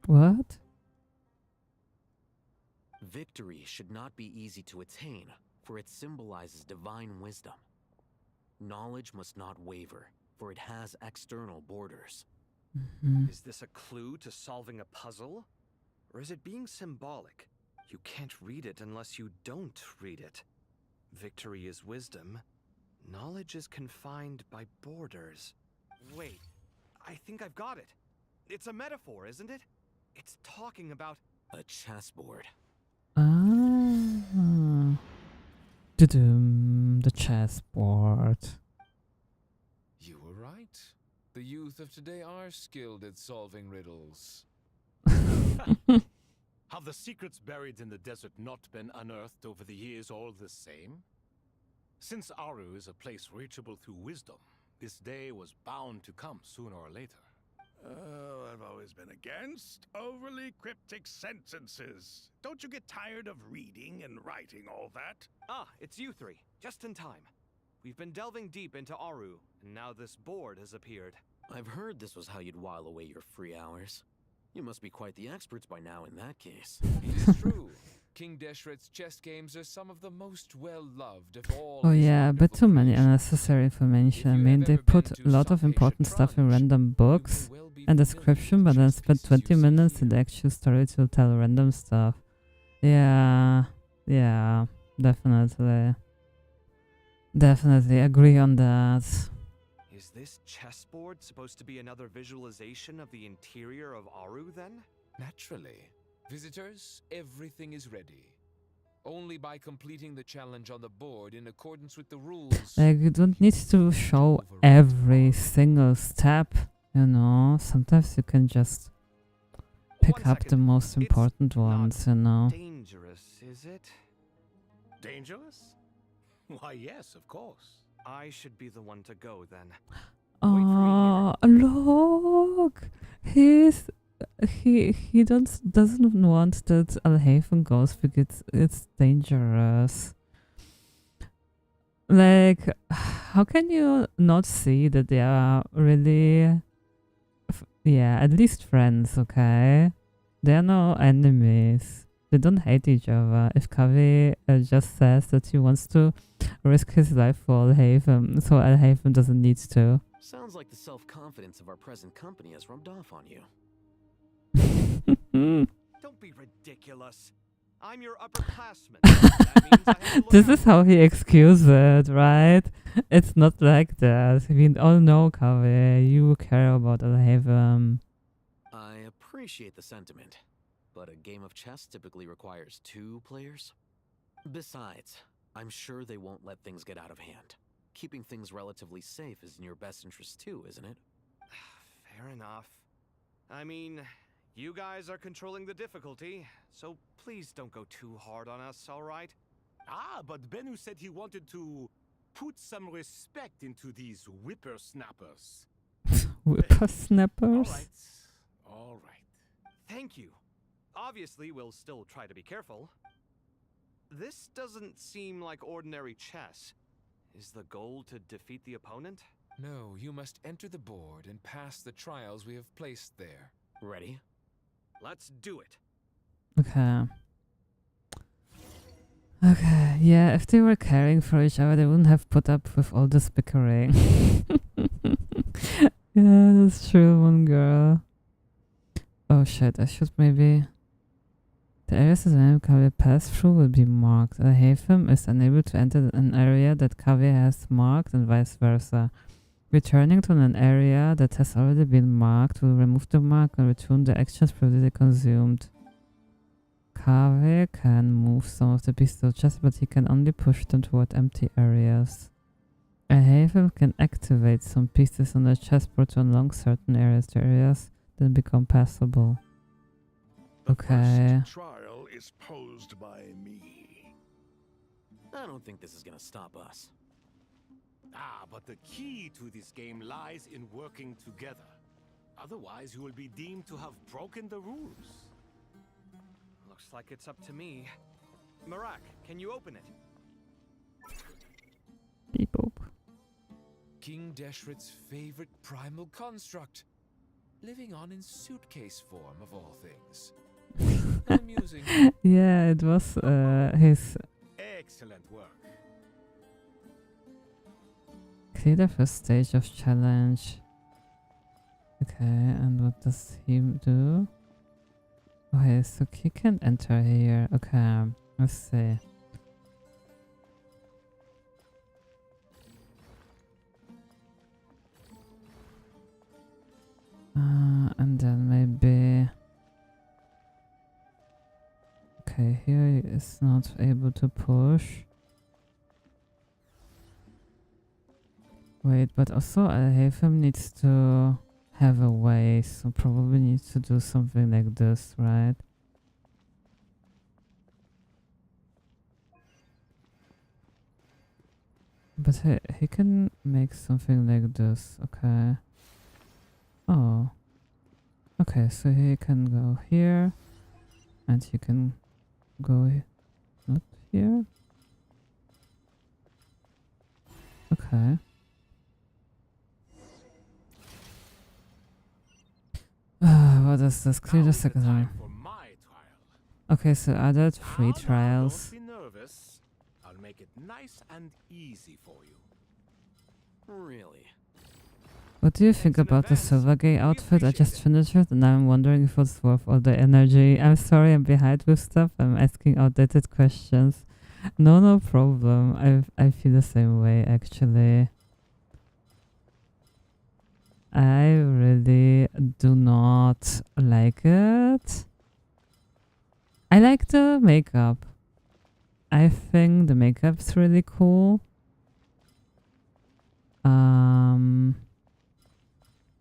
Speaker 1: What?
Speaker 7: Victory should not be easy to attain, for it symbolizes divine wisdom. Knowledge must not waver, for it has external borders.
Speaker 6: Is this a clue to solving a puzzle? Or is it being symbolic? You can't read it unless you don't read it. Victory is wisdom. Knowledge is confined by borders. Wait, I think I've got it. It's a metaphor, isn't it? It's talking about
Speaker 7: a chessboard.
Speaker 1: Ah. The chessboard.
Speaker 3: You were right. The youth of today are skilled at solving riddles.
Speaker 2: Have the secrets buried in the desert not been unearthed over the years all the same? Since Aru is a place reachable through wisdom, this day was bound to come sooner or later.
Speaker 5: Oh, I've always been against overly cryptic sentences. Don't you get tired of reading and writing all that?
Speaker 6: Ah, it's you 3. Just in time. We've been delving deep into Aru, and now this board has appeared.
Speaker 7: I've heard this was how you'd while away your free hours. You must be quite the experts by now in that case.
Speaker 3: It is true. King Deshret's chess games are some of the most well-loved of all.
Speaker 1: Oh yeah, but too many unnecessary information. I mean, they put a lot of important stuff in random books and description, but then spend 20 minutes in the actual story to tell random stuff. Yeah, definitely. Definitely agree on that.
Speaker 6: Is this chessboard supposed to be another visualization of the interior of Aru, then?
Speaker 3: Naturally. Visitors, everything is ready. Only by completing the challenge on the board in accordance with the rules.
Speaker 1: Like, you don't need to show every single step, you know. Sometimes you can just pick up the most important ones, you know.
Speaker 6: Dangerous, is it?
Speaker 2: Dangerous? Why, yes, of course.
Speaker 6: I should be the one to go, then.
Speaker 1: Oh, look! He doesn't want that Alhaven goes because it's dangerous. Like, how can you not see that they are really, at least friends, okay? They are no enemies. They don't hate each other. If Kavi just says that he wants to risk his life for Alhaven, so Alhaven doesn't need to.
Speaker 7: Sounds like the self-confidence of our present company has rubbed off on you.
Speaker 6: Don't be ridiculous. I'm your upperclassman. That means I have to look
Speaker 1: This
Speaker 6: out
Speaker 1: is how he excuses it, right? It's not like that. We all know, Kavi, you care about Alhaven.
Speaker 7: I appreciate the sentiment, but a game of chess typically requires 2 players. Besides, I'm sure they won't let things get out of hand. Keeping things relatively safe is in your best interest too, isn't it?
Speaker 6: Fair enough. I mean, you guys are controlling the difficulty, so please don't go too hard on us, alright?
Speaker 2: Ah, but Bennu said he wanted to put some respect into these whippersnappers.
Speaker 1: Whippersnappers?
Speaker 2: All right.
Speaker 6: Thank you. Obviously, we'll still try to be careful. This doesn't seem like ordinary chess. Is the goal to defeat the opponent?
Speaker 3: No, you must enter the board and pass the trials we have placed there.
Speaker 6: Ready? Let's do it.
Speaker 1: Okay. Okay, yeah, if they were caring for each other, they wouldn't have put up with all this bickering. Yeah, that's true, one girl. Oh shit, I should maybe... The areas that an Kaveh pass through will be marked. A Hatham is unable to enter an area that Kaveh has marked and vice versa. Returning to an area that has already been marked will remove the mark and return the actions previously consumed. Kaveh can move some of the pieces of chest, but he can only push them toward empty areas. A Hatham can activate some pieces on the chessboard to unlock certain areas. The areas then become passable. Okay.
Speaker 5: First trial is posed by me.
Speaker 7: I don't think this is gonna stop us.
Speaker 2: Ah, but the key to this game lies in working together. Otherwise, you will be deemed to have broken the rules.
Speaker 6: Looks like it's up to me. Marak, can you open it?
Speaker 1: Beep boop.
Speaker 3: King Deshret's favorite primal construct. Living on in suitcase form, of all things. Amusing.
Speaker 1: Yeah, it was his...
Speaker 2: Excellent work.
Speaker 1: Clear the first stage of challenge. Okay, and what does he do? Okay, so he can enter here. Okay, let's see. And then maybe... Okay, here he is not able to push. Wait, but also Hatham needs to have a way, so probably needs to do something like this, right? But he can make something like this, okay. Oh. Okay, so he can go here, and he can go not here. Okay. What is this? Clear the second one. Okay, so are there 3 trials?
Speaker 2: Don't be nervous. I'll make it nice and easy for you.
Speaker 7: Really?
Speaker 1: What do you think about the Silvergate outfit? I just finished it and I'm wondering if it's worth all the energy. I'm sorry I'm behind with stuff. I'm asking outdated questions. No problem. I feel the same way actually. I really do not like it. I like the makeup. I think the makeup's really cool.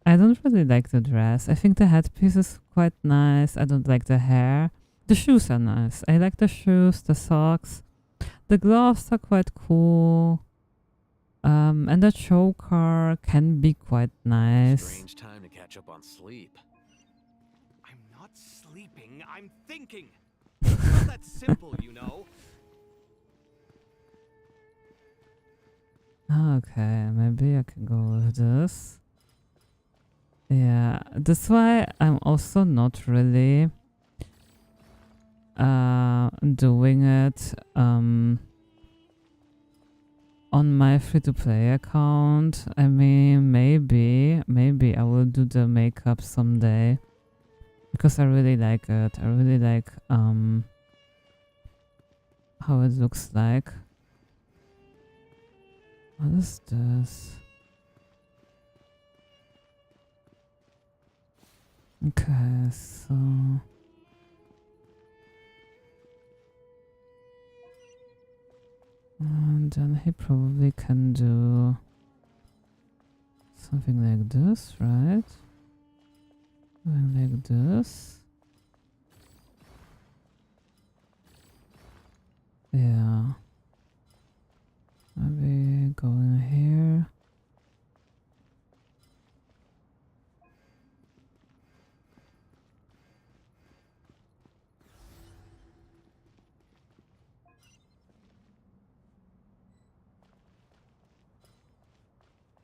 Speaker 1: I don't really like the dress. I think the headpiece is quite nice. I don't like the hair. The shoes are nice. I like the shoes, the socks. The gloves are quite cool. And the choker can be quite nice.
Speaker 7: Strange time to catch up on sleep.
Speaker 6: I'm not sleeping, I'm thinking. It's not that simple, you know.
Speaker 1: Okay, maybe I can go with this. Yeah, that's why I'm also not really doing it on my free-to-play account. I mean, maybe I will do the makeup someday because I really like it. I really like how it looks like. What is this? Okay, so and then he probably can do something like this, right? Something like this. Yeah.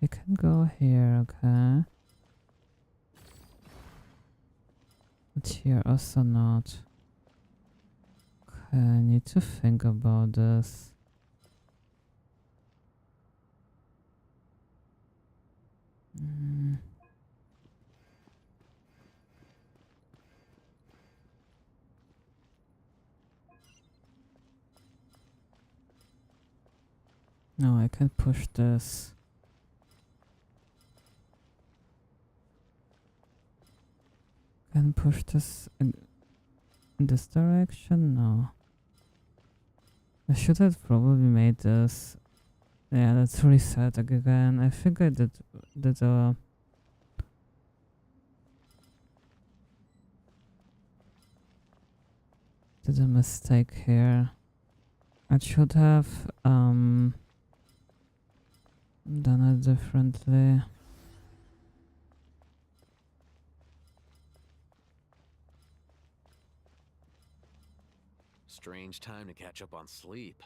Speaker 1: We can go here, okay. But here also not. Okay, I need to think about this. No, I can push this. Can push this in this direction? No. I should have probably made this. Yeah, let's reset again. I think I did a mistake here. I should have done it differently.
Speaker 7: Strange time to catch up on sleep.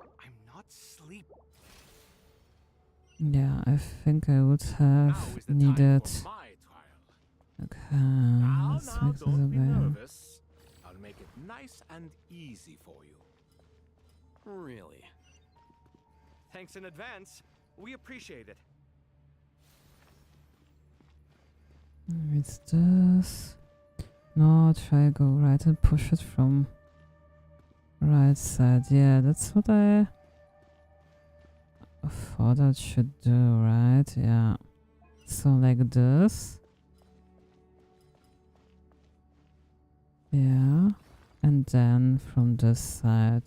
Speaker 6: I'm not sleep.
Speaker 1: Yeah, I think I would have needed. Okay, let's make this
Speaker 2: Don't be
Speaker 1: again.
Speaker 2: nervous. I'll make it nice and easy for you.
Speaker 7: Really?
Speaker 6: Thanks in advance. We appreciate it.
Speaker 1: It's this. No, try go right and push it from right side. Yeah, that's what I thought I should do, right? Yeah. So like this. Yeah. And then from this side.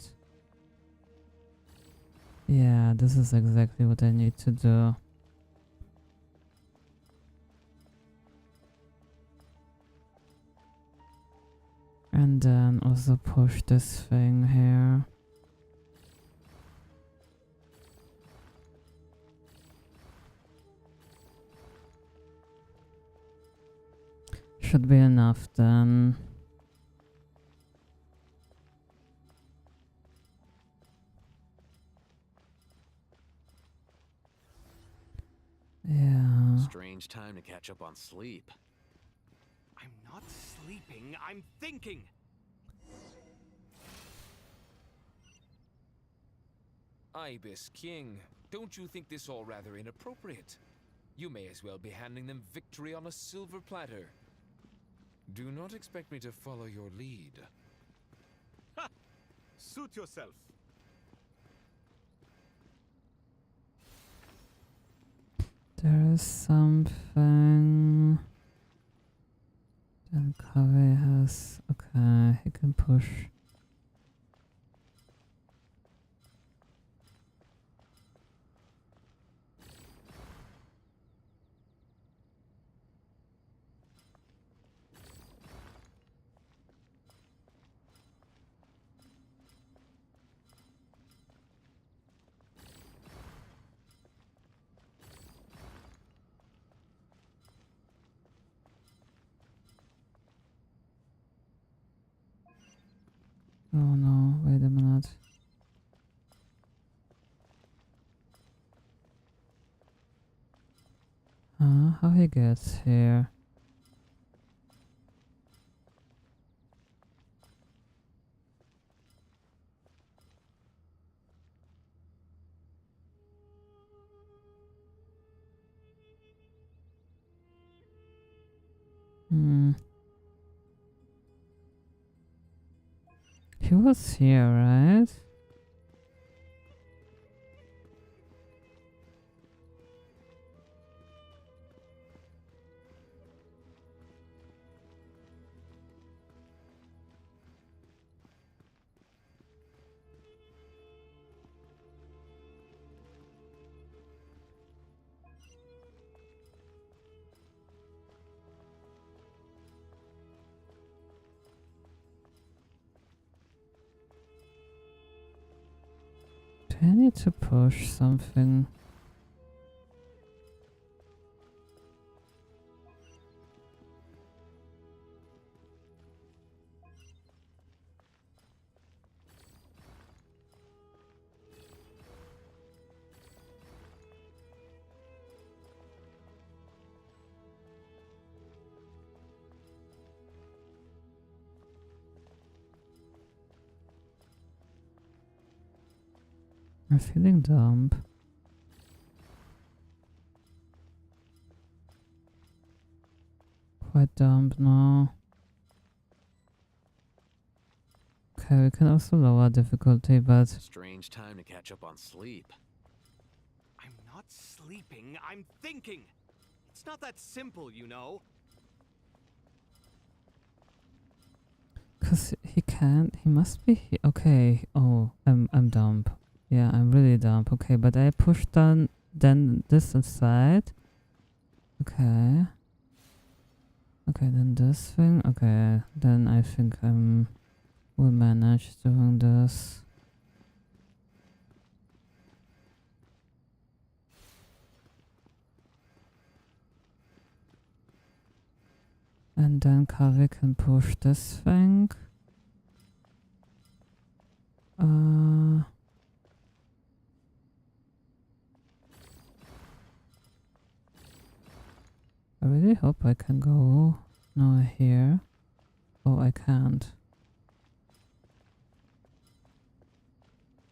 Speaker 1: Yeah, this is exactly what I need to do. And then also push this thing here. Should be enough then. Yeah.
Speaker 7: Strange time to catch up on sleep.
Speaker 6: I'm not sleeping, I'm thinking.
Speaker 3: Ibis King, don't you think this all rather inappropriate? You may as well be handing them victory on a silver platter. Do not expect me to follow your lead.
Speaker 5: Ha! Suit yourself.
Speaker 1: There is something. Then Kaveh has. Okay, he can push. Oh no, wait a minute. How he gets here? He was here, right? Do I need to push something? I'm feeling dumb. Quite dumb now. Okay, we can also lower difficulty, but
Speaker 7: Strange time to catch up on sleep.
Speaker 6: I'm not sleeping, I'm thinking. It's not that simple, you know.
Speaker 1: cause he can't. He must be. Okay. Oh, I'm dumb. Yeah, I'm really dumb. Okay, but I pushed down then this aside. Okay. Okay, then this thing. Okay, then I think will manage doing this. And then Kavi can push this thing. I really hope I can go now here. Oh, I can't.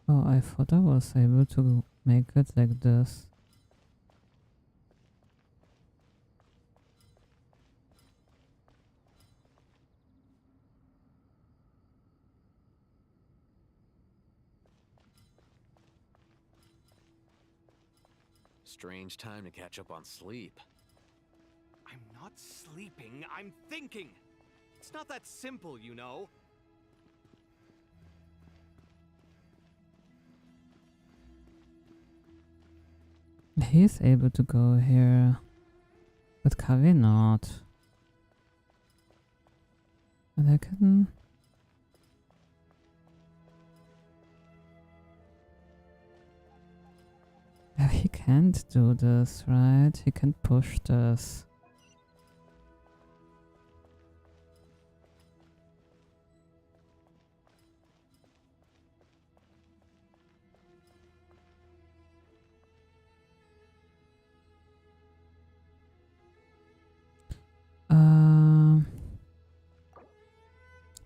Speaker 1: Oh, I thought I was able to make it like this.
Speaker 7: Strange time to catch up on sleep.
Speaker 6: I'm not sleeping, I'm thinking. It's not that simple, you know.
Speaker 1: He's able to go here, but Kavi not. And I can... Yeah, he can't do this, right? He can't push this.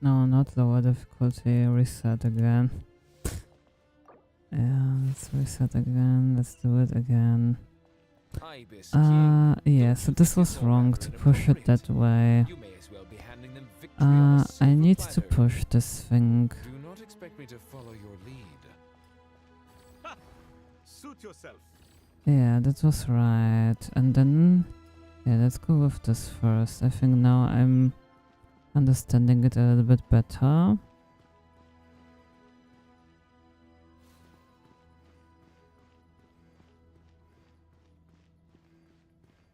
Speaker 1: No, not lower difficulty. Reset again. Yeah, let's reset again. Let's do it again. Yeah, so this was wrong to push it that way. I need to push this thing.
Speaker 3: Do not expect me to follow your lead.
Speaker 6: Ha! Suit yourself.
Speaker 1: Yeah, that was right. And then, yeah, let's go with this first. I think now I'm understanding it a little bit better.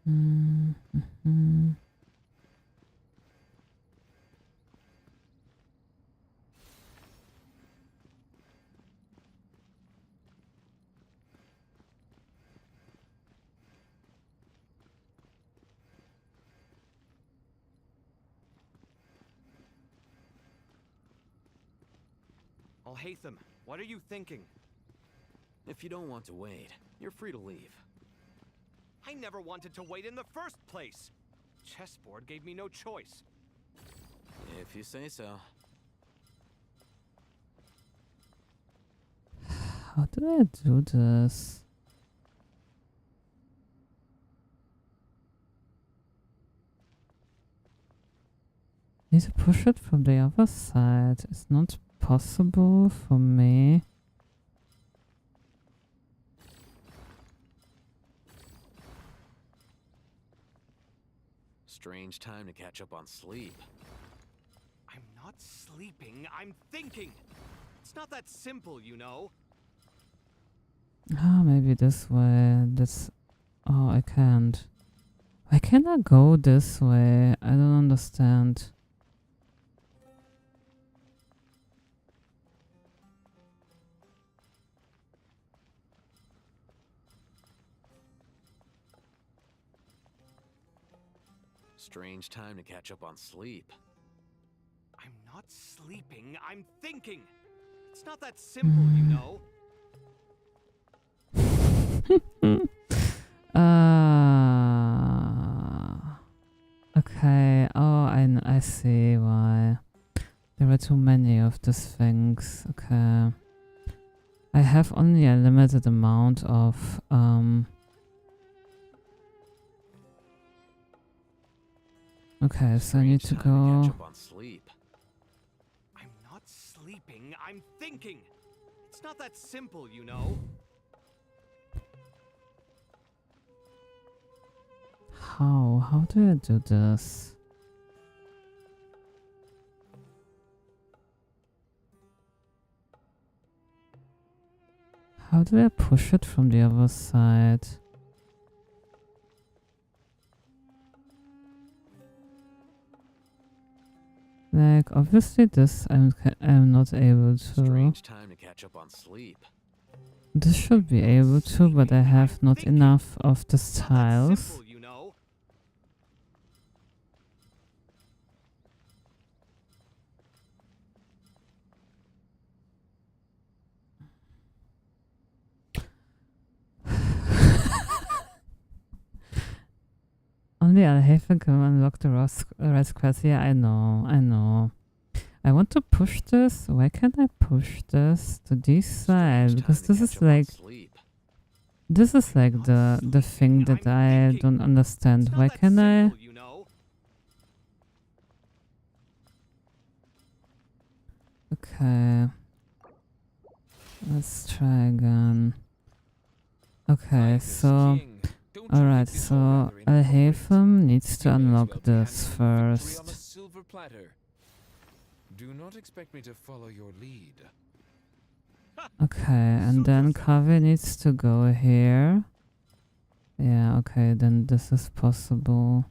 Speaker 1: Mm-hmm.
Speaker 6: Alhaitham, what are you thinking?
Speaker 7: If you don't want to wait, you're free to leave.
Speaker 6: I never wanted to wait in the first place. Chessboard gave me no choice.
Speaker 7: If you say so.
Speaker 1: How do I do this? Need to push it from the other side. It's not possible for me.
Speaker 7: Strange time to catch up on sleep.
Speaker 6: I'm not sleeping, I'm thinking. It's not that simple, you know.
Speaker 1: Ah, maybe this way. This. Oh, I can't. Why can't I go this way? I don't understand.
Speaker 7: Strange time to catch up on sleep.
Speaker 6: I'm not sleeping, I'm thinking. It's not that simple, you know.
Speaker 1: Okay. Oh, I see why. There were too many of these things. Okay. I have only a limited amount of okay, so I need to go.
Speaker 6: Catch up on sleep. I'm not sleeping, I'm thinking. It's not that simple, you know.
Speaker 1: How do I do this? How do I push it from the other side? Like, obviously this I'm not able to.
Speaker 7: Strange time to catch up on sleep.
Speaker 1: This should be able to, but I have not enough of the tiles.
Speaker 6: You know.
Speaker 1: Only Alhaven can unlock the red squares. Yeah, I know. I want to push this. Why can't I push this to this side? Because this is like... This is like the thing that I don't understand. Why can't I... Okay. Let's try again. Okay, so... Alright, so Alhaven needs to unlock this first.
Speaker 3: Do not expect me to follow your lead.
Speaker 1: Okay, and then Kavi needs to go here. Yeah, okay, then this is possible.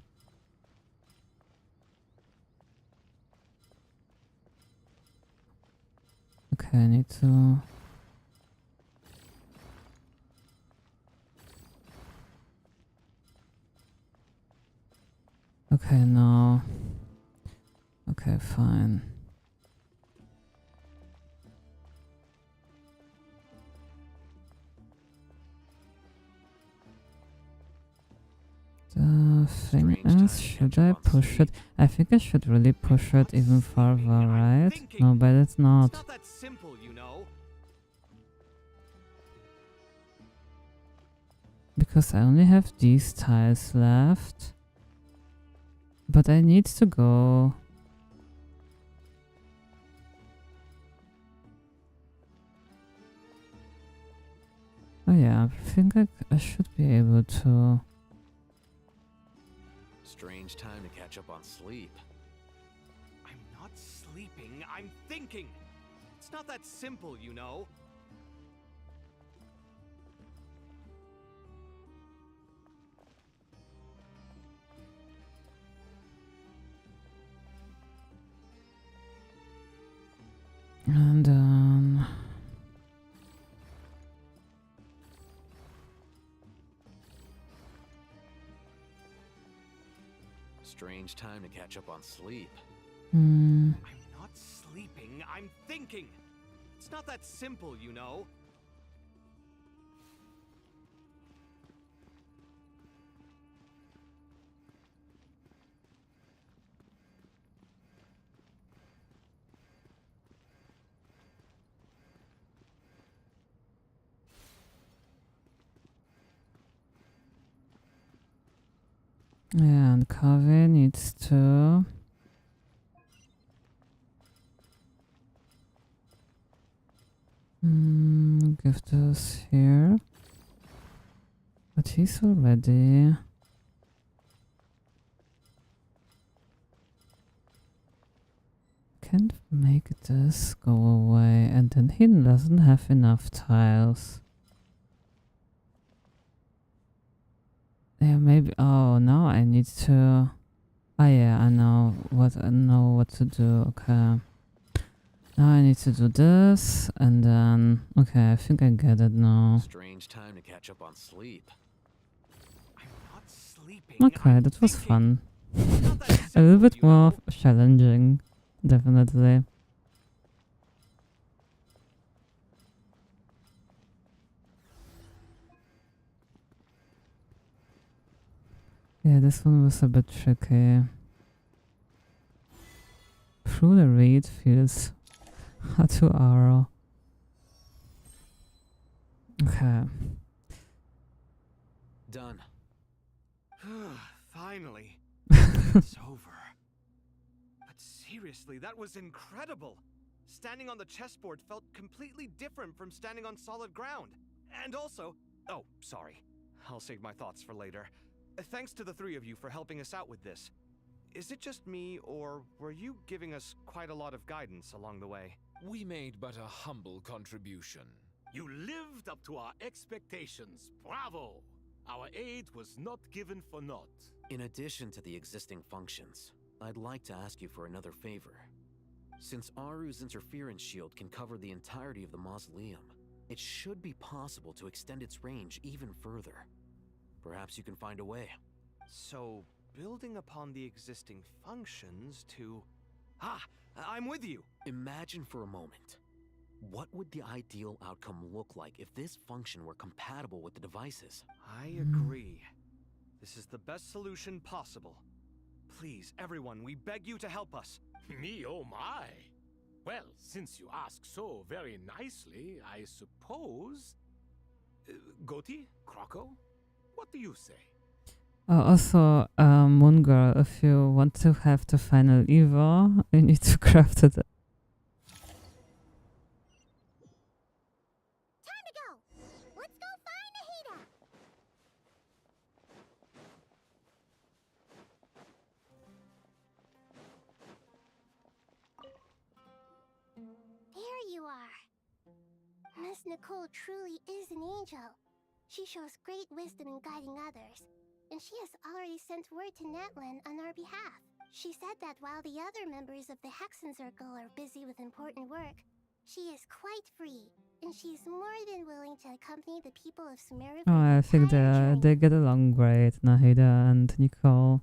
Speaker 1: Okay, I need to... Okay, no. Okay, fine. The thing is, should I push it? I think I should really push it even farther, right? No, but it's not.
Speaker 6: It's not that simple, you know.
Speaker 1: Because I only have these tiles left. But I need to go. Oh yeah, I think I should be able to.
Speaker 7: Strange time to catch up on sleep.
Speaker 6: I'm not sleeping, I'm thinking. It's not that simple, you know.
Speaker 1: And
Speaker 7: Strange time to catch up on sleep.
Speaker 6: I'm not sleeping, I'm thinking. It's not that simple, you know.
Speaker 1: yeah, and Kavi needs to. Give this here. But he's already. Can't make this go away, and then he doesn't have enough tiles. Yeah, maybe. Oh, now I need to. Oh yeah, I know what to do. Okay. Now I need to do this, and then okay, I think I get it now.
Speaker 7: Strange time to catch up on sleep.
Speaker 6: I'm not sleeping.
Speaker 1: Okay, that was fun. A little bit more challenging, definitely. Yeah, this one was a bit tricky. Through the reed feels 2 hour. Okay.
Speaker 7: Done.
Speaker 6: Finally. It's over. But seriously, that was incredible. Standing on the chessboard felt completely different from standing on solid ground. And also... Oh, sorry. I'll save my thoughts for later. Thanks to the three of you for helping us out with this. Is it just me, or were you giving us quite a lot of guidance along the way?
Speaker 3: We made but a humble contribution.
Speaker 2: You lived up to our expectations. Bravo! Our aid was not given for naught.
Speaker 7: In addition to the existing functions, I'd like to ask you for another favor. Since Aru's interference shield can cover the entirety of the mausoleum, it should be possible to extend its range even further. Perhaps you can find a way.
Speaker 6: So, building upon the existing functions to... Ah! I'm with you!
Speaker 7: Imagine for a moment. What would the ideal outcome look like if this function were compatible with the devices?
Speaker 6: I agree. This is the best solution possible. Please, everyone, we beg you to help us.
Speaker 2: Me, oh my! Well, since you ask so very nicely, I suppose... Goti? Kroko? What do you say?
Speaker 1: Also, Moon Girl, if you want to have the final Evo, you need to craft it.
Speaker 12: Time to go! Let's go find Nahida! There you are. Miss Nicole truly is an angel. She shows great wisdom in guiding others, and she has already sent word to Natlan on our behalf. She said that while the other members of the Hexen Circle are busy with important work, she is quite free, and she is more than willing to accompany the people of Sumeru.
Speaker 1: Oh, I think they get along great, Nahida and Nicole.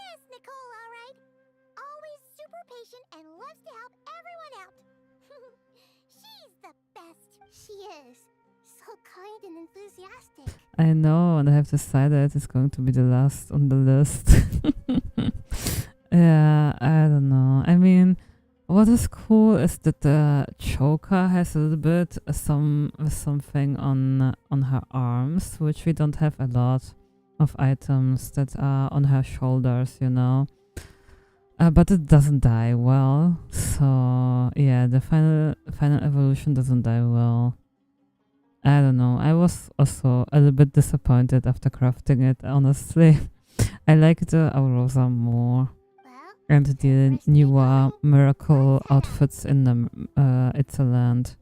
Speaker 12: Yes, Nicole, all right. Always super patient and loves to help everyone out. She's the best. She is. So kind and enthusiastic.
Speaker 1: I know, and I have decided it's going to be the last on the list. Yeah, I don't know. I mean, what is cool is that the choker has a little bit something on her arms, which we don't have a lot of items that are on her shoulders, you know. But it doesn't die well, so yeah, the final evolution doesn't die well. I don't know. I was also a little bit disappointed after crafting it, honestly. I like the Aurosa more. And the newer miracle outfits in the Itzaland.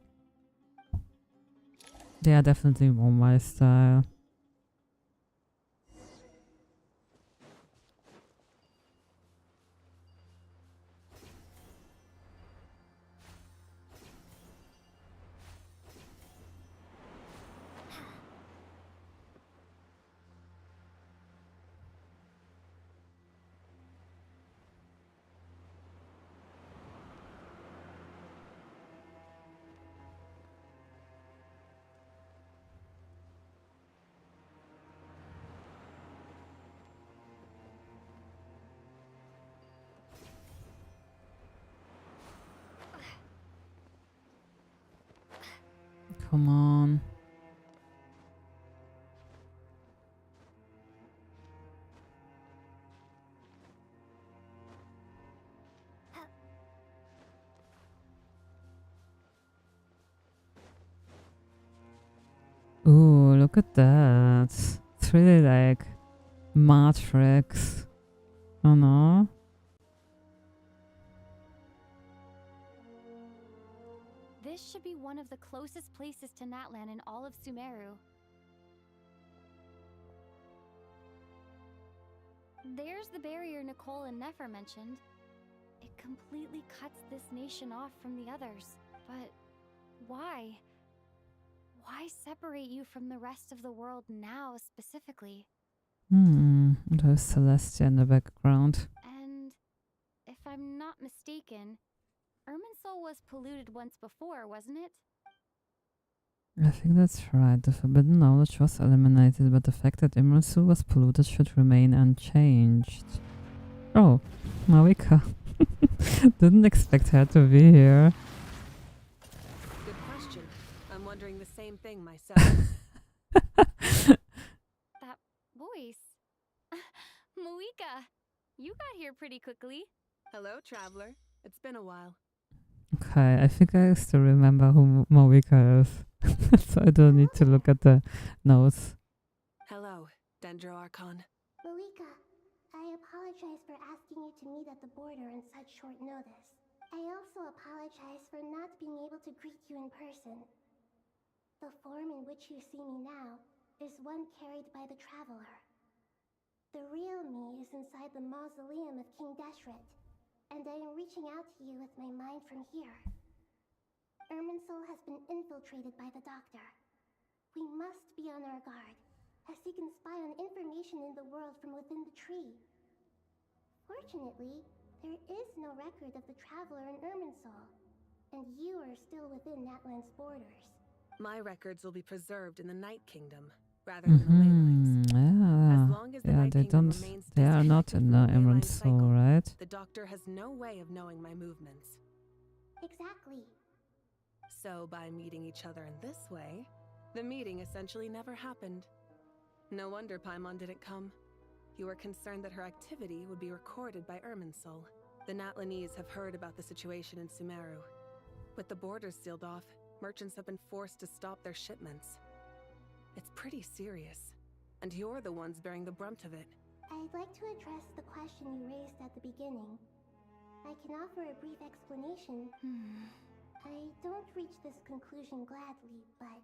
Speaker 1: They are definitely more my style. Come on. Ooh, look at that. It's really like Matrix. Oh no.
Speaker 4: This should be one of the closest places to Natlan in all of Sumeru. There's the barrier Nicole and Nefer mentioned. It completely cuts this nation off from the others. But why? Why separate you from the rest of the world now, specifically?
Speaker 1: There's Celestia in the background.
Speaker 4: And if I'm not mistaken, Irminsul was polluted once before, wasn't it?
Speaker 1: I think that's right. The forbidden knowledge was eliminated, but the fact that Irminsul was polluted should remain unchanged. Oh, Marika. Didn't expect her to be here.
Speaker 10: Good question. I'm wondering wondering the same thing myself.
Speaker 13: That voice. Moika, you got here pretty quickly.
Speaker 10: Hello, traveler. It's been a while.
Speaker 1: Okay, I think I still remember who Moika is. So I don't need to look at the notes.
Speaker 10: Hello, Dendro Archon.
Speaker 12: Moika, I apologize for asking you to meet at the border on such short notice. I also apologize for not being able to greet you in person. The form in which you see me now is one carried by the traveler. The real me is inside the mausoleum of King Deshret, and I am reaching out to you with my mind from here. Irminsul has been infiltrated by the Doctor. We must be on our guard, as he can spy on information in the world from within the tree. Fortunately, there is no record of the traveler in Irminsul, and you are still within Natlan's borders.
Speaker 10: My records will be preserved in the Night Kingdom, rather than the Leyline's.
Speaker 1: Yeah,
Speaker 10: As long as the
Speaker 1: yeah,
Speaker 10: Night
Speaker 1: they
Speaker 10: Kingdom
Speaker 1: don't.
Speaker 10: remains
Speaker 1: They are not
Speaker 10: disconnected
Speaker 1: in
Speaker 10: from
Speaker 1: the
Speaker 10: Leyline
Speaker 1: Emerald
Speaker 10: cycle,
Speaker 1: Soul, right?
Speaker 10: the Doctor has no way of knowing my movements.
Speaker 12: Exactly.
Speaker 10: So by meeting each other in this way, the meeting essentially never happened. No wonder Paimon didn't come. You were concerned that her activity would be recorded by Irminsul. The Natlanese have heard about the situation in Sumeru. With the borders sealed off, merchants have been forced to stop their shipments. It's pretty serious, and you're the ones bearing the brunt of it.
Speaker 12: I'd like to address the question you raised at the beginning. I can offer a brief explanation. I don't reach this conclusion gladly, but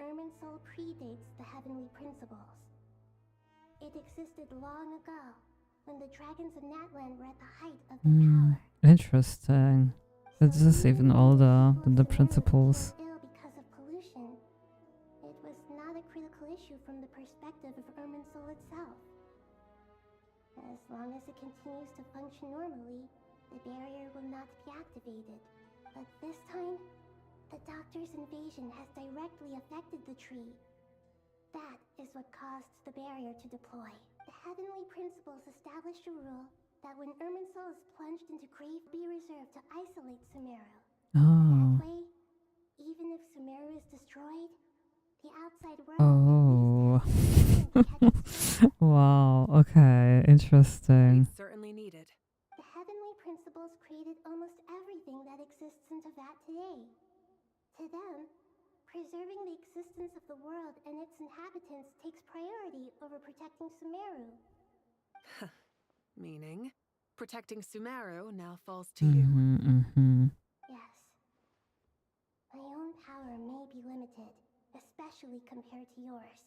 Speaker 12: Irminsul predates the heavenly principles. It existed long ago, when the dragons of Natlan were at the height of their power.
Speaker 1: Interesting. This is even older than the principles.
Speaker 12: Ill because of pollution. It was not a critical issue from the perspective of Irminsul itself. As long as it continues to function normally, the barrier will not be activated. But this time, the Doctor's invasion has directly affected the tree. That is what caused the barrier to deploy. The heavenly principles established a rule that when Irminsul is plunged into grave, be reserved to isolate Sumeru.
Speaker 1: Oh.
Speaker 12: That way, even if Sumeru is destroyed, the outside world
Speaker 1: Wow, okay, interesting.
Speaker 10: Certainly needed.
Speaker 12: The heavenly principles created almost everything that exists in Teyvat today. To them, preserving the existence of the world and its inhabitants takes priority over protecting Sumeru.
Speaker 10: Meaning, protecting Sumeru now falls to you.
Speaker 12: Yes. My own power may be limited, especially compared to yours.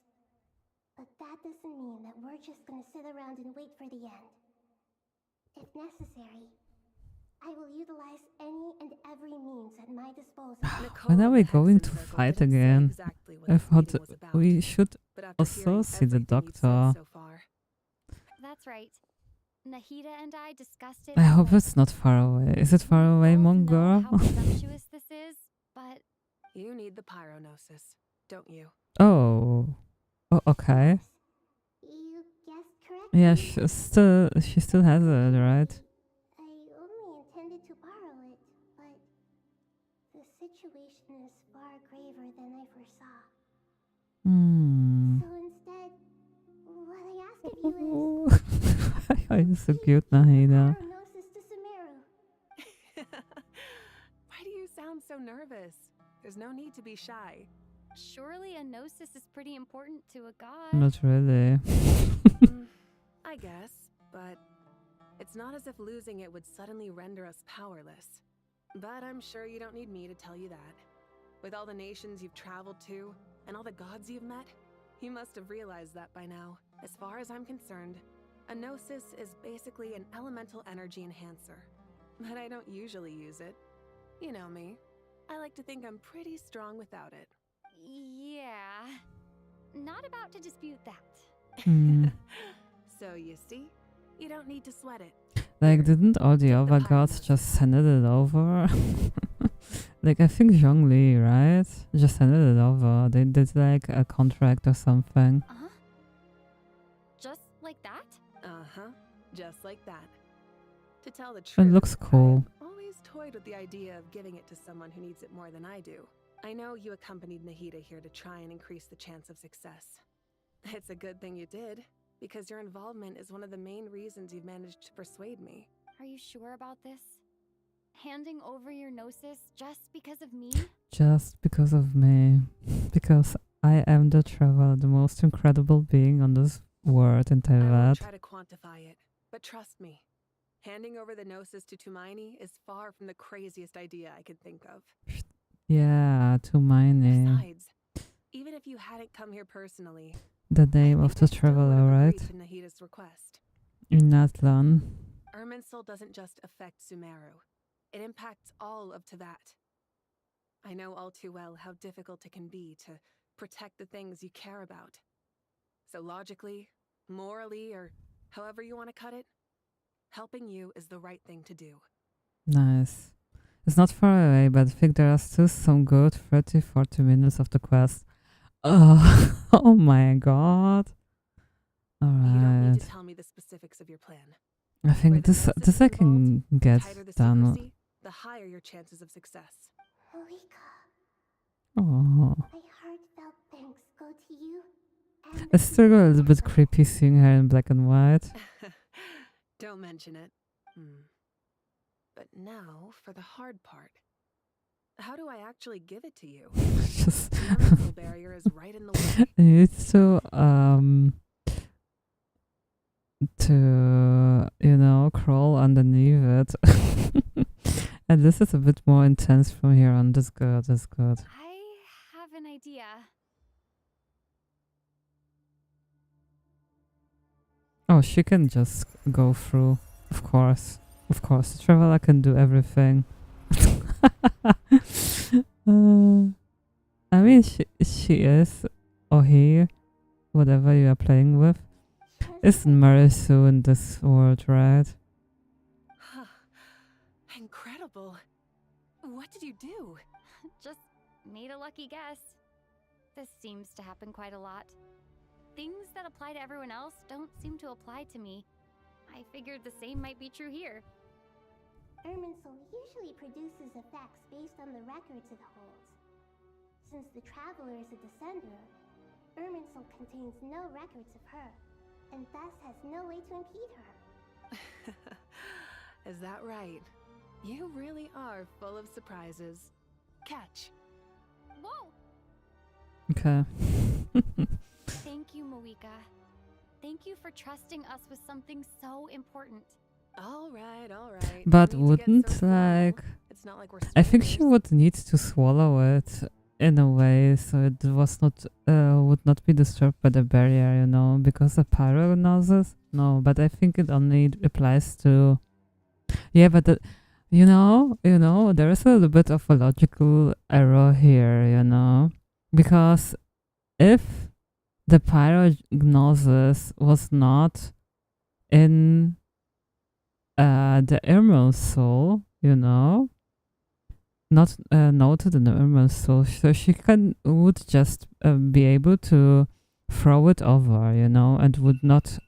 Speaker 12: But that doesn't mean that we're just gonna sit around and wait for the end. If necessary, I will utilize any and every means at my disposal.
Speaker 1: When are we going to fight again? I thought we should also see the Doctor.
Speaker 13: That's right. Nahida and I discussed it.
Speaker 1: I hope it's not far away. Is it far away, Monger?
Speaker 13: How presumptuous this is, but
Speaker 10: you need the pyronosis, don't you?
Speaker 1: Oh, okay.
Speaker 12: You guessed correctly.
Speaker 1: Yeah, she still has it, right?
Speaker 12: I only intended to borrow it, but the situation is far graver than I foresaw. So instead, what I ask of you is...
Speaker 1: You're so cute, Nahida.
Speaker 12: Pyronosis to Sumeru.
Speaker 10: Why do you sound so nervous? There's no need to be shy.
Speaker 13: surely a gnosis is pretty important to a god.
Speaker 1: Not really.
Speaker 10: I guess, but it's not as if losing it would suddenly render us powerless. But I'm sure you don't need me to tell you that. With all the nations you've traveled to, and all the gods you've met, you must have realized that by now. As far as I'm concerned, a gnosis is basically an elemental energy enhancer. But I don't usually use it. You know me. I like to think I'm pretty strong without it.
Speaker 13: Yeah. Not about to dispute that.
Speaker 10: So you see, you don't need to sweat it.
Speaker 1: Like, didn't all the other gods just handed it over? Like, I think Zhongli, right? Just handed it over. They did like a contract or something.
Speaker 13: Just like that?
Speaker 10: Just like that. To tell the truth,
Speaker 1: It looks cool.
Speaker 10: I've always toyed with the idea of giving it to someone who needs it more than I do. I know you accompanied Nahida here to try and increase the chance of success. It's a good thing you did, because your involvement is one of the main reasons you've managed to persuade me.
Speaker 13: Are you sure about this? Handing over your gnosis just because of me?
Speaker 1: Just because of me. Because I am the Traveler, the most incredible being on this world in
Speaker 10: I won't
Speaker 1: Teyvat.
Speaker 10: try to quantify it, but trust me, handing over the gnosis to Tumaini is far from the craziest idea I could think of.
Speaker 1: Yeah, to mine.
Speaker 10: Besides, even if you hadn't come here personally,
Speaker 1: The name of the Traveler, right?
Speaker 10: to Nahida's request.
Speaker 1: In Natlan.
Speaker 10: Irminsul doesn't just affect Sumeru. It impacts all of Teyvat. I know all too well how difficult it can be to protect the things you care about. So logically, morally, or however you want to cut it, helping you is the right thing to do.
Speaker 1: Nice. It's not far away, but I think there are still some good 30-40 minutes of the quest. Oh, oh my god.
Speaker 10: You don't need
Speaker 1: Alright.
Speaker 10: to tell me the specifics of your plan.
Speaker 1: I think
Speaker 10: Where the
Speaker 1: this
Speaker 10: gnosis
Speaker 1: I
Speaker 10: is
Speaker 1: can
Speaker 10: involved, the
Speaker 1: get
Speaker 10: tighter the
Speaker 1: done.
Speaker 10: secrecy, the higher your chances of success.
Speaker 1: Oh.
Speaker 12: My heartfelt thanks go to you.
Speaker 1: It's still a little bit creepy seeing her in black and white.
Speaker 10: Don't mention it. But now for the hard part. How do I actually give it to you?
Speaker 1: Just
Speaker 10: The elemental barrier is right in the way.
Speaker 1: you need to you know, crawl underneath it. And this is a bit more intense from here on. That's good, that's good.
Speaker 13: I have an idea.
Speaker 1: Oh, she can just go through. Of course. Of course. The Traveler can do everything. I mean, she is, or he, whatever you are playing with, isn't Marisu in this world, right?
Speaker 10: Incredible. What did you do?
Speaker 13: Just made a lucky guess. This seems to happen quite a lot. Things that apply to everyone else don't seem to apply to me. I figured the same might be true here.
Speaker 12: Irminsul usually produces effects based on the records it holds. Since the Traveler is a descender, Irminsul contains no records of her, and thus has no way to impede her.
Speaker 10: Is that right? You really are full of surprises. Catch.
Speaker 13: Whoa!
Speaker 1: Okay.
Speaker 13: Thank you, Moika. Thank you for trusting us with something so important.
Speaker 10: All right.
Speaker 1: But wouldn't, like...
Speaker 10: It's not like we're
Speaker 1: I think she would need to swallow it in a way so it was not would not be disturbed by the barrier, you know, because the pyronosis? No, but I think it only applies to... Yeah, but you know, there is a little bit of a logical error here, you know, because if the pyrognosis was not in the Irminsul, you know, not noted in the Irminsul, so she would just be able to throw it over, you know, and would not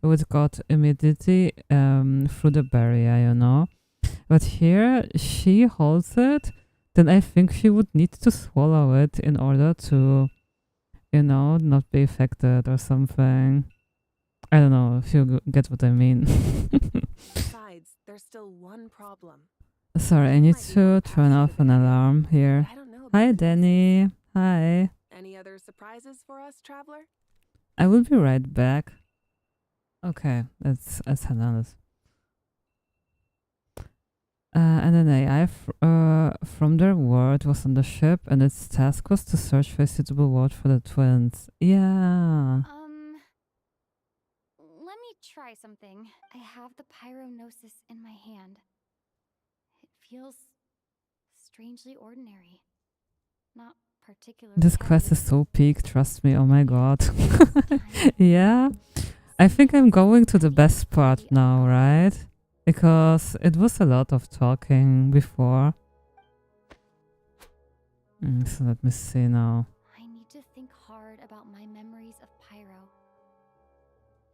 Speaker 1: would got immediately through the barrier, you know. But here she holds it, then I think she would need to swallow it in order to, you know, not be affected or something. I don't know if you get what I mean.
Speaker 10: Besides, there's still one problem.
Speaker 1: Sorry, I need to turn off an alarm here. Hi, Danny. Hi.
Speaker 10: Any other surprises for us, Traveler?
Speaker 1: I will be right back. Okay, let's hand on this. And an AI from their world was on the ship, and its task was to search for a suitable world for the twins. Yeah.
Speaker 13: Let me try something. I have the pyronosis in my hand. It feels strangely ordinary. Not particularly.
Speaker 1: This quest is so peak, trust me. Oh my god. Yeah. I think I'm going to the best part now, right? Because it was a lot of talking before. So let me see now.
Speaker 13: I need to think hard about my memories of Pyro.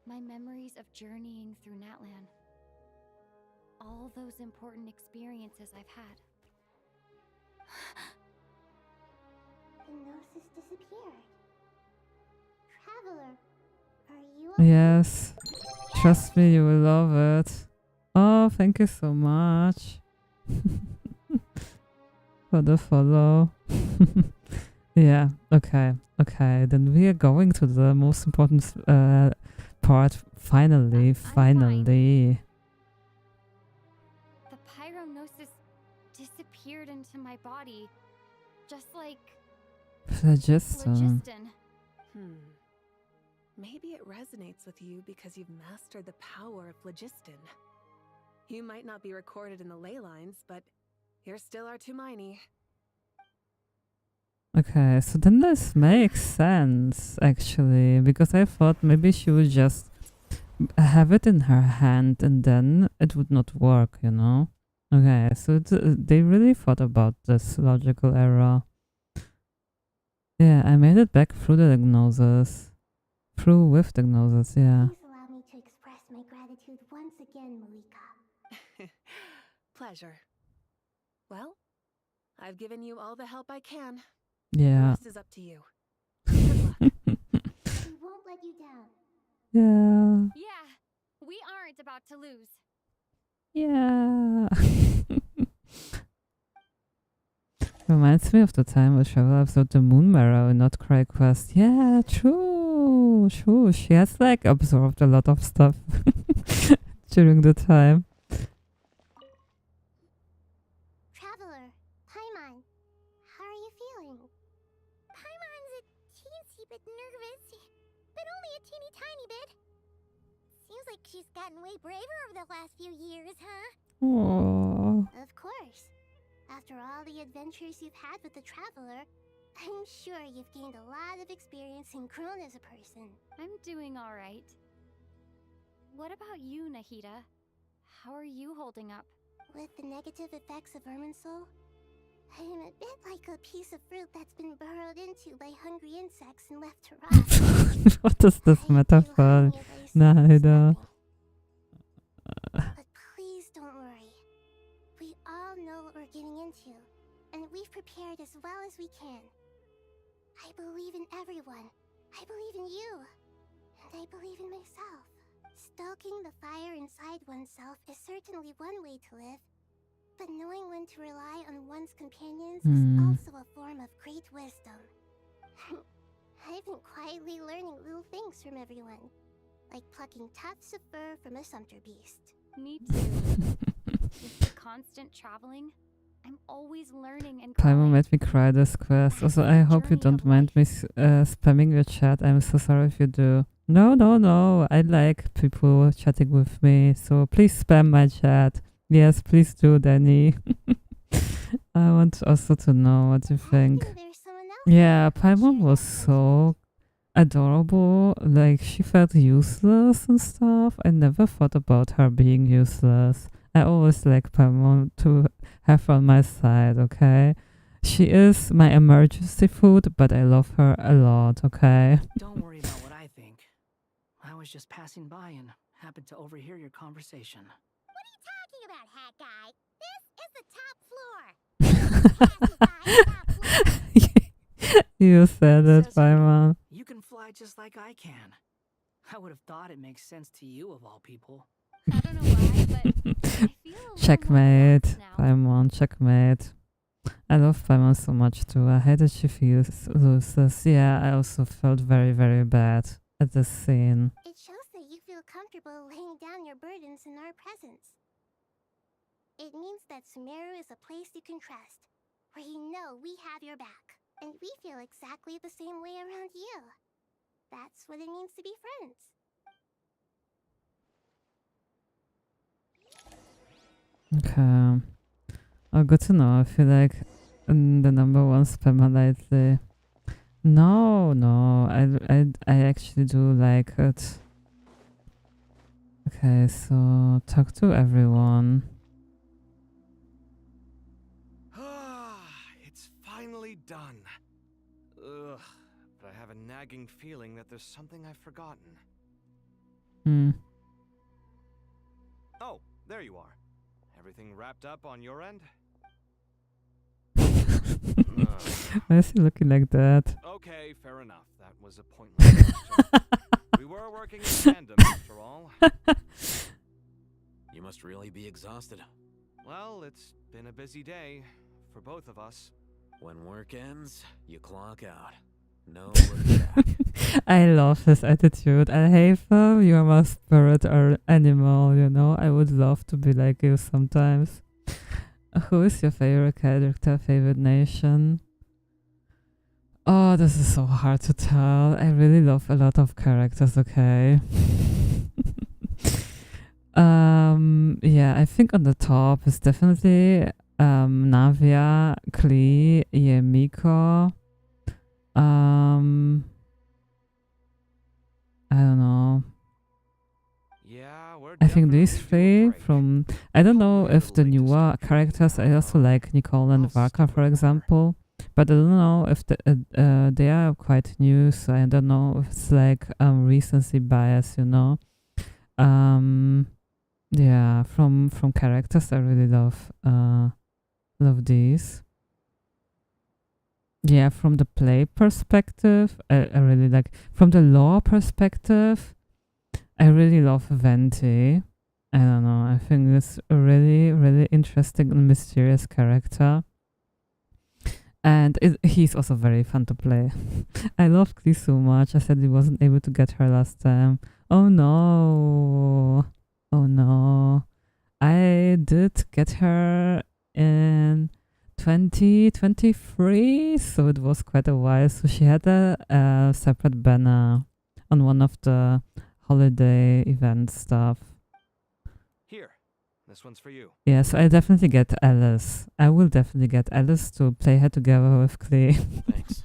Speaker 13: My memories of journeying through Natlan. All those important experiences I've had.
Speaker 12: Traveler, are you
Speaker 1: Yes. Trust me, you will love it. Oh, thank you so much for the follow. Yeah, okay, okay. Then we are going to the most important part. Finally, finally.
Speaker 13: The pyrognosis disappeared into my body, just like
Speaker 1: Phlogiston.
Speaker 10: Maybe it resonates with you because you've mastered the power of phlogiston. You might not be recorded in the ley lines, but you're still our Tumaini.
Speaker 1: Okay, so then this makes sense actually, because I thought maybe she would just have it in her hand and then it would not work, you know? Okay, so they really thought about this logical error. Yeah, I made it back through the diagnosis. Through with diagnosis, yeah.
Speaker 12: Please allow me to express my gratitude once again, Malika.
Speaker 10: Pleasure. Well, I've given you all the help I can.
Speaker 1: Yeah.
Speaker 10: The rest is up to you.
Speaker 12: We won't let you down.
Speaker 1: Yeah.
Speaker 13: Yeah, we aren't about to lose.
Speaker 1: Yeah. Reminds me of the time we travel episode The Moon Marrow in Not Cry Quest. Yeah, true. True. She has like absorbed a lot of stuff during the time.
Speaker 12: Traveler, Paimon, how are you feeling? Paimon's a teensy bit nervous, but only a teeny tiny bit. Seems like she's gotten way braver over the last few years, huh?
Speaker 1: Aww.
Speaker 12: Of course. After all the adventures you've had with the Traveler, I'm sure you've gained a lot of experience and grown as a person.
Speaker 13: I'm doing all right. What about you, Nahida? How are you holding up?
Speaker 12: With the negative effects of Irminsul, I'm a bit like a piece of fruit that's been burrowed into by hungry insects and left to rot.
Speaker 1: What is this metaphor? Nahida.
Speaker 12: But please don't worry. We all know what we're getting into, and we've prepared as well as we can. I believe in everyone. I believe in you. And I believe in myself. Stoking the fire inside oneself is certainly one way to live, but knowing when to rely on one's companions is also a form of great wisdom. I've been quietly learning little things from everyone, like plucking tufts of fur from a sumpter beast.
Speaker 13: Me too. With the constant traveling, I'm always learning and
Speaker 1: Paimon made me cry this quest. Also, I hope you don't mind me spamming your chat. I'm so sorry if you do. No, no, no. I like people chatting with me, so please spam my chat. Yes, please do, Danny. I want also to know what you think. Yeah, Paimon was so adorable. Like, she felt useless and stuff. I never thought about her being useless. I always like Paimon to have her on my side, okay? She is my emergency food, but I love her a lot, okay?
Speaker 17: Don't worry about what I think. I was just passing by and happened to overhear your conversation.
Speaker 12: What are you talking about, hat guy? This is the top floor.
Speaker 1: You said it, Paimon.
Speaker 17: You can fly just like I can. I would have thought it makes sense to you of all people.
Speaker 13: I don't know why, but I feel
Speaker 1: Checkmate, Paimon, checkmate. I love Paimon so much too. I hate that she feels loses. Yeah, I also felt very, very bad at this scene.
Speaker 12: It shows that you feel comfortable laying down your burdens in our presence. It means that Sumeru is a place you can trust, where you know we have your back, and we feel exactly the same way around you. That's what it means to be friends.
Speaker 1: Okay. Oh, good to know. I feel like the number one spammer lately. No, no. I actually do like it. Okay, so talk to everyone.
Speaker 6: It's finally done. Ugh, but I have a nagging feeling that there's something I've forgotten. Oh, there you are. Everything wrapped up on your end?
Speaker 1: Why is he looking like that?
Speaker 6: Okay, fair enough. That was a pointless We were working in tandem, after all.
Speaker 7: You must really be exhausted.
Speaker 6: Well, it's been a busy day for both of us.
Speaker 7: When work ends, you clock out. No looking back.
Speaker 1: I love his attitude. I hate him. You are my spirit or animal, you know? I would love to be like you sometimes. Who is your favorite character, favorite nation? Oh, this is so hard to tell. I really love a lot of characters, okay? Yeah, I think on the top is definitely Navia, Klee, Yemiko. I don't know.
Speaker 6: Yeah,
Speaker 1: I think these three from... I don't know if the newer characters, I also like Nicole and Varka, for example. But I don't know if they are quite new, so I don't know if it's like recency bias, you know. Yeah, from characters, I really love these. Yeah, from the play perspective, I really like. From the lore perspective, I really love Venti. I don't know. I think it's a really, really interesting and mysterious character. And he's also very fun to play. I love Klee so much. I said he wasn't able to get her last time. Oh no. Oh no. I did get her in 2023, so it was quite a while. So she had a separate banner on one of the holiday event stuff.
Speaker 6: Here, this one's for you.
Speaker 1: Yeah, so I definitely get Alice. I will definitely get Alice to play her together with Klee.
Speaker 7: Thanks.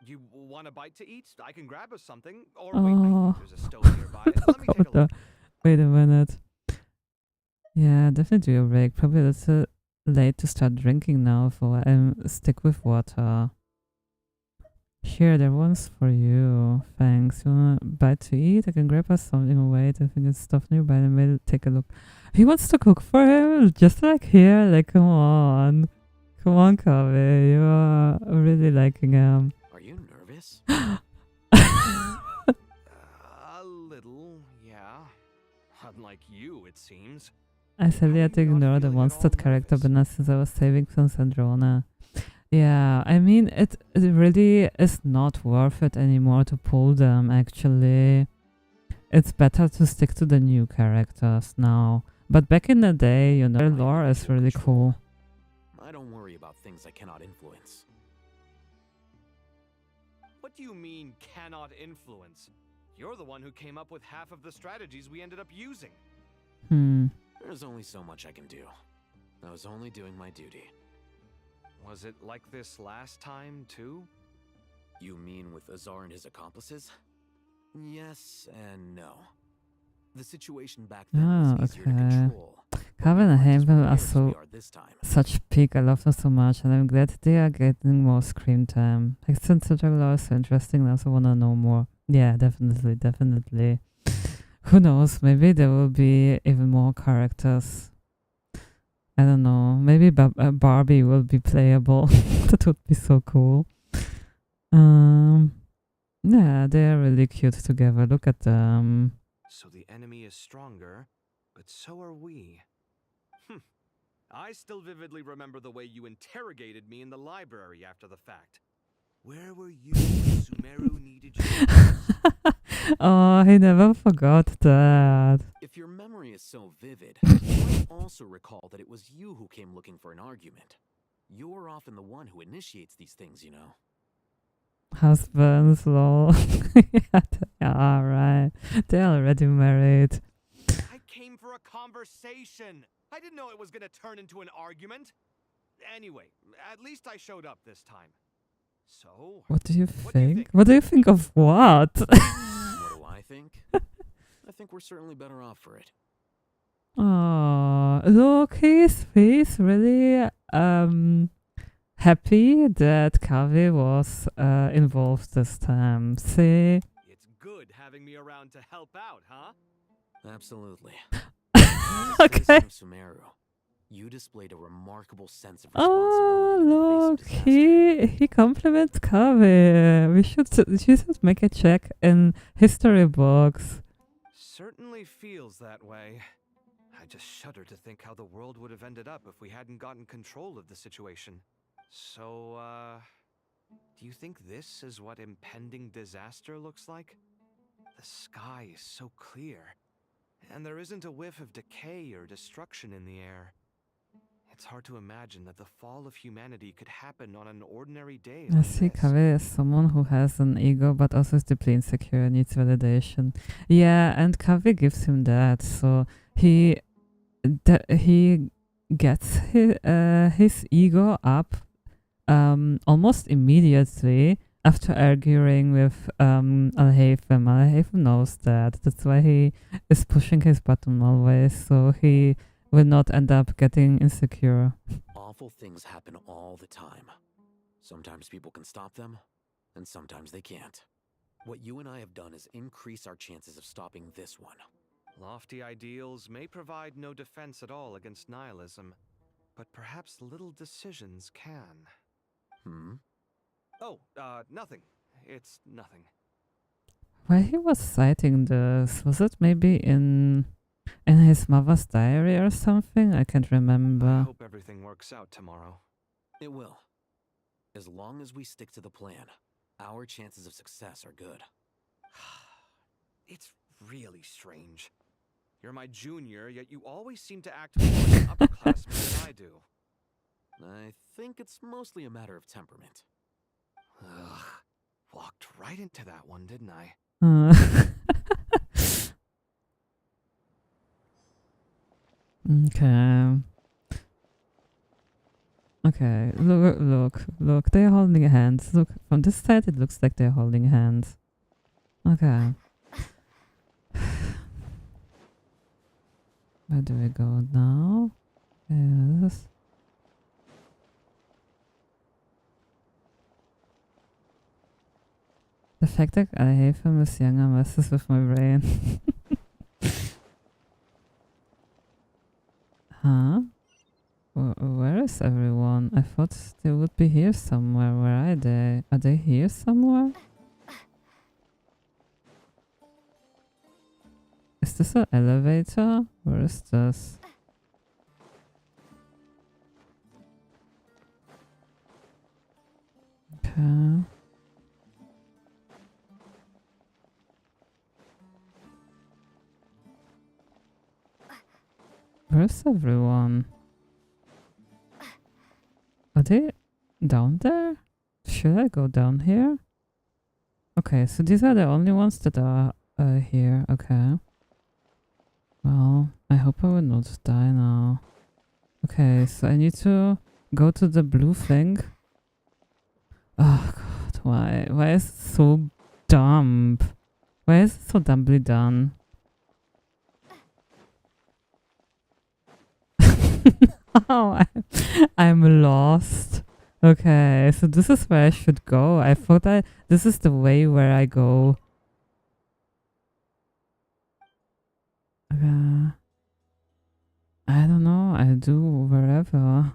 Speaker 6: You want a bite to eat? I can grab us something. Or
Speaker 1: Oh.
Speaker 6: wait, I think there's a stove nearby. Let me take a look.
Speaker 1: Wait a minute. Yeah, definitely a break. Probably it's late to start drinking now, so stick with water. Here, that one's for you. Thanks. You want a bite to eat? I can grab us something. Wait, I think it's stuff nearby. Let me take a look. He wants to cook for him, just like here. Like, come on. Come on, Kaveh. You are really liking him.
Speaker 7: Are you nervous?
Speaker 6: A little, yeah. Unlike you, it seems.
Speaker 1: I said I had to ignore the monster character banner since I was saving from Sandrona. Yeah, I mean, it really is not worth it anymore to pull them, actually. It's better to stick to the new characters now. But back in the day, you know, their lore is really cool.
Speaker 7: I don't worry about things I cannot influence.
Speaker 6: What do you mean, cannot influence? You're the one who came up with half of the strategies we ended up using.
Speaker 7: There's only so much I can do. I was only doing my duty.
Speaker 6: Was it like this last time, too?
Speaker 7: You mean with Azar and his accomplices? Yes and no. The situation back then was easier to control.
Speaker 1: Kaveh and Haven are such peak. I love them so much, and I'm glad they are getting more screen time. Like, since the lore is so interesting, I also want to know more. Yeah, definitely, definitely. Who knows? Maybe there will be even more characters. I don't know. Maybe Barbie will be playable. That would be so cool. Yeah, they are really cute together. Look at them.
Speaker 6: So the enemy is stronger, but so are we. I still vividly remember the way you interrogated me in the library after the fact. Where were you when Sumeru needed you?
Speaker 1: Oh, he never forgot that.
Speaker 7: If your memory is so vivid, you might also recall that it was you who came looking for an argument. You're often the one who initiates these things, you know.
Speaker 1: Husbands, lol. Yeah, right. They're already married.
Speaker 6: I came for a conversation. I didn't know it was going to turn into an argument. Anyway, at least I showed up this time. So,
Speaker 1: what do you think? What do you think of what?
Speaker 7: What do I think? I think we're certainly better off for it.
Speaker 1: Oh, look, he's really happy that Kaveh was involved this time. See?
Speaker 6: It's good having me around to help out, huh?
Speaker 7: Absolutely.
Speaker 1: Okay.
Speaker 7: Sumeru, you displayed a remarkable sense of
Speaker 1: Oh,
Speaker 7: responsibility.
Speaker 1: look, he he compliments Kavi. She should make a check in history books.
Speaker 6: Certainly feels that way. I just shudder to think how the world would have ended up if we hadn't gotten control of the situation. So, do you think this is what impending disaster looks like? The sky is so clear, and there isn't a whiff of decay or destruction in the air. It's hard to imagine that the fall of humanity could happen on an ordinary day
Speaker 1: I
Speaker 6: like
Speaker 1: see
Speaker 6: this.
Speaker 1: Kavi as someone who has an ego but also is deeply insecure and needs validation. Yeah, and Kavi gives him that, so he gets his ego up almost immediately after arguing with Al-Haytham. Al-Haytham knows that. That's why he is pushing his button always, so he will not end up getting insecure.
Speaker 7: Awful things happen all the time. Sometimes people can stop them, and sometimes they can't. What you and I have done is increase our chances of stopping this one.
Speaker 6: Lofty ideals may provide no defense at all against nihilism, but perhaps little decisions can. Oh, nothing. It's nothing.
Speaker 1: Where he was citing this, was it maybe in his mother's diary or something? I can't remember.
Speaker 6: I hope everything works out tomorrow.
Speaker 7: It will. As long as we stick to the plan, our chances of success are good.
Speaker 6: It's really strange. You're my junior, yet you always seem to act more like an upperclassman than I do.
Speaker 7: I think it's mostly a matter of temperament.
Speaker 6: Ugh. Walked right into that one, didn't I?
Speaker 1: Okay. Okay, look, they're holding hands. Look, from this side it looks like they're holding hands. Okay. Where do we go now? Yes. The fact that I hate him is younger messes with my brain. Huh? Where is everyone? I thought they would be here somewhere. Where are they? Are they here somewhere? Is this an elevator? Where is this? Okay. Where's everyone? Are they down there? Should I go down here? Okay, so these are the only ones that are here. Okay. Well, I hope I will not die now. Okay, so I need to go to the blue thing. Oh god, why? Why is it so dumb? Why is it so dumbly done? Oh, I'm lost. Okay, so this is where I should go. I thought this is the way where I go. I don't know. I do wherever.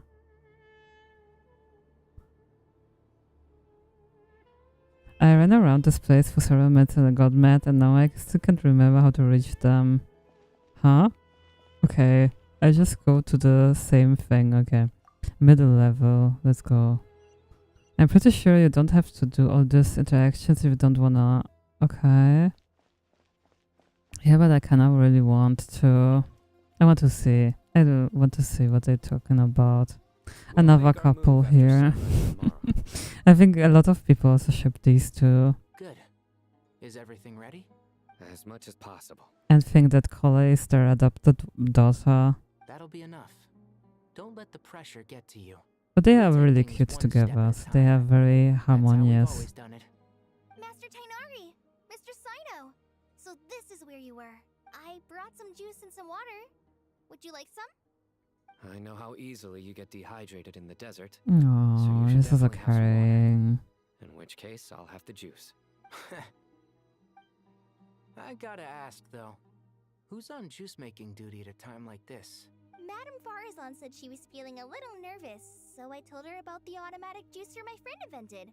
Speaker 1: I ran around this place for several minutes and I got mad, and now I still can't remember how to reach them. Huh? Okay. I just go to the same thing. Okay. Middle level. Let's go. I'm pretty sure you don't have to do all these interactions if you don't wanna. Okay. Yeah, but I kinda really want to. I want to see. I do want to see what they're talking about. Another couple here. I think a lot of people also ship these two.
Speaker 11: Good. Is everything ready?
Speaker 18: As much as possible.
Speaker 1: And think that Kola is their adopted daughter.
Speaker 11: That'll be enough. Don't let the pressure get to you.
Speaker 1: But they are really cute together. So they are very harmonious.
Speaker 12: Master Tainari! Mr. Sino! So this is where you were. I brought some juice and some water. Would you like some?
Speaker 18: I know how easily you get dehydrated in the desert.
Speaker 1: Oh, this is a caring.
Speaker 18: In which case, I'll have the juice.
Speaker 11: I gotta ask though, who's on juice making duty at a time like this?
Speaker 14: Madame Farazan said she was feeling a little nervous, so I told her about the automatic juicer my friend invented.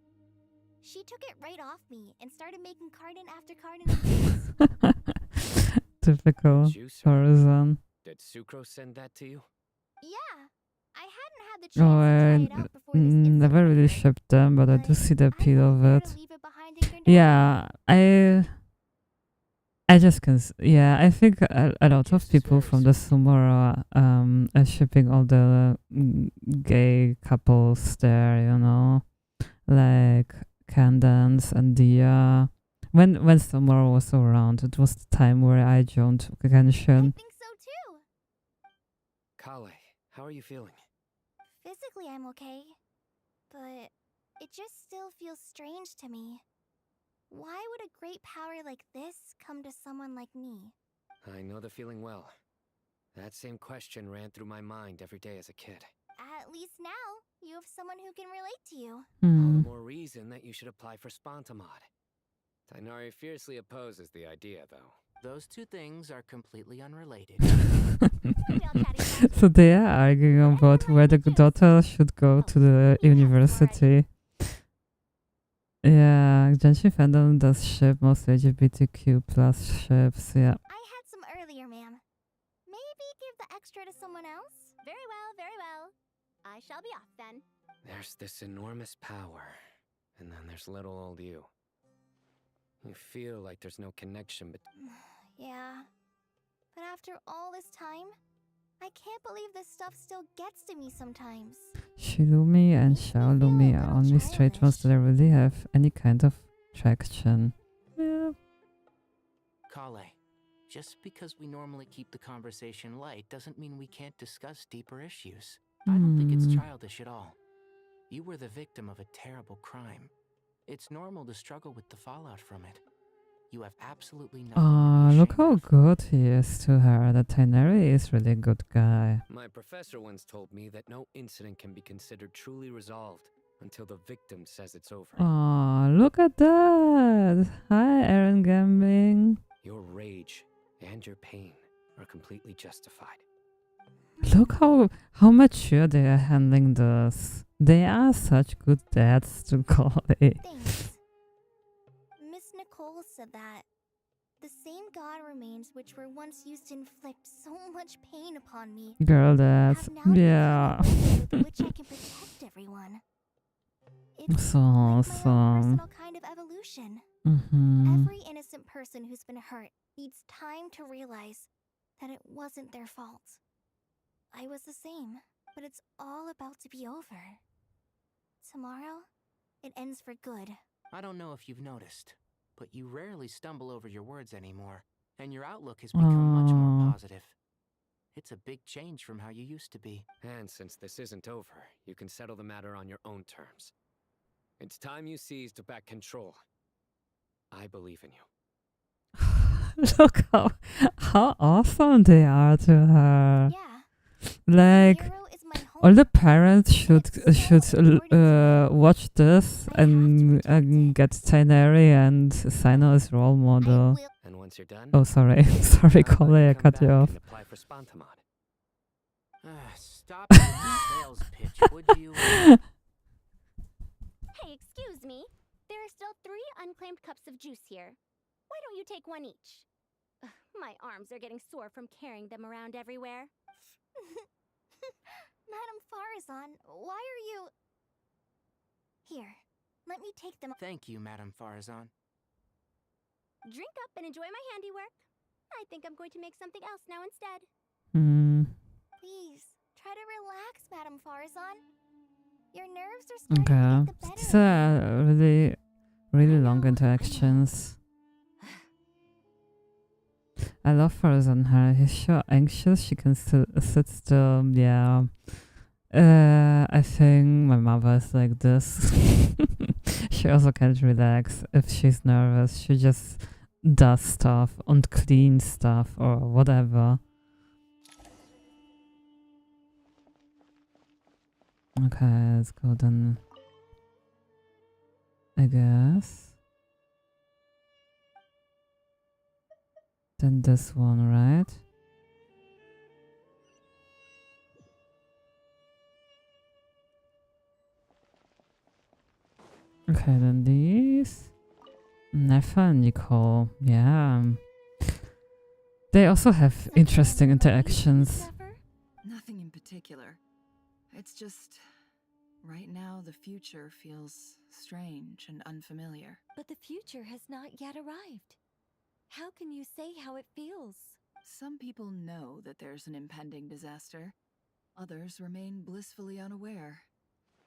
Speaker 14: She took it right off me and started making carton after carton of juice.
Speaker 1: Typical Horizon.
Speaker 18: Did Sucrose send that to you?
Speaker 14: Yeah, I hadn't had the chance
Speaker 1: Oh,
Speaker 14: to try
Speaker 1: I
Speaker 14: it out before this
Speaker 1: never really shipped them, but I do see the appeal of it. Yeah, I just can. Yeah, I think a lot of people from the Sumora are shipping all the gay couples there. You know, like Candance and Dia. When Sumora was around, it was the time where I joined Genshin.
Speaker 18: Kale, how are you feeling?
Speaker 14: Physically, I'm okay, but it just still feels strange to me. Why would a great power like this come to someone like me?
Speaker 18: I know the feeling well. That same question ran through my mind every day as a kid.
Speaker 14: At least now, you have someone who can relate to you.
Speaker 18: All the more reason that you should apply for Spontamod. Tainari fiercely opposes the idea, though.
Speaker 11: Those two things are completely unrelated.
Speaker 1: So they are arguing about where the daughter should go to the university. Yeah, Genshin fandom does ship most LGBTQ plus ships, yeah.
Speaker 14: I had some earlier, ma'am. Maybe give the extra to someone else? Very well, very well. I shall be off then.
Speaker 18: There's this enormous power, and then there's little old you. You feel like there's no connection between...
Speaker 14: Yeah. But after all this time, I can't believe this stuff still gets to me sometimes.
Speaker 1: Shilumi and Xiaolumi are only straight ones that really have any kind of traction. Yeah.
Speaker 11: Kale, just because we normally keep the conversation light doesn't mean we can't discuss deeper issues. I don't think it's childish at all. You were the victim of a terrible crime. It's normal to struggle with the fallout from it. You have absolutely nothing.
Speaker 1: Look how good he is to her. That Tainari is really a good guy.
Speaker 18: My professor once told me that no incident can be considered truly resolved until the victim says it's over.
Speaker 1: Look at that! Hi, Aaron Gambing.
Speaker 18: Your rage and your pain are completely justified.
Speaker 1: Look how mature they are handling this. They are such good dads to call it.
Speaker 14: Thanks. Miss Nicole said that the same god remains which were once used to inflict so much pain upon me.
Speaker 1: Girl, that's yeah.
Speaker 14: With which I can protect everyone. It's
Speaker 1: so awesome.
Speaker 14: My own personal kind of evolution. Every innocent person who's been hurt needs time to realize that it wasn't their fault. I was the same, but it's all about to be over. Tomorrow, it ends for good.
Speaker 11: I don't know if you've noticed, but you rarely stumble over your words anymore, and your outlook has become much more positive. It's a big change from how you used to be.
Speaker 18: And since this isn't over, you can settle the matter on your own terms. It's time you seized back control. I believe in you.
Speaker 1: Look how awesome they are to her.
Speaker 14: Yeah.
Speaker 1: Like all the parents should watch this and get Tainari and Sino as role model.
Speaker 18: And once you're done,
Speaker 1: oh, sorry, sorry, Kole, I cut you off.
Speaker 11: Apply for Spontamod. Stop the sales pitch, would you?
Speaker 16: Hey, excuse me. There are still 3 unclaimed cups of juice here. Why don't you take one each? My arms are getting sore from carrying them around everywhere.
Speaker 14: Madame Farazan, why are you... Here, let me take them.
Speaker 11: Thank you, Madame Farazan.
Speaker 16: Drink up and enjoy my handiwork. I think I'm going to make something else now instead.
Speaker 14: Please, try to relax, Madame Farazan. Your nerves are starting to get the better.
Speaker 1: These are really long interactions. I love Farazan her. He's so anxious. She can sit still. Yeah. I think my mother is like this. She also can't relax if she's nervous. She just does stuff and cleans stuff or whatever. Okay, let's go then. I guess. Then this one, right? Okay, then these. Nefa and Nicole. Yeah. They also have interesting interactions.
Speaker 9: Nothing in particular. It's just, right now the future feels strange and unfamiliar.
Speaker 19: But the future has not yet arrived. How can you say how it feels?
Speaker 9: Some people know that there's an impending disaster. Others remain blissfully unaware.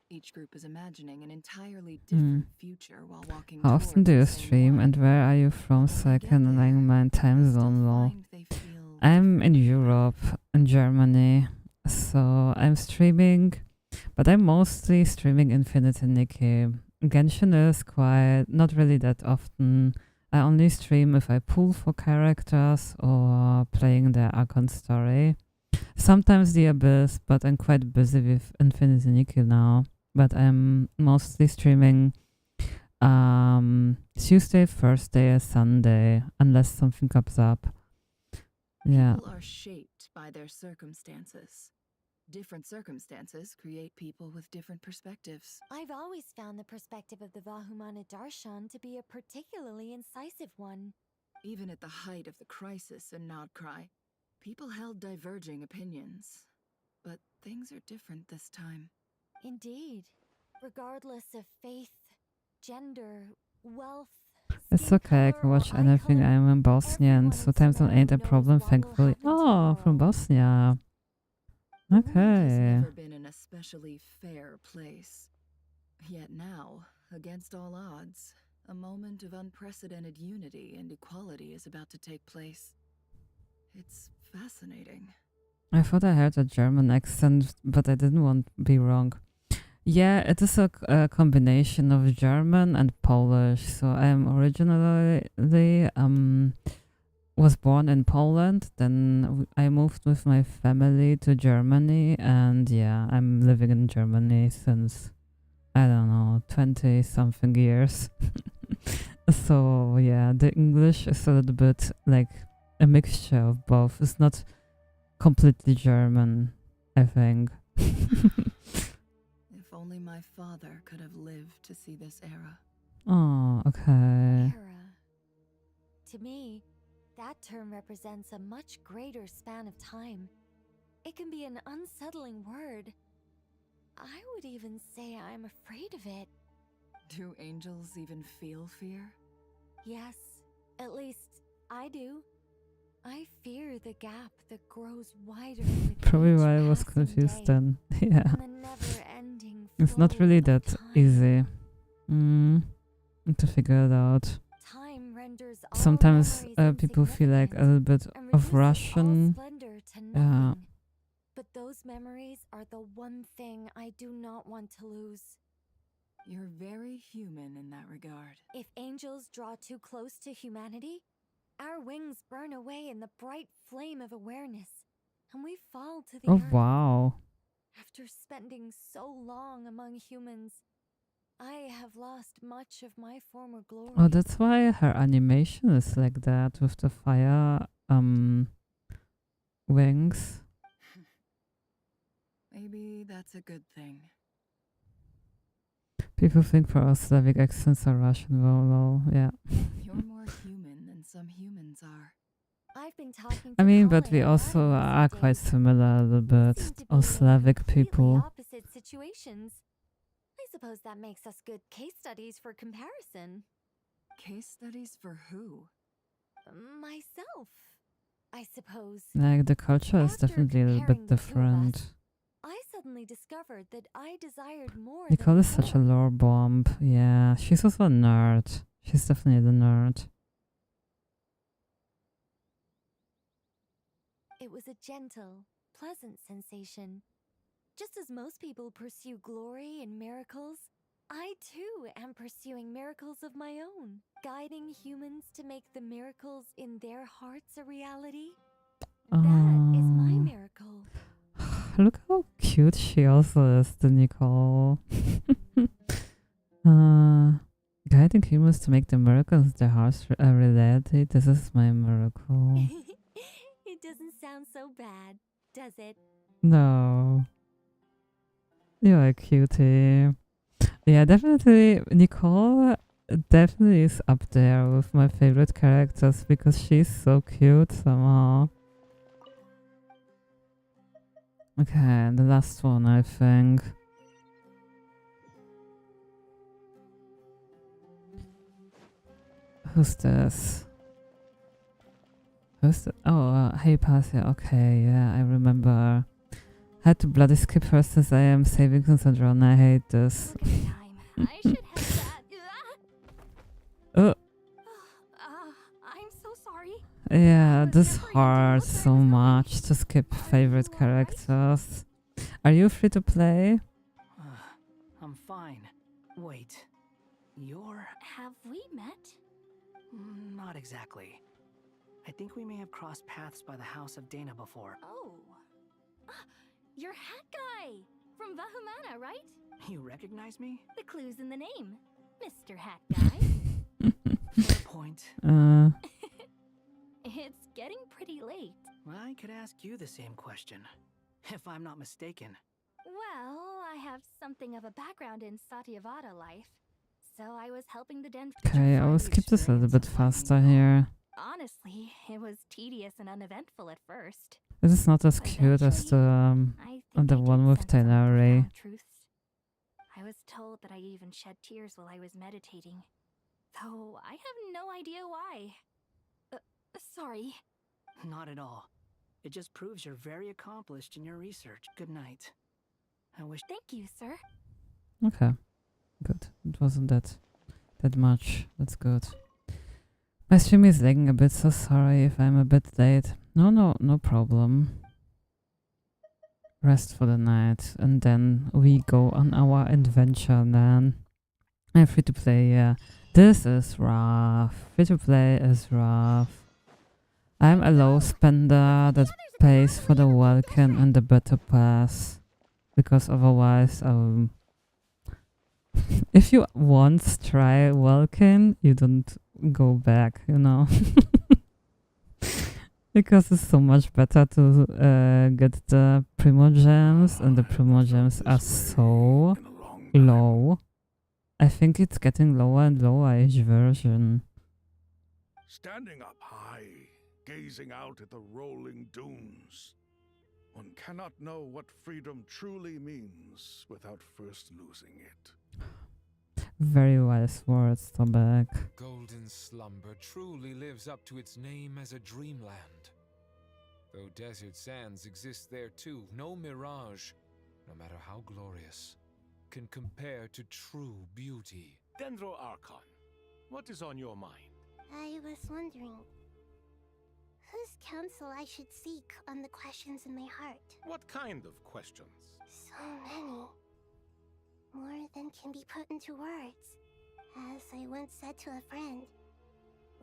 Speaker 9: Each group is imagining an entirely different future while walking
Speaker 1: How often do you
Speaker 9: towards the same
Speaker 1: stream
Speaker 9: one.
Speaker 1: and where are you from so I can align my time zone well? I'm in Europe, in Germany, so I'm streaming, but I'm mostly streaming Infinite Nikki. Genshin is quite, not really that often. I only stream if I pull for characters or playing the Archon story. Sometimes the Abyss, but I'm quite busy with Infinite Nikki now. But I'm mostly streaming Tuesday, Thursday, and Sunday, unless something comes up. Yeah.
Speaker 9: People are shaped by their circumstances. Different circumstances create people with different perspectives.
Speaker 19: I've always found the perspective of the Vahumana Darshan to be a particularly incisive one.
Speaker 9: Even at the height of the crisis in Nodcry, people held diverging opinions. But things are different this time.
Speaker 19: Indeed. Regardless of faith, gender, wealth,
Speaker 1: It's okay, I can watch anything. I'm in Bosnia and so time zone ain't a problem, thankfully. Oh, from Bosnia.
Speaker 9: Has
Speaker 1: Okay.
Speaker 9: never been an especially fair place. Yet now, against all odds, a moment of unprecedented unity and equality is about to take place. It's fascinating.
Speaker 1: I thought I heard a German accent, but I didn't want to be wrong. Yeah, it is a combination of German and Polish. So I'm originally was born in Poland. Then I moved with my family to Germany, and yeah, I'm living in Germany since I don't know 20 something years. So yeah, the English is a little bit like a mixture of both. It's not completely German, I think.
Speaker 9: If only my father could have lived to see this era.
Speaker 1: Oh, okay.
Speaker 19: Era. To me, that term represents a much greater span of time. It can be an unsettling word. I would even say I'm afraid of it.
Speaker 9: Do angels even feel fear?
Speaker 19: Yes, at least I do. I fear the gap that grows wider with
Speaker 1: Probably
Speaker 19: each
Speaker 1: why I was
Speaker 19: passing
Speaker 1: confused
Speaker 19: day,
Speaker 1: then. Yeah.
Speaker 19: and the never-ending
Speaker 1: It's not
Speaker 19: flow
Speaker 1: really
Speaker 19: of
Speaker 1: that
Speaker 19: time.
Speaker 1: easy to figure it out.
Speaker 19: Time renders all
Speaker 1: Sometimes
Speaker 19: memories
Speaker 1: people feel like a little bit
Speaker 19: and
Speaker 1: of
Speaker 19: reduces all
Speaker 1: Russian.
Speaker 19: splendor to
Speaker 1: Yeah.
Speaker 19: nothing. But those memories are the one thing I do not want to lose.
Speaker 9: You're very human in that regard.
Speaker 19: If angels draw too close to humanity, our wings burn away in the bright flame of awareness, and we fall to the
Speaker 1: Oh,
Speaker 19: earth.
Speaker 1: wow.
Speaker 19: After spending so long among humans, I have lost much of my former glory.
Speaker 1: Oh, that's why her animation is like that with the fire wings.
Speaker 9: Maybe that's a good thing.
Speaker 1: People think for us Slavic accents are Russian. Well, yeah.
Speaker 9: You're more human than some humans are.
Speaker 19: I've been talking
Speaker 1: I
Speaker 19: to
Speaker 1: mean, but
Speaker 19: Colin
Speaker 1: we
Speaker 19: and
Speaker 1: also
Speaker 19: Ryan
Speaker 1: are
Speaker 19: these
Speaker 1: quite
Speaker 19: days.
Speaker 1: similar a little bit.
Speaker 19: Seem to
Speaker 1: All
Speaker 19: be in
Speaker 1: Slavic
Speaker 19: completely
Speaker 1: people.
Speaker 19: opposite situations. I suppose that makes us good case studies for comparison.
Speaker 9: Case studies for who?
Speaker 19: Myself, I suppose.
Speaker 1: Like, the culture is definitely a little bit different.
Speaker 19: I suddenly discovered that I desired more
Speaker 1: Nicole
Speaker 19: than
Speaker 1: is such a
Speaker 19: before.
Speaker 1: lore bomb. Yeah, she's also a nerd. She's definitely the nerd.
Speaker 19: It was a gentle, pleasant sensation. Just as most people pursue glory and miracles, I too am pursuing miracles of my own, guiding humans to make the miracles in their hearts a reality. That is my miracle.
Speaker 1: Look how cute she also is, the Nicole. Guiding humans to make the miracles their hearts a reality. This is my miracle.
Speaker 19: It doesn't sound so bad, does it?
Speaker 1: No. You're a cutie. Yeah, definitely. Nicole definitely is up there with my favorite characters because she's so cute somehow. Okay, the last one, I think. Who's this? Who's the? Oh, hey, Pasia. Okay, yeah, I remember. Had to bloody skip her since I am saving Syndrome. I hate this.
Speaker 19: I should have that.
Speaker 1: Oh,
Speaker 19: I'm so sorry.
Speaker 1: yeah, this hurts so much to skip favorite characters. Are you free to play?
Speaker 17: I'm fine. Wait. You're...
Speaker 19: Have we met?
Speaker 17: Not exactly. I think we may have crossed paths by the house of Dana before.
Speaker 19: Oh. You're Hat Guy! From Vahumana, right?
Speaker 17: You recognize me?
Speaker 19: The clue's in the name. Mr. Hat Guy.
Speaker 17: Fair point.
Speaker 19: It's getting pretty late.
Speaker 17: I could ask you the same question, if I'm not mistaken.
Speaker 19: Well, I have something of a background in Satyavada life, so I was helping the Dendro.
Speaker 1: Okay, I will skip this a little bit faster here.
Speaker 19: Honestly, it was tedious and uneventful at first.
Speaker 1: This is not as cute as the one with Tenari.
Speaker 19: I was told that I even shed tears while I was meditating, though I have no idea why. Sorry.
Speaker 17: Not at all. It just proves you're very accomplished in your research. Good night. I wish...
Speaker 19: Thank you, sir.
Speaker 1: Okay, good. It wasn't that much. That's good. My stream is lagging a bit, so sorry if I'm a bit late. No problem. Rest for the night, and then we go on our adventure, man. I'm free to play, yeah. This is rough. Free to play is rough. I'm a low spender that pays for the welcome and the better pass. Because otherwise, if you once try welcome, you don't go back, you know. Because it's so much better to get the Primogems, and the Primogems are so low. I think it's getting lower and lower each version.
Speaker 5: Standing up high, gazing out at the rolling dunes. One cannot know what freedom truly means without first losing it.
Speaker 1: Very wise words, Tobek.
Speaker 3: Golden slumber truly lives up to its name as a dreamland. Though desert sands exist there too, no mirage, no matter how glorious, can compare to true beauty.
Speaker 2: Dendro Archon, what is on your mind?
Speaker 12: I was wondering whose counsel I should seek on the questions in my heart.
Speaker 2: What kind of questions?
Speaker 12: So many. More than can be put into words. As I once said to a friend,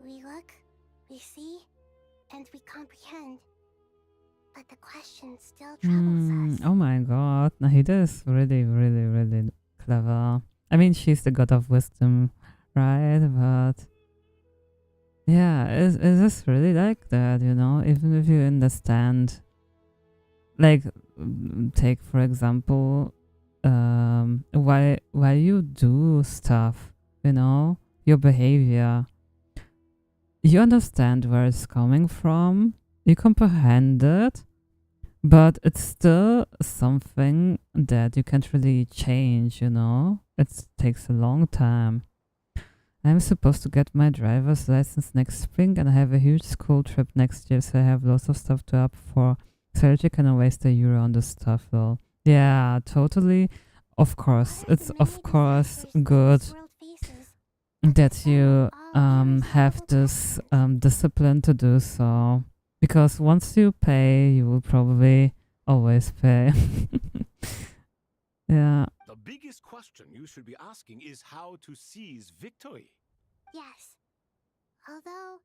Speaker 12: we look, we see, and we comprehend. But the question still troubles us.
Speaker 1: Oh my god, Nahida is really clever. I mean, she's the god of wisdom, right? But yeah, is this really like that, you know? Even if you understand, like, take for example, why you do stuff, you know, your behavior. You understand where it's coming from, you comprehend it, but it's still something that you can't really change, you know? It takes a long time. I'm supposed to get my driver's license next spring, and I have a huge school trip next year, so I have lots of stuff to up for. So you can waste €1 on this stuff, though. Yeah, totally. Of course, it's of course good that you have this discipline to do so. Because once you pay, you will probably always pay. Yeah.
Speaker 2: The biggest question you should be asking is how to seize victory.
Speaker 12: Yes. Although,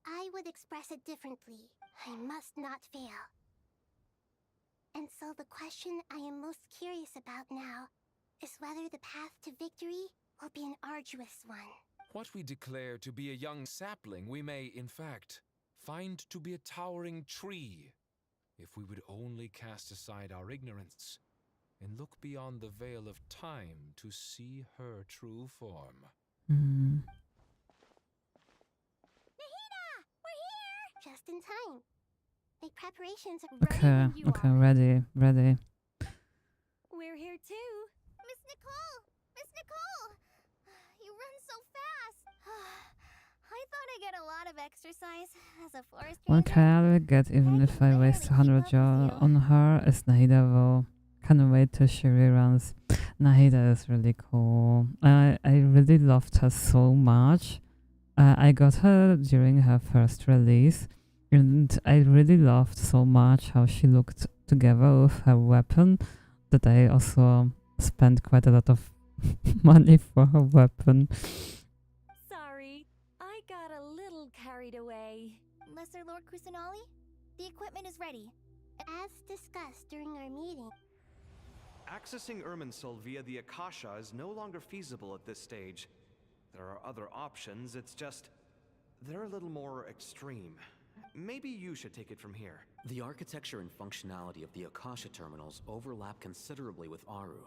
Speaker 12: I would express it differently. I must not fail. And so the question I am most curious about now is whether the path to victory will be an arduous one.
Speaker 3: What we declare to be a young sapling, we may, in fact, find to be a towering tree, if we would only cast aside our ignorance and look beyond the veil of time to see her true form.
Speaker 1: Hmm.
Speaker 12: Just in time. Make preparations.
Speaker 1: Okay, ready.
Speaker 14: We're here too. Miss Nicole! Miss Nicole! You run so fast. I thought I'd get a lot of exercise as a forest
Speaker 1: One
Speaker 14: ranger.
Speaker 1: card I will get even if I waste 100 joy on her is Nahida though. Can't wait till she reruns. Nahida is really cool. I really loved her so much. I got her during her first release, and I really loved so much how she looked together with her weapon that I also spent quite a lot of money for her weapon.
Speaker 19: Sorry, I got a little carried away.
Speaker 14: Lesser Lord Kusanali, the equipment is ready.
Speaker 12: As discussed during our meeting.
Speaker 6: Accessing Irminsul via the Akasha is no longer feasible at this stage. There are other options, it's just... they're a little more extreme. Maybe you should take it from here.
Speaker 7: The architecture and functionality of the Akasha terminals overlap considerably with Aru.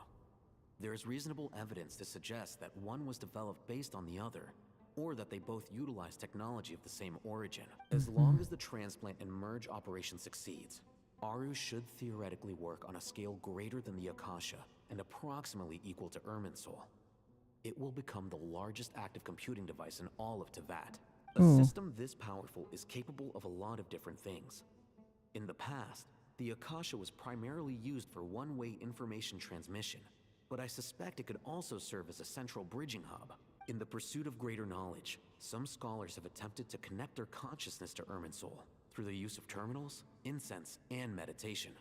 Speaker 7: There is reasonable evidence to suggest that one was developed based on the other, or that they both utilize technology of the same origin. As long as the transplant and merge operation succeeds, Aru should theoretically work on a scale greater than the Akasha and approximately equal to Irminsul. It will become the largest active computing device in all of Teyvat. A system this powerful is capable of a lot of different things. In the past, the Akasha was primarily used for one-way information transmission, but I suspect it could also serve as a central bridging hub. In the pursuit of greater knowledge, some scholars have attempted to connect their consciousness to Irminsul through the use of terminals, incense, and meditation.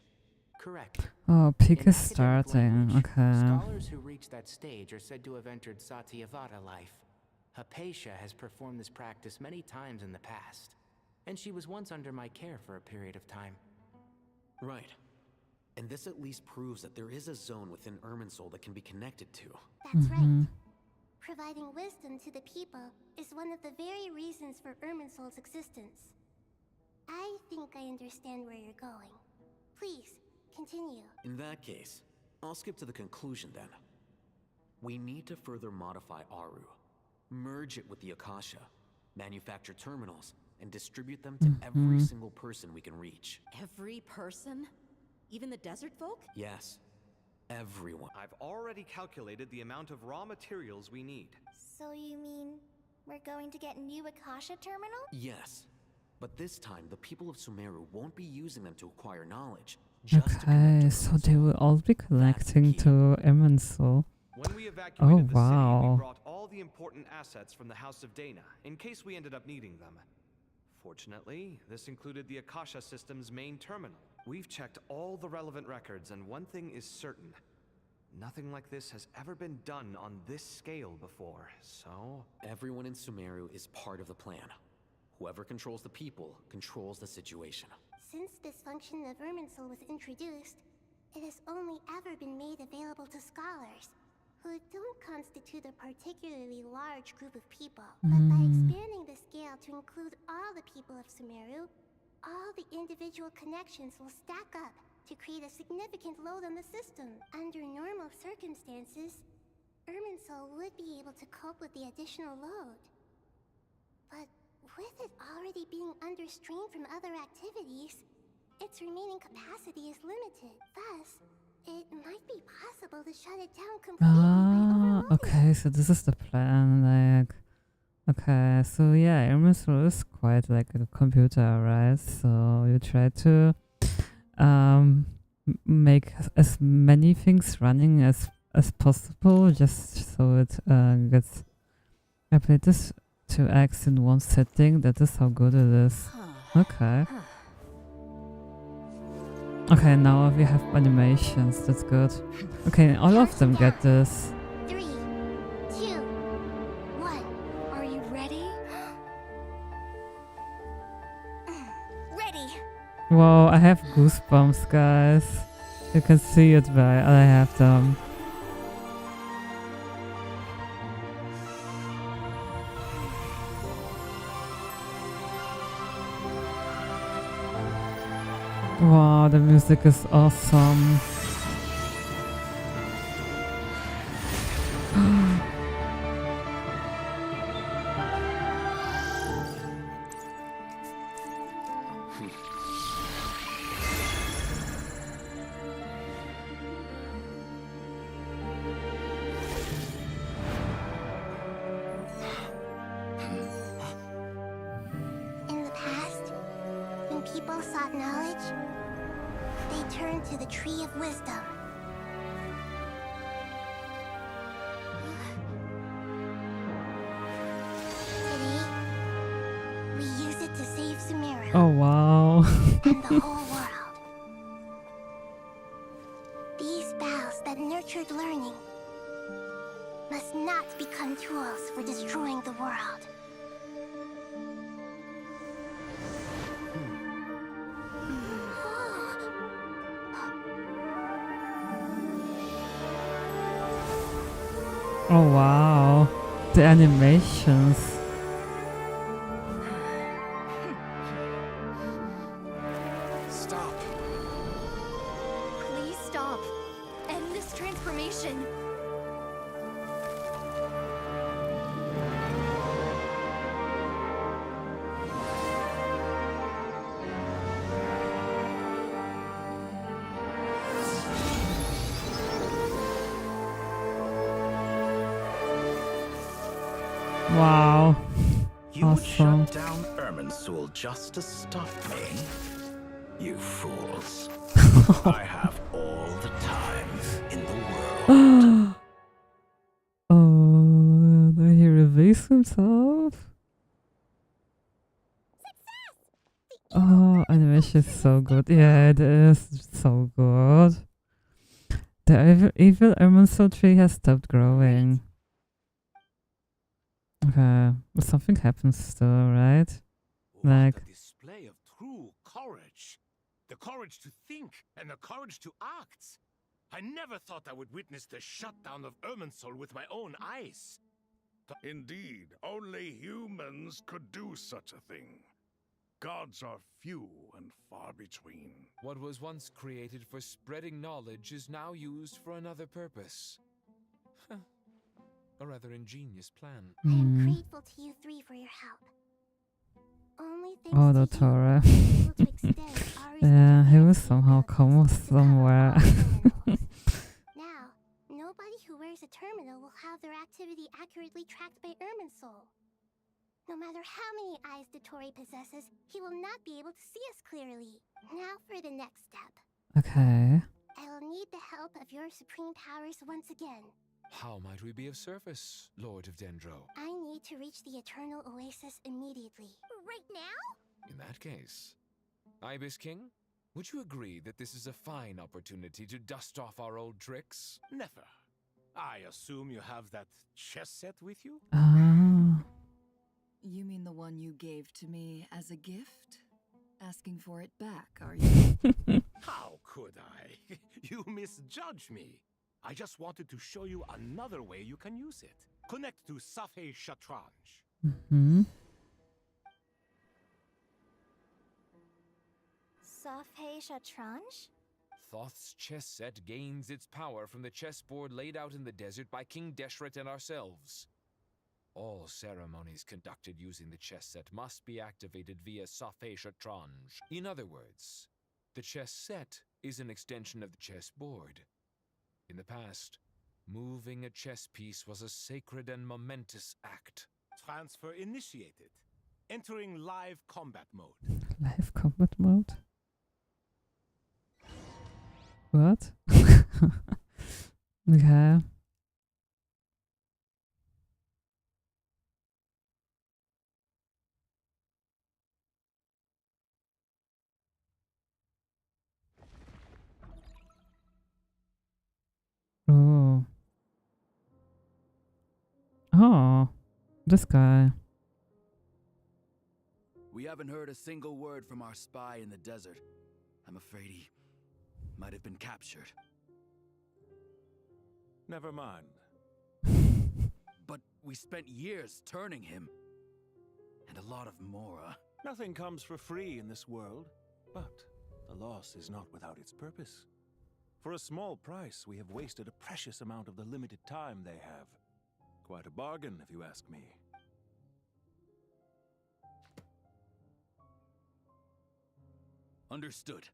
Speaker 11: Correct.
Speaker 1: Oh, peak
Speaker 11: In
Speaker 1: is
Speaker 11: academic
Speaker 1: starting.
Speaker 11: language,
Speaker 1: Okay.
Speaker 11: Scholars who reach that stage are said to have entered Satyavada life. Hypatia has performed this practice many times in the past, and she was once under my care for a period of time.
Speaker 7: Right. And this at least proves that there is a zone within Irminsul that can be connected to.
Speaker 12: That's right. Providing wisdom to the people is one of the very reasons for Irminsul's existence. I think I understand where you're going. Please, continue.
Speaker 7: In that case, I'll skip to the conclusion then. We need to further modify Aru, merge it with the Akasha, manufacture terminals, and distribute them to every single person we can reach.
Speaker 15: Every person? Even the desert folk?
Speaker 7: Yes, everyone.
Speaker 6: I've already calculated the amount of raw materials we need.
Speaker 14: So you mean we're going to get new Akasha terminals?
Speaker 7: Yes, but this time the people of Sumeru won't be using them to acquire knowledge. Just to
Speaker 1: Okay, so they will all be connecting to Irminsul.
Speaker 6: When we evacuated
Speaker 1: Oh
Speaker 6: the city,
Speaker 1: wow.
Speaker 6: we brought all the important assets from the House of Dana, in case we ended up needing them. Fortunately, this included the Akasha system's main terminal. We've checked all the relevant records, and one thing is certain. Nothing like this has ever been done on this scale before, so...
Speaker 7: Everyone in Sumeru is part of the plan. Whoever controls the people controls the situation.
Speaker 12: Since this function of Irminsul was introduced, it has only ever been made available to scholars, who don't constitute a particularly large group of people. But by expanding the scale to include all the people of Sumeru, all the individual connections will stack up to create a significant load on the system. Under normal circumstances, Irminsul would be able to cope with the additional load. But with it already being under strain from other activities, its remaining capacity is limited. Thus, it might be possible to shut it down completely.
Speaker 1: Okay, so this is the plan, like... Okay, so yeah, Irminsul is quite like a computer, right? So you try to make as many things running as possible, just so it gets... I played this 2x in one setting, that is how good it is. Okay. Okay, now we have animations, that's good. Okay, all of them get this.
Speaker 12: 3, 2, 1.
Speaker 14: Are you ready? Ready!
Speaker 1: Wow, I have goosebumps, guys. You can see it, but I have them. Wow, the music is awesome.
Speaker 12: people sought knowledge, they turned to the Tree of Wisdom. Today, we use it to save Sumeru
Speaker 1: Oh wow.
Speaker 12: and the whole world. These boughs that nurtured learning must not become tools for destroying the world.
Speaker 1: Oh wow. The animations.
Speaker 6: Stop.
Speaker 19: Please stop. End this transformation.
Speaker 1: Wow.
Speaker 8: You would
Speaker 1: Awesome.
Speaker 8: shut down Irminsul just to stop me? You fools. I have all the time in the world.
Speaker 1: Oh, did he release himself? Oh, animation is so good. Yeah, it is so good. The evil Irminsul tree has stopped growing. Okay, but something happens still, right? Like,
Speaker 2: A display of true courage. The courage to think and the courage to act. I never thought I would witness the shutdown of Irminsul with my own eyes.
Speaker 5: Indeed, only humans could do such a thing. Gods are few and far between.
Speaker 3: What was once created for spreading knowledge is now used for another purpose. A rather ingenious plan.
Speaker 12: I am grateful to you three for your help. Only thanks
Speaker 1: oh, the
Speaker 12: to you,
Speaker 1: Torah.
Speaker 12: we were able to extend Ari's
Speaker 1: Yeah, he will somehow come somewhere.
Speaker 12: Now, nobody who wears a terminal will have their activity accurately tracked by Irminsul. No matter how many eyes Dottore possesses, he will not be able to see us clearly. Now for the next step.
Speaker 1: Okay.
Speaker 12: I will need the help of your supreme powers once again.
Speaker 3: How might we be of service, Lord of Dendro?
Speaker 12: I need to reach the Eternal Oasis immediately.
Speaker 16: Right now?
Speaker 3: In that case, Ibis King, would you agree that this is a fine opportunity to dust off our old tricks?
Speaker 2: Never. I assume you have that chess set with you?
Speaker 1: Ah.
Speaker 9: You mean the one you gave to me as a gift? Asking for it back, are you?
Speaker 2: How could I? You misjudge me. I just wanted to show you another way you can use it. Connect to Safei Shatranj.
Speaker 1: Mm-hmm.
Speaker 14: Safei Shatranj?
Speaker 3: Thoth's chess set gains its power from the chessboard laid out in the desert by King Deshret and ourselves. All ceremonies conducted using the chess set must be activated via Safei Shatranj. In other words, the chess set is an extension of the chessboard. In the past, moving a chess piece was a sacred and momentous act.
Speaker 2: Transfer initiated. Entering live combat mode.
Speaker 1: Live combat mode? What? Okay. Oh. Oh. This guy.
Speaker 22: We haven't heard a single word from our spy in the desert. I'm afraid he might have been captured.
Speaker 8: Never mind.
Speaker 22: But we spent years turning him. And a lot of Mora.
Speaker 8: Nothing comes for free in this world, but the loss is not without its purpose. For a small price, we have wasted a precious amount of the limited time they have. Quite a bargain, if you ask me.
Speaker 22: Understood.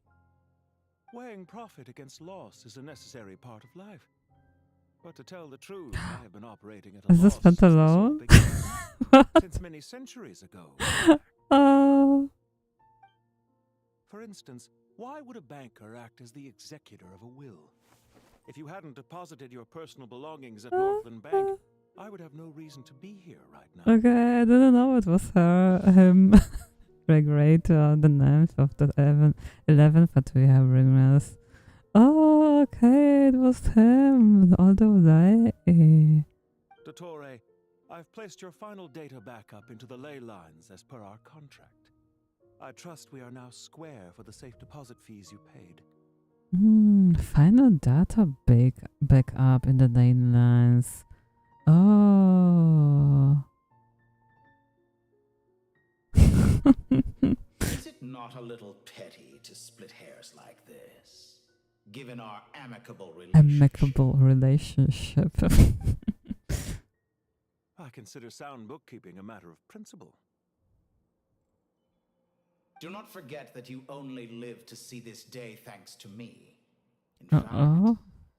Speaker 8: Weighing profit against loss is a necessary part of life. But to tell the truth, I have been operating at a
Speaker 1: Is
Speaker 8: loss
Speaker 1: this Pantalone?
Speaker 8: since many centuries ago.
Speaker 1: Oh.
Speaker 8: For instance, why would a banker act as the executor of a will? If you hadn't deposited your personal belongings at Northland Bank, I would have no reason to be here right now.
Speaker 1: Okay, I didn't know it was her. Regret the names of the 11, but we have ringers. Oh, okay, it was him all the way.
Speaker 8: Dottore, I've placed your final data backup into the ley lines as per our contract. I trust we are now square for the safe deposit fees you paid.
Speaker 1: Final data backup in the ley lines. Oh.
Speaker 20: Is it not a little petty to split hairs like this, given our amicable
Speaker 1: relationship?
Speaker 8: I consider sound bookkeeping a matter of principle.
Speaker 20: Do not forget that you only live to see this day thanks to me. In fact,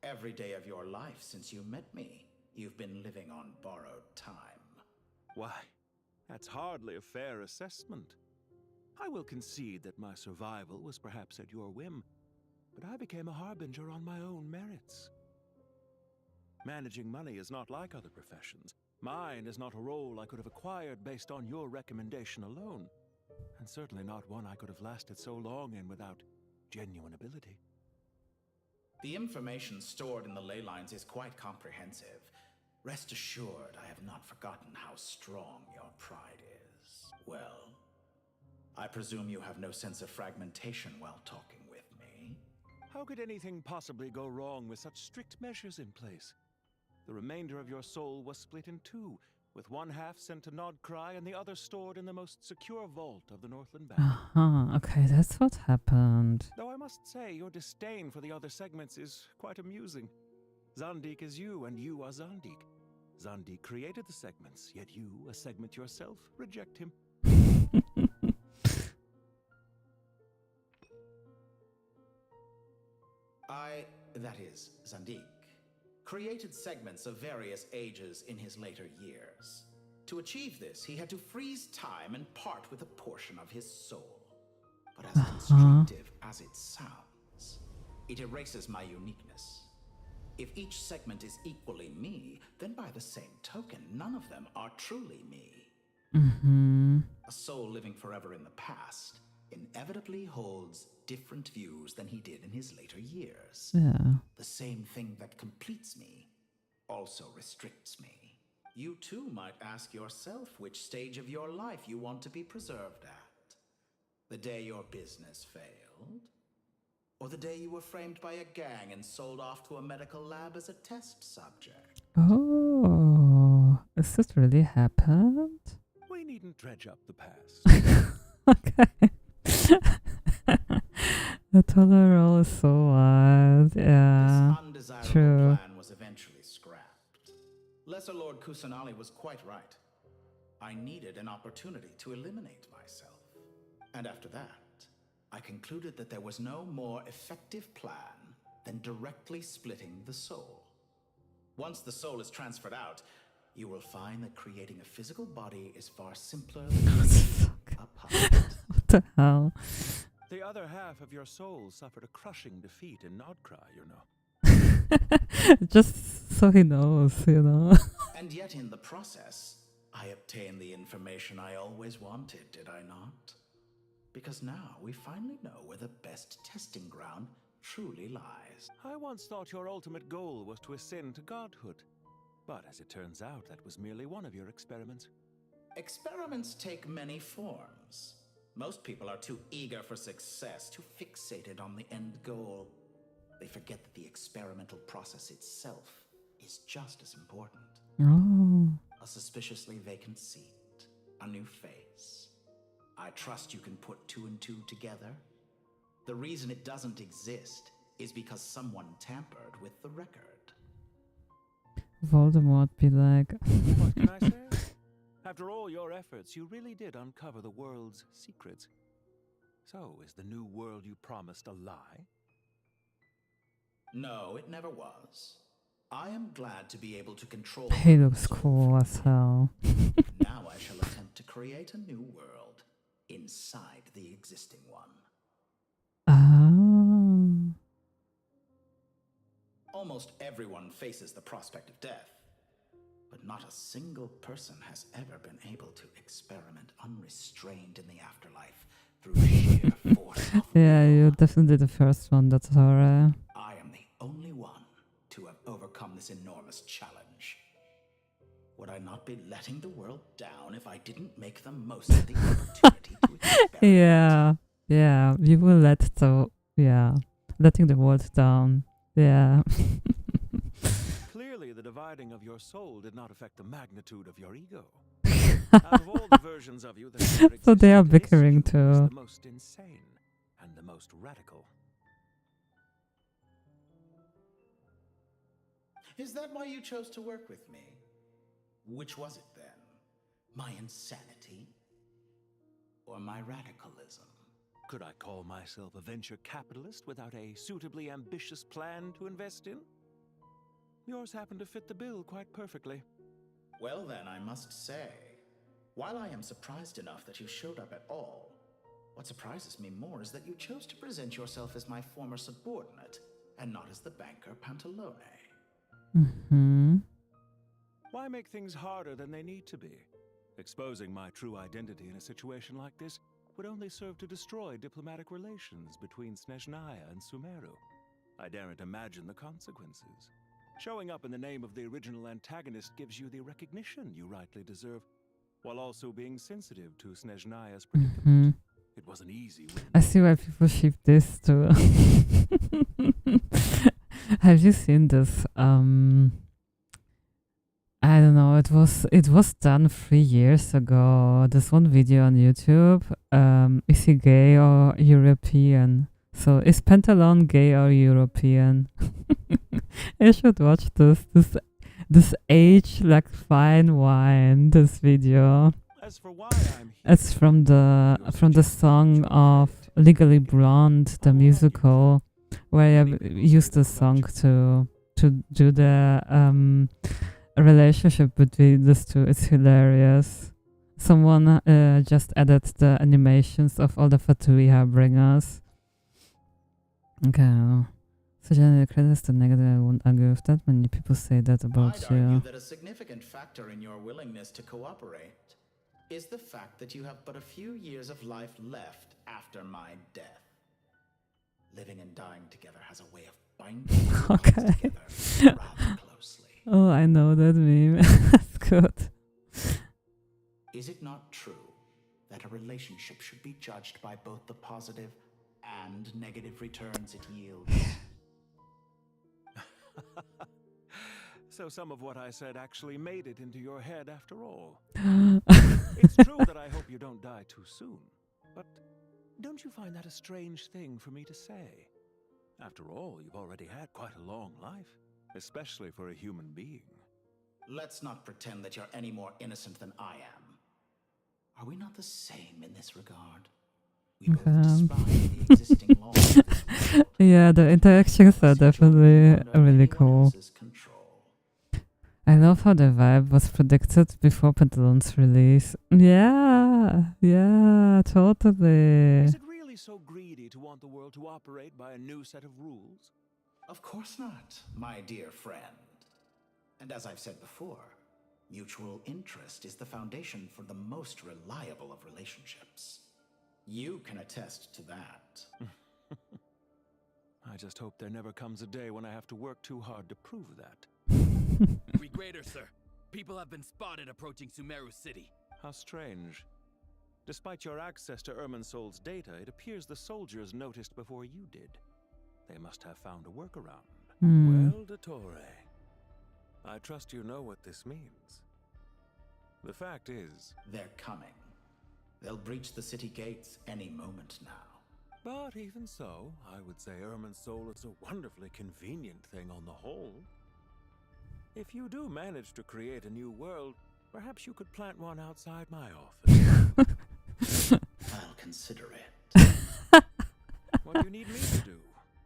Speaker 20: every day of your life since you met me, you've been living on borrowed time.
Speaker 8: Why, that's hardly a fair assessment. I will concede that my survival was perhaps at your whim, but I became a harbinger on my own merits. Managing money is not like other professions. Mine is not a role I could have acquired based on your recommendation alone, and certainly not one I could have lasted so long in without genuine ability.
Speaker 20: The information stored in the ley lines is quite comprehensive. Rest assured, I have not forgotten how strong your pride is. Well, I presume you have no sense of fragmentation while talking with me.
Speaker 8: How could anything possibly go wrong with such strict measures in place? The remainder of your soul was split in two, with one half sent to Nodcry and the other stored in the most secure vault of the Northland Bank.
Speaker 1: Okay, that's what happened.
Speaker 8: Though I must say, your disdain for the other segments is quite amusing. Zandik is you, and you are Zandik. Zandik created the segments, yet you, a segment yourself, reject him.
Speaker 20: That is, Zandik, created segments of various ages in his later years. To achieve this, he had to freeze time and part with a portion of his soul. But as constructive as it sounds, it erases my uniqueness. If each segment is equally me, then by the same token, none of them are truly me. A soul living forever in the past inevitably holds different views than he did in his later years.
Speaker 1: Yeah.
Speaker 20: The same thing that completes me also restricts me. You too might ask yourself which stage of your life you want to be preserved at. The day your business failed? Or the day you were framed by a gang and sold off to a medical lab as a test subject?
Speaker 1: Oh, is this really happened?
Speaker 8: We needn't dredge up the past.
Speaker 1: Okay. The total roll is so wild. Yeah.
Speaker 20: This undesirable
Speaker 1: True.
Speaker 20: plan was eventually scrapped. Lesser Lord Kusanali was quite right. I needed an opportunity to eliminate myself. And after that, I concluded that there was no more effective plan than directly splitting the soul. Once the soul is transferred out, you will find that creating a physical body is far simpler than creating a puppet.
Speaker 1: What the hell?
Speaker 8: The other half of your soul suffered a crushing defeat in Nodcry, you know.
Speaker 1: Just so he knows, you know.
Speaker 20: And yet in the process, I obtained the information I always wanted, did I not? Because now we finally know where the best testing ground truly lies.
Speaker 8: I once thought your ultimate goal was to ascend to godhood. But as it turns out, that was merely one of your experiments.
Speaker 20: Experiments take many forms. Most people are too eager for success, too fixated on the end goal. They forget that the experimental process itself is just as important.
Speaker 1: Oh.
Speaker 20: A suspiciously vacant seat, a new face. I trust you can put two and two together. The reason it doesn't exist is because someone tampered with the record.
Speaker 1: Voldemort be like.
Speaker 8: What can I say? After all your efforts, you really did uncover the world's secrets. So, is the new world you promised a lie?
Speaker 20: No, it never was. I am glad to be able to control.
Speaker 1: He looks cool as hell.
Speaker 20: Now I shall attempt to create a new world inside the existing one. Almost everyone faces the prospect of death, but not a single person has ever been able to experiment unrestrained in the afterlife through sheer force of
Speaker 1: Yeah, you're definitely the first one, that's alright.
Speaker 20: I am the only one to have overcome this enormous challenge. Would I not be letting the world down if I didn't make the most of the opportunity to experiment?
Speaker 1: Yeah, you will letting the world down. Yeah.
Speaker 8: Clearly, the dividing of your soul did not affect the magnitude of your ego. Out of all the versions of you that ever
Speaker 1: So they are
Speaker 8: existed,
Speaker 1: bickering
Speaker 8: this you is
Speaker 1: too.
Speaker 8: the most insane and the most radical.
Speaker 20: Is that why you chose to work with me? Which was it then? My insanity? Or my radicalism?
Speaker 8: Could I call myself a venture capitalist without a suitably ambitious plan to invest in? Yours happened to fit the bill quite perfectly.
Speaker 20: Well then, I must say, while I am surprised enough that you showed up at all, what surprises me more is that you chose to present yourself as my former subordinate, and not as the banker Pantalone.
Speaker 1: Mm-hmm.
Speaker 8: Why make things harder than they need to be? Exposing my true identity in a situation like this would only serve to destroy diplomatic relations between Snezhnaya and Sumeru. I daren't imagine the consequences. Showing up in the name of the original antagonist gives you the recognition you rightly deserve, while also being sensitive to Snezhnaya's predicament. It was an easy win.
Speaker 1: I see why people ship this too. Have you seen this? I don't know. It was done 3 years ago. This one video on YouTube. Is he gay or European? So is Pantalone gay or European? You should watch this. This age like fine wine. This video.
Speaker 8: As for why I'm here,
Speaker 1: It's from the song of Legally Blonde, the musical, where I used the song to do the relationship between these two. It's hilarious. Someone just added the animations of all the Fatui Harbingers. Okay. So generally, the credit is the negative. I won't argue with that. Many people say that about
Speaker 20: I'd
Speaker 1: you.
Speaker 20: argue that a significant factor in your willingness to cooperate is the fact that you have but a few years of life left after my death. Living and dying together has a way of binding you
Speaker 1: Okay.
Speaker 20: together rather closely.
Speaker 1: Oh, I know that meme. That's good.
Speaker 20: Is it not true that a relationship should be judged by both the positive and negative returns it yields?
Speaker 8: So some of what I said actually made it into your head after all. It's true that I hope you don't die too soon, but don't you find that a strange thing for me to say? After all, you've already had quite a long life, especially for a human being.
Speaker 20: Let's not pretend that you're any more innocent than I am. Are we not the same in this regard? We both despise the existing laws of this world.
Speaker 1: Yeah, the interactions are definitely really cool. I love how the vibe was predicted before Pantalone's release. Yeah, totally.
Speaker 8: Is it really so greedy to want the world to operate by a new set of rules?
Speaker 20: Of course not, my dear friend. And as I've said before, mutual interest is the foundation for the most reliable of relationships. You can attest to that.
Speaker 8: I just hope there never comes a day when I have to work too hard to prove that.
Speaker 22: We greater, sir. People have been spotted approaching Sumeru City.
Speaker 8: How strange. Despite your access to Irminsol's data, it appears the soldiers noticed before you did. They must have found a workaround. Well, Dottore, I trust you know what this means. The fact is...
Speaker 20: They're coming. They'll breach the city gates any moment now.
Speaker 8: But even so, I would say Irminsol is a wonderfully convenient thing on the whole. If you do manage to create a new world, perhaps you could plant one outside my office.
Speaker 20: I'll consider it.
Speaker 8: What do you need me to do?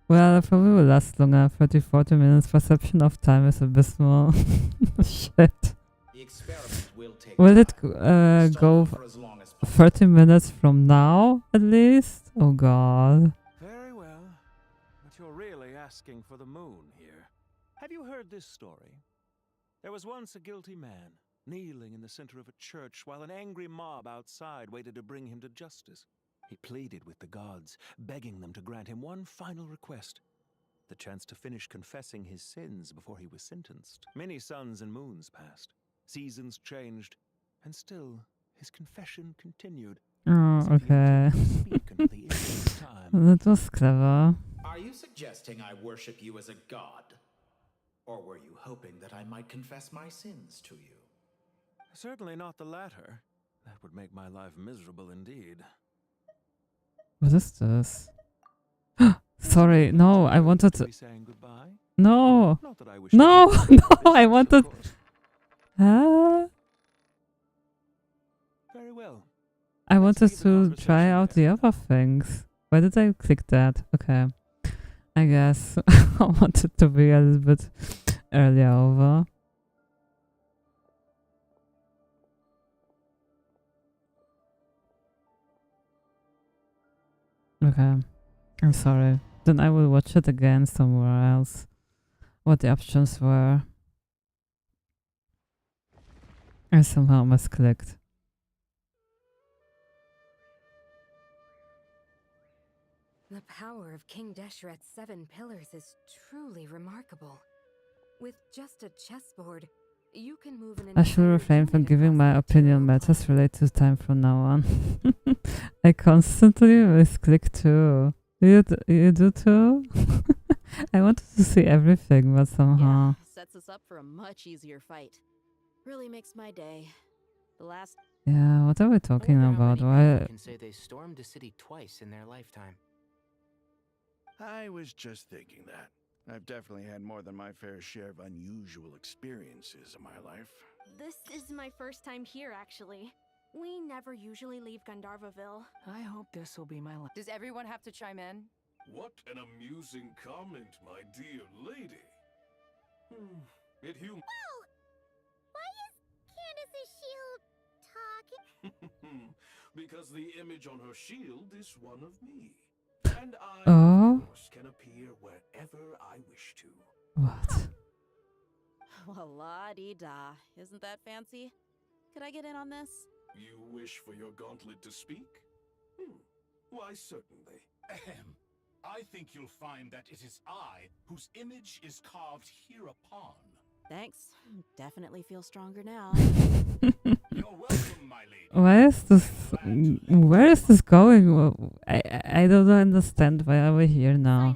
Speaker 1: Well, it probably will last longer. 30-40 minutes. Perception of time is abysmal. Shit.
Speaker 20: The experiment will take
Speaker 1: Will it
Speaker 20: time.
Speaker 1: go
Speaker 20: For as long as
Speaker 1: 30 minutes from now, at least? Oh god.
Speaker 8: Very well. But you're really asking for the moon here. Have you heard this story? There was once a guilty man, kneeling in the center of a church while an angry mob outside waited to bring him to justice. He pleaded with the gods, begging them to grant him one final request: the chance to finish confessing his sins before he was sentenced. Many suns and moons passed, seasons changed, and still his confession continued.
Speaker 1: Oh, okay. That was clever.
Speaker 20: Are you suggesting I worship you as a god? Or were you hoping that I might confess my sins to you?
Speaker 8: Certainly not the latter. That would make my life miserable indeed.
Speaker 1: What is this? Sorry, no, I wanted to... No! No! No, I wanted...
Speaker 8: Very well.
Speaker 1: I wanted to try out the other things. Why did I click that? Okay. I guess I wanted to be a little bit earlier over. Okay. I'm sorry. Then I will watch it again somewhere else. What the options were. I somehow misclicked.
Speaker 4: The power of King Deshret's 7 pillars is truly remarkable. With just a chessboard, you can move an
Speaker 1: I should refrain from giving my opinion. Matters relate to time from now on. I constantly misclick too. You do too? I wanted to see everything, but somehow...
Speaker 21: Sets us up for a much easier fight. Really makes my day. The last...
Speaker 1: Yeah, what are we talking about? Why...
Speaker 11: Can say they stormed a city twice in their lifetime.
Speaker 5: I was just thinking that. I've definitely had more than my fair share of unusual experiences in my life.
Speaker 16: This is my first time here, actually. We never usually leave Gandharvaville.
Speaker 17: I hope this will be my last.
Speaker 23: Does everyone have to chime in?
Speaker 2: What an amusing comment, my dear lady. It hum-
Speaker 12: Whoa! Why is Candace's shield talking?
Speaker 2: Because the image on her shield is one of me. And I, of course, can appear wherever I wish to.
Speaker 1: What?
Speaker 21: Well, la-di-da. Isn't that fancy? Could I get in on this?
Speaker 2: You wish for your gauntlet to speak? Why, certainly. Ahem. I think you'll find that it is I whose image is carved hereupon.
Speaker 21: Thanks. Definitely feel stronger now.
Speaker 2: You're welcome, my lady.
Speaker 1: Why is this... Where is this going? I don't understand. Why are we here now?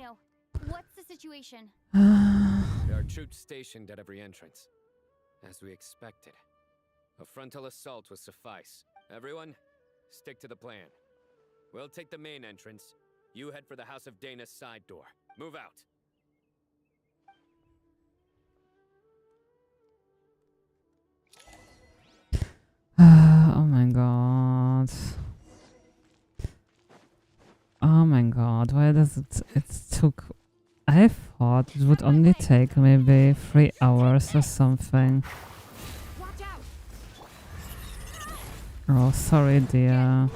Speaker 13: What's the situation?
Speaker 18: There are troops stationed at every entrance, as we expected. A frontal assault will suffice. Everyone, stick to the plan. We'll take the main entrance. You head for the House of Dana's side door. Move out.
Speaker 1: Oh my god. Oh my god, why does it took... I thought it would only take maybe 3 hours or something. Oh, sorry dear.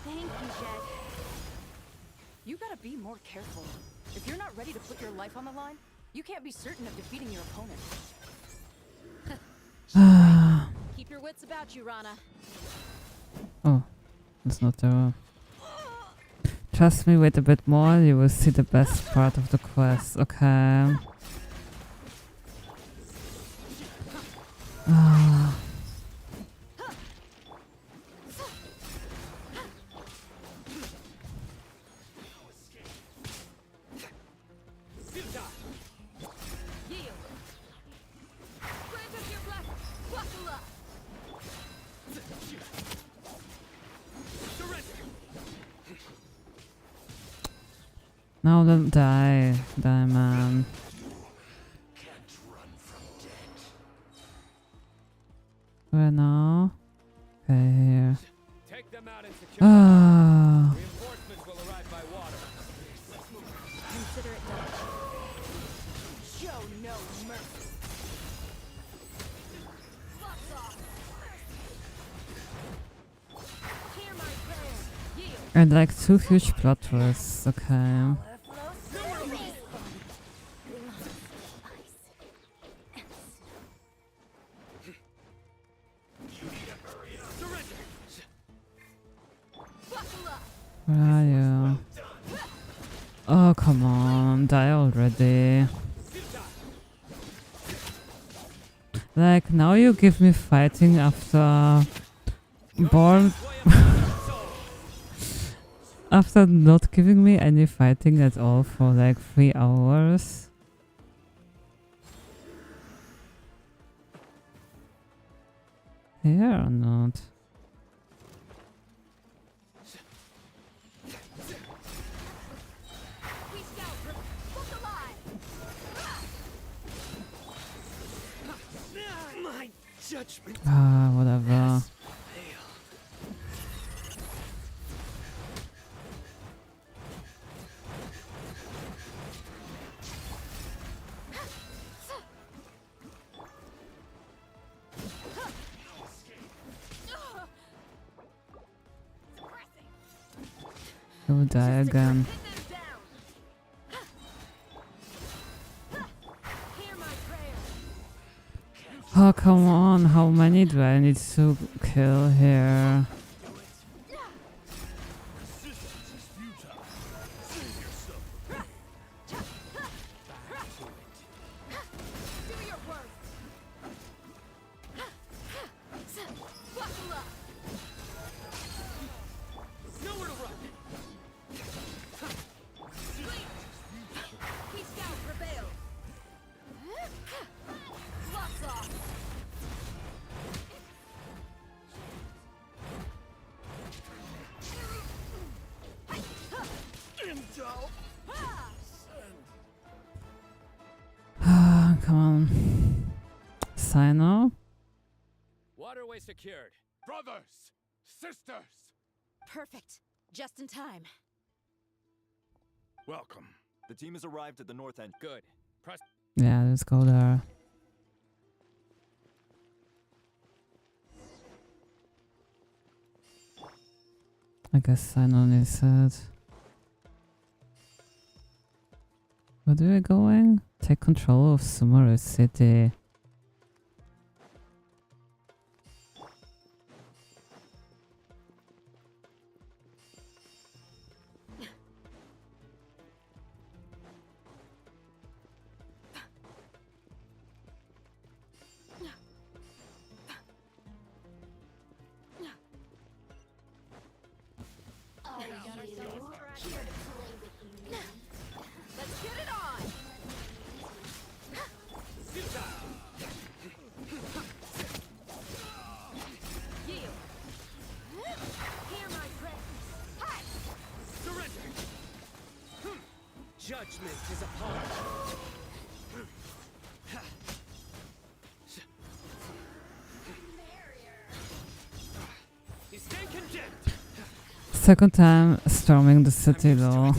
Speaker 21: Thank you, Jet. You gotta be more careful. If you're not ready to put your life on the line, you can't be certain of defeating your opponent. Keep your wits about you, Rana.
Speaker 1: Oh, it's not there. Trust me, wait a bit more, you will see the best part of the quest, okay? No, don't die. Die, man. Where now? Okay, here.
Speaker 18: Take them out and secure
Speaker 1: Ah.
Speaker 18: Reinforcements will arrive by water.
Speaker 21: Consider it done. Show no mercy. Hear my prayer. Yield.
Speaker 1: And like 2 huge plot twists, okay. Where are you? Oh, come on, die already. Like, now you give me fighting after born. After not giving me any fighting at all for like 3 hours. Here or not? Ah, whatever. You'll die again. Oh, come on, how many do I need to kill here? Come on. Sino?
Speaker 18: Waterway secured.
Speaker 2: Brothers! Sisters!
Speaker 21: Perfect. Just in time.
Speaker 5: Welcome.
Speaker 8: The team has arrived at the north end.
Speaker 18: Good. Press.
Speaker 1: Yeah, let's go there. I guess Sino needs it. Where are we going? Take control of Sumeru City.
Speaker 21: Let's get it on! Yield. Hear my prayers. Hi!
Speaker 3: Surrender! Judgment is upon us. You stand condemned.
Speaker 1: Second time storming the city though.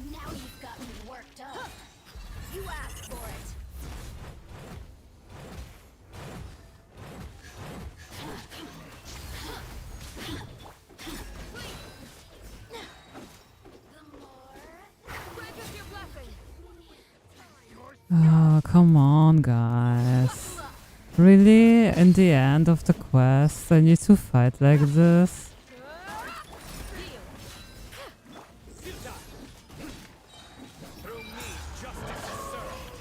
Speaker 16: Now you've got me worked up. You asked for it.
Speaker 1: Oh, come on, guys. Really? In the end of the quest, I need to fight like this?
Speaker 3: Through me, justice is served.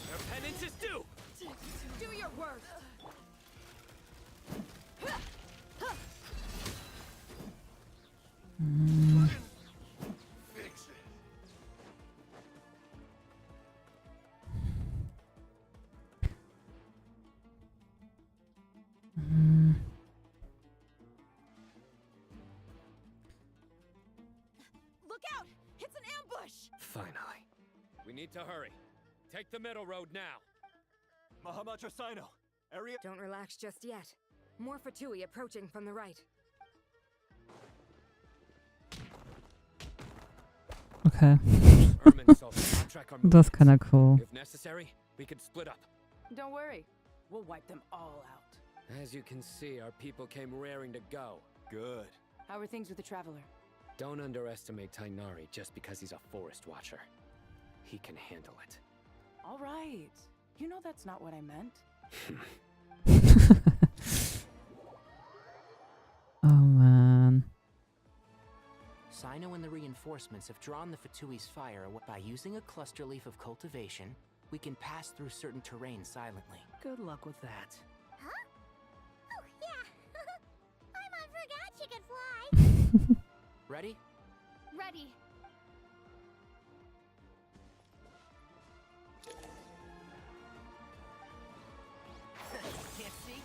Speaker 3: Your penance is due.
Speaker 21: Do your worst. Look out! It's an ambush!
Speaker 18: Finally. We need to hurry. Take the middle road now.
Speaker 6: Mahamacha Sino, area.
Speaker 4: Don't relax just yet. More Fatui approaching from the right.
Speaker 1: Okay.
Speaker 18: Ermin saw the contract on
Speaker 1: That's kinda cool.
Speaker 18: If necessary, we could split up.
Speaker 21: Don't worry. We'll wipe them all out.
Speaker 18: As you can see, our people came raring to go.
Speaker 8: Good.
Speaker 21: How are things with the Traveler?
Speaker 18: Don't underestimate Tainari just because he's a forest watcher. He can handle it.
Speaker 21: All right. You know that's not what I meant.
Speaker 1: Oh man.
Speaker 11: Sino and the reinforcements have drawn the Fatui's fire away. By using a cluster leaf of cultivation, we can pass through certain terrain silently.
Speaker 21: Good luck with that.
Speaker 14: Huh? Oh, yeah. I forgot she could fly.
Speaker 11: Ready?
Speaker 13: Ready.
Speaker 21: Can't see?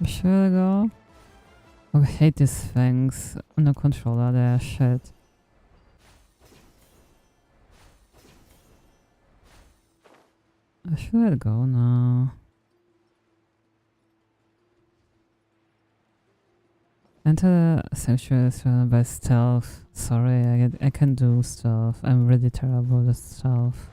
Speaker 1: Should I go? Oh, I hate these things on the controller, they're shit. Should I go now? Enter the sanctuary surrounded by stealth. Sorry, I can do stealth. I'm really terrible with stealth.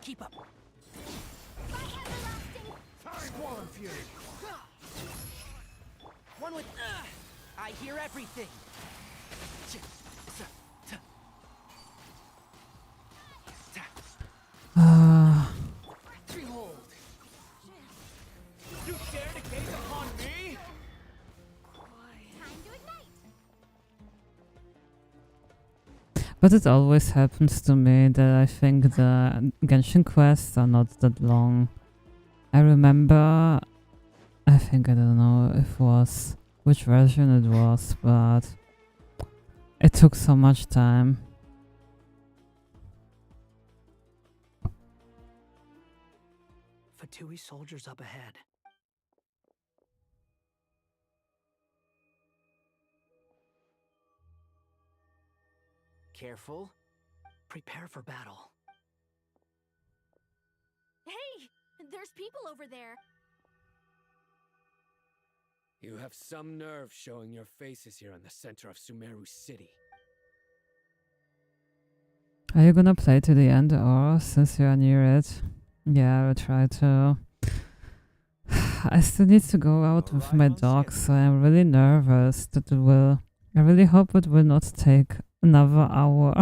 Speaker 21: Keep up.
Speaker 2: Squall Fury.
Speaker 21: One with. I hear everything. Behold. You dare to gaze upon me?
Speaker 14: Time to ignite.
Speaker 1: But it always happens to me that I think the Genshin quests are not that long. I remember, I think I don't know if it was which version it was, but it took so much time.
Speaker 17: Fatui soldiers up ahead.
Speaker 11: Careful.
Speaker 17: Prepare for battle.
Speaker 16: Hey! There's people over there.
Speaker 18: You have some nerve showing your faces here in the center of Sumeru City.
Speaker 1: Are you gonna play to the end, or since you're near it? Yeah, I will try to. I still need to go out with my dog, so I'm really nervous that it will. I really hope it will not take another hour.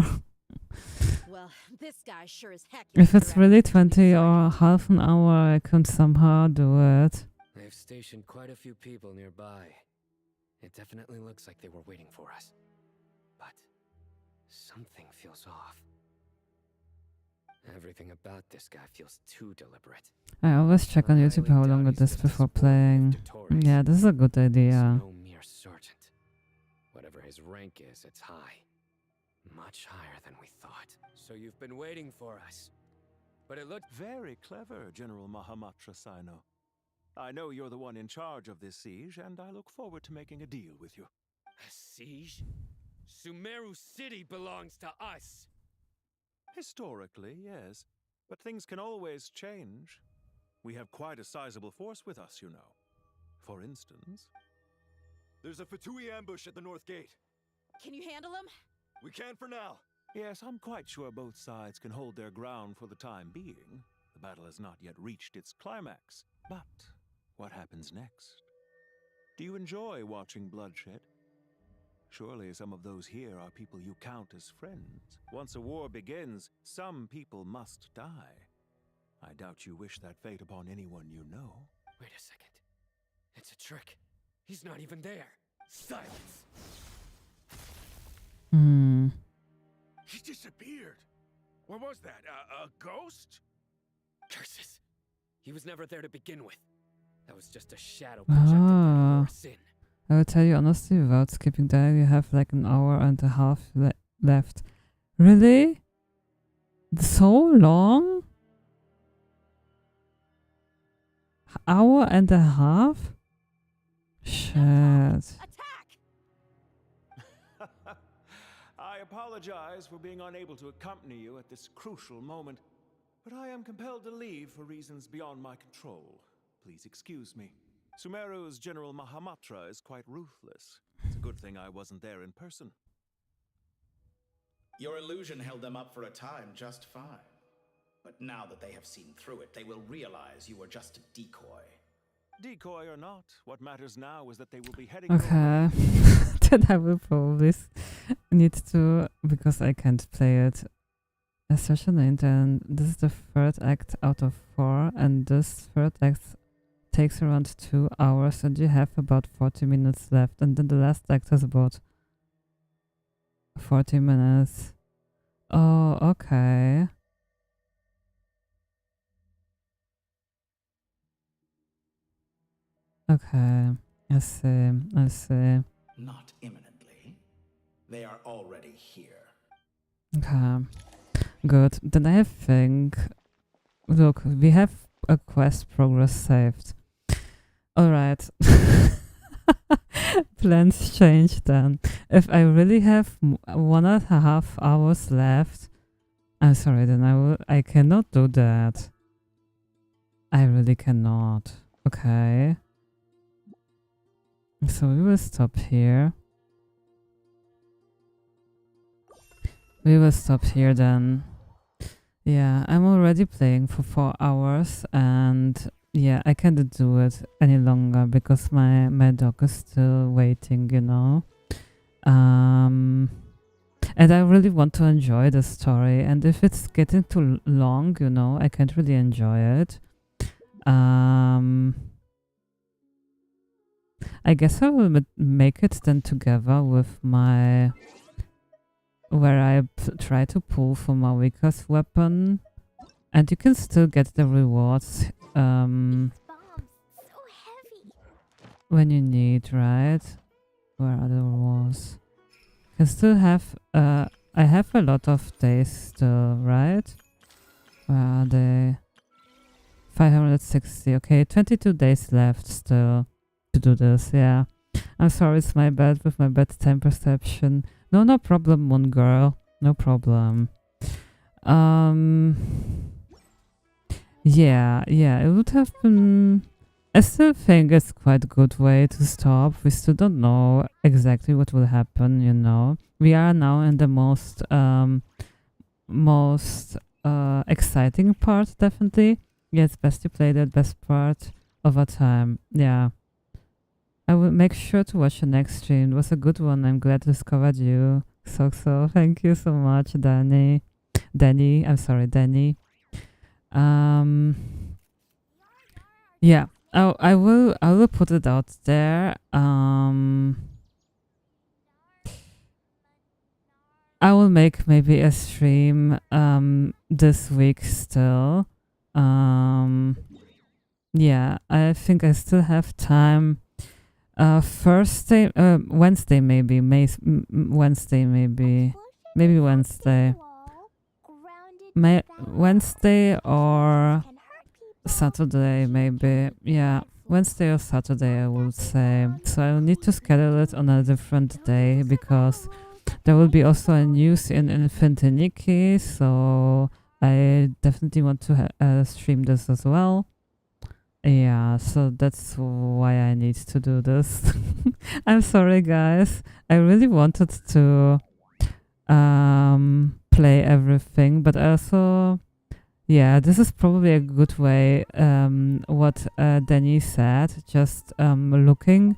Speaker 10: Well, this guy sure as heck.
Speaker 1: If it's really 20 or half an hour, I can somehow do it.
Speaker 18: They've stationed quite a few people nearby. It definitely looks like they were waiting for us. But something feels off. Everything about this guy feels too deliberate.
Speaker 1: I always check on YouTube how long it is before playing. Yeah, this is a good idea.
Speaker 18: No mere sergeant. Whatever his rank is, it's high. Much higher than we thought. So you've been waiting for us. But it looked
Speaker 8: very clever, General Mahamatra Sino. I know you're the one in charge of this siege, and I look forward to making a deal with you.
Speaker 18: A siege? Sumeru City belongs to us!
Speaker 8: Historically, yes. But things can always change. We have quite a sizable force with us, you know. For instance...
Speaker 15: There's a Fatui ambush at the north gate.
Speaker 10: Can you handle him?
Speaker 15: We can for now.
Speaker 8: Yes, I'm quite sure both sides can hold their ground for the time being. The battle has not yet reached its climax. But what happens next? Do you enjoy watching bloodshed? Surely some of those here are people you count as friends. Once a war begins, some people must die. I doubt you wish that fate upon anyone you know.
Speaker 18: Wait a second. It's a trick. He's not even there. Silence!
Speaker 2: He disappeared. What was that? A ghost?
Speaker 18: Curses! He was never there to begin with. That was just a shadow projected to lure us in.
Speaker 1: I will tell you honestly, without skipping that, you have like an hour and a half left. Really? So long? Hour and a half? Shit.
Speaker 8: I apologize for being unable to accompany you at this crucial moment, but I am compelled to leave for reasons beyond my control. Please excuse me. Sumeru's General Mahamatra is quite ruthless. It's a good thing I wasn't there in person.
Speaker 20: Your illusion held them up for a time just fine. But now that they have seen through it, they will realize you were just a decoy.
Speaker 8: Decoy or not, what matters now is that they will be heading
Speaker 1: Okay. Then I will probably need to, because I can't play it. Especially and this is the third act out of 4, and this third act takes around 2 hours, and you have about 40 minutes left, and then the last act has about 40 minutes. Oh, okay. Okay, I see, I see.
Speaker 20: Not imminently. They are already here.
Speaker 1: Okay, good. Then I think, look, we have a quest progress saved. Alright. Plans change then. If I really have 1.5 hours left, I'm sorry, then I cannot do that. I really cannot. Okay. So we will stop here. We will stop here then. Yeah, I'm already playing for 4 hours, and yeah, I can't do it any longer because my dog is still waiting, you know. And I really want to enjoy the story, and if it's getting too long, you know, I can't really enjoy it. I guess I will make it then together with my... where I try to pull for my weakest weapon. And you can still get the rewards when you need, right? Where are the rewards? I still have... I have a lot of days still, right? Where are they? 560. Okay, 22 days left still to do this, yeah. I'm sorry, it's my bad with my bad time perception. No problem, Moon Girl. No problem. Yeah, it would have been... I still think it's quite a good way to stop. We still don't know exactly what will happen, you know. We are now in the most exciting part, definitely. Yeah, it's best to play that best part over time. Yeah. I will make sure to watch the next stream. It was a good one. I'm glad I discovered you. So, thank you so much, Danny. I'm sorry, Danny. Yeah, I will put it out there. I will make maybe a stream this week still. Yeah, I think I still have time. Thursday, Wednesday maybe, Wednesday maybe Wednesday. Wednesday or Saturday maybe. Yeah, Wednesday or Saturday I would say. So I'll need to schedule it on a different day because there will be also a news in Infinity Nikki, so I definitely want to stream this as well. Yeah, so that's why I need to do this. I'm sorry, guys. I really wanted to play everything, but also, yeah, this is probably a good way, what Danny said, just looking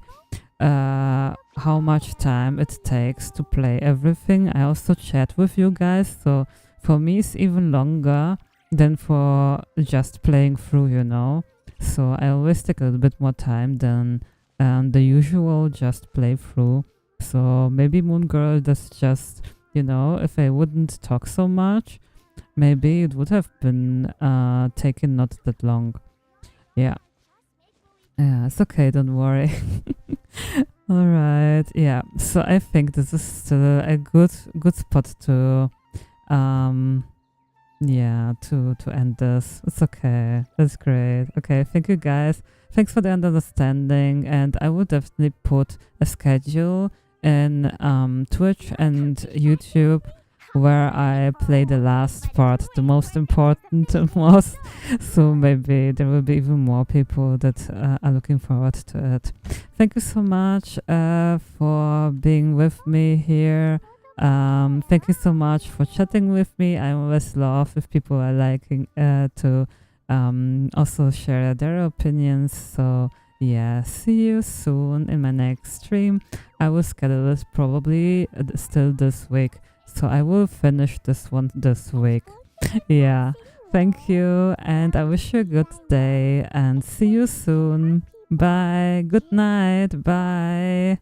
Speaker 1: how much time it takes to play everything. I also chat with you guys, so for me it's even longer than for just playing through, you know. So I always take a little bit more time than the usual just playthrough. So maybe Moon Girl does just, you know, if I wouldn't talk so much, maybe it would have been taken not that long. Yeah. Yeah, it's okay, don't worry. Alright, yeah. So I think this is still a good spot to yeah, to end this. It's okay. That's great. Okay, thank you guys. Thanks for the understanding, and I will definitely put a schedule in Twitch and YouTube where I play the last part, the most important most. So maybe there will be even more people that are looking forward to it. Thank you so much for being with me here. Thank you so much for chatting with me. I always love if people are liking to also share their opinions. So yeah, see you soon in my next stream. I will schedule it probably still this week, so I will finish this one this week. Yeah, thank you, and I wish you a good day, and see you soon. Bye, good night, bye.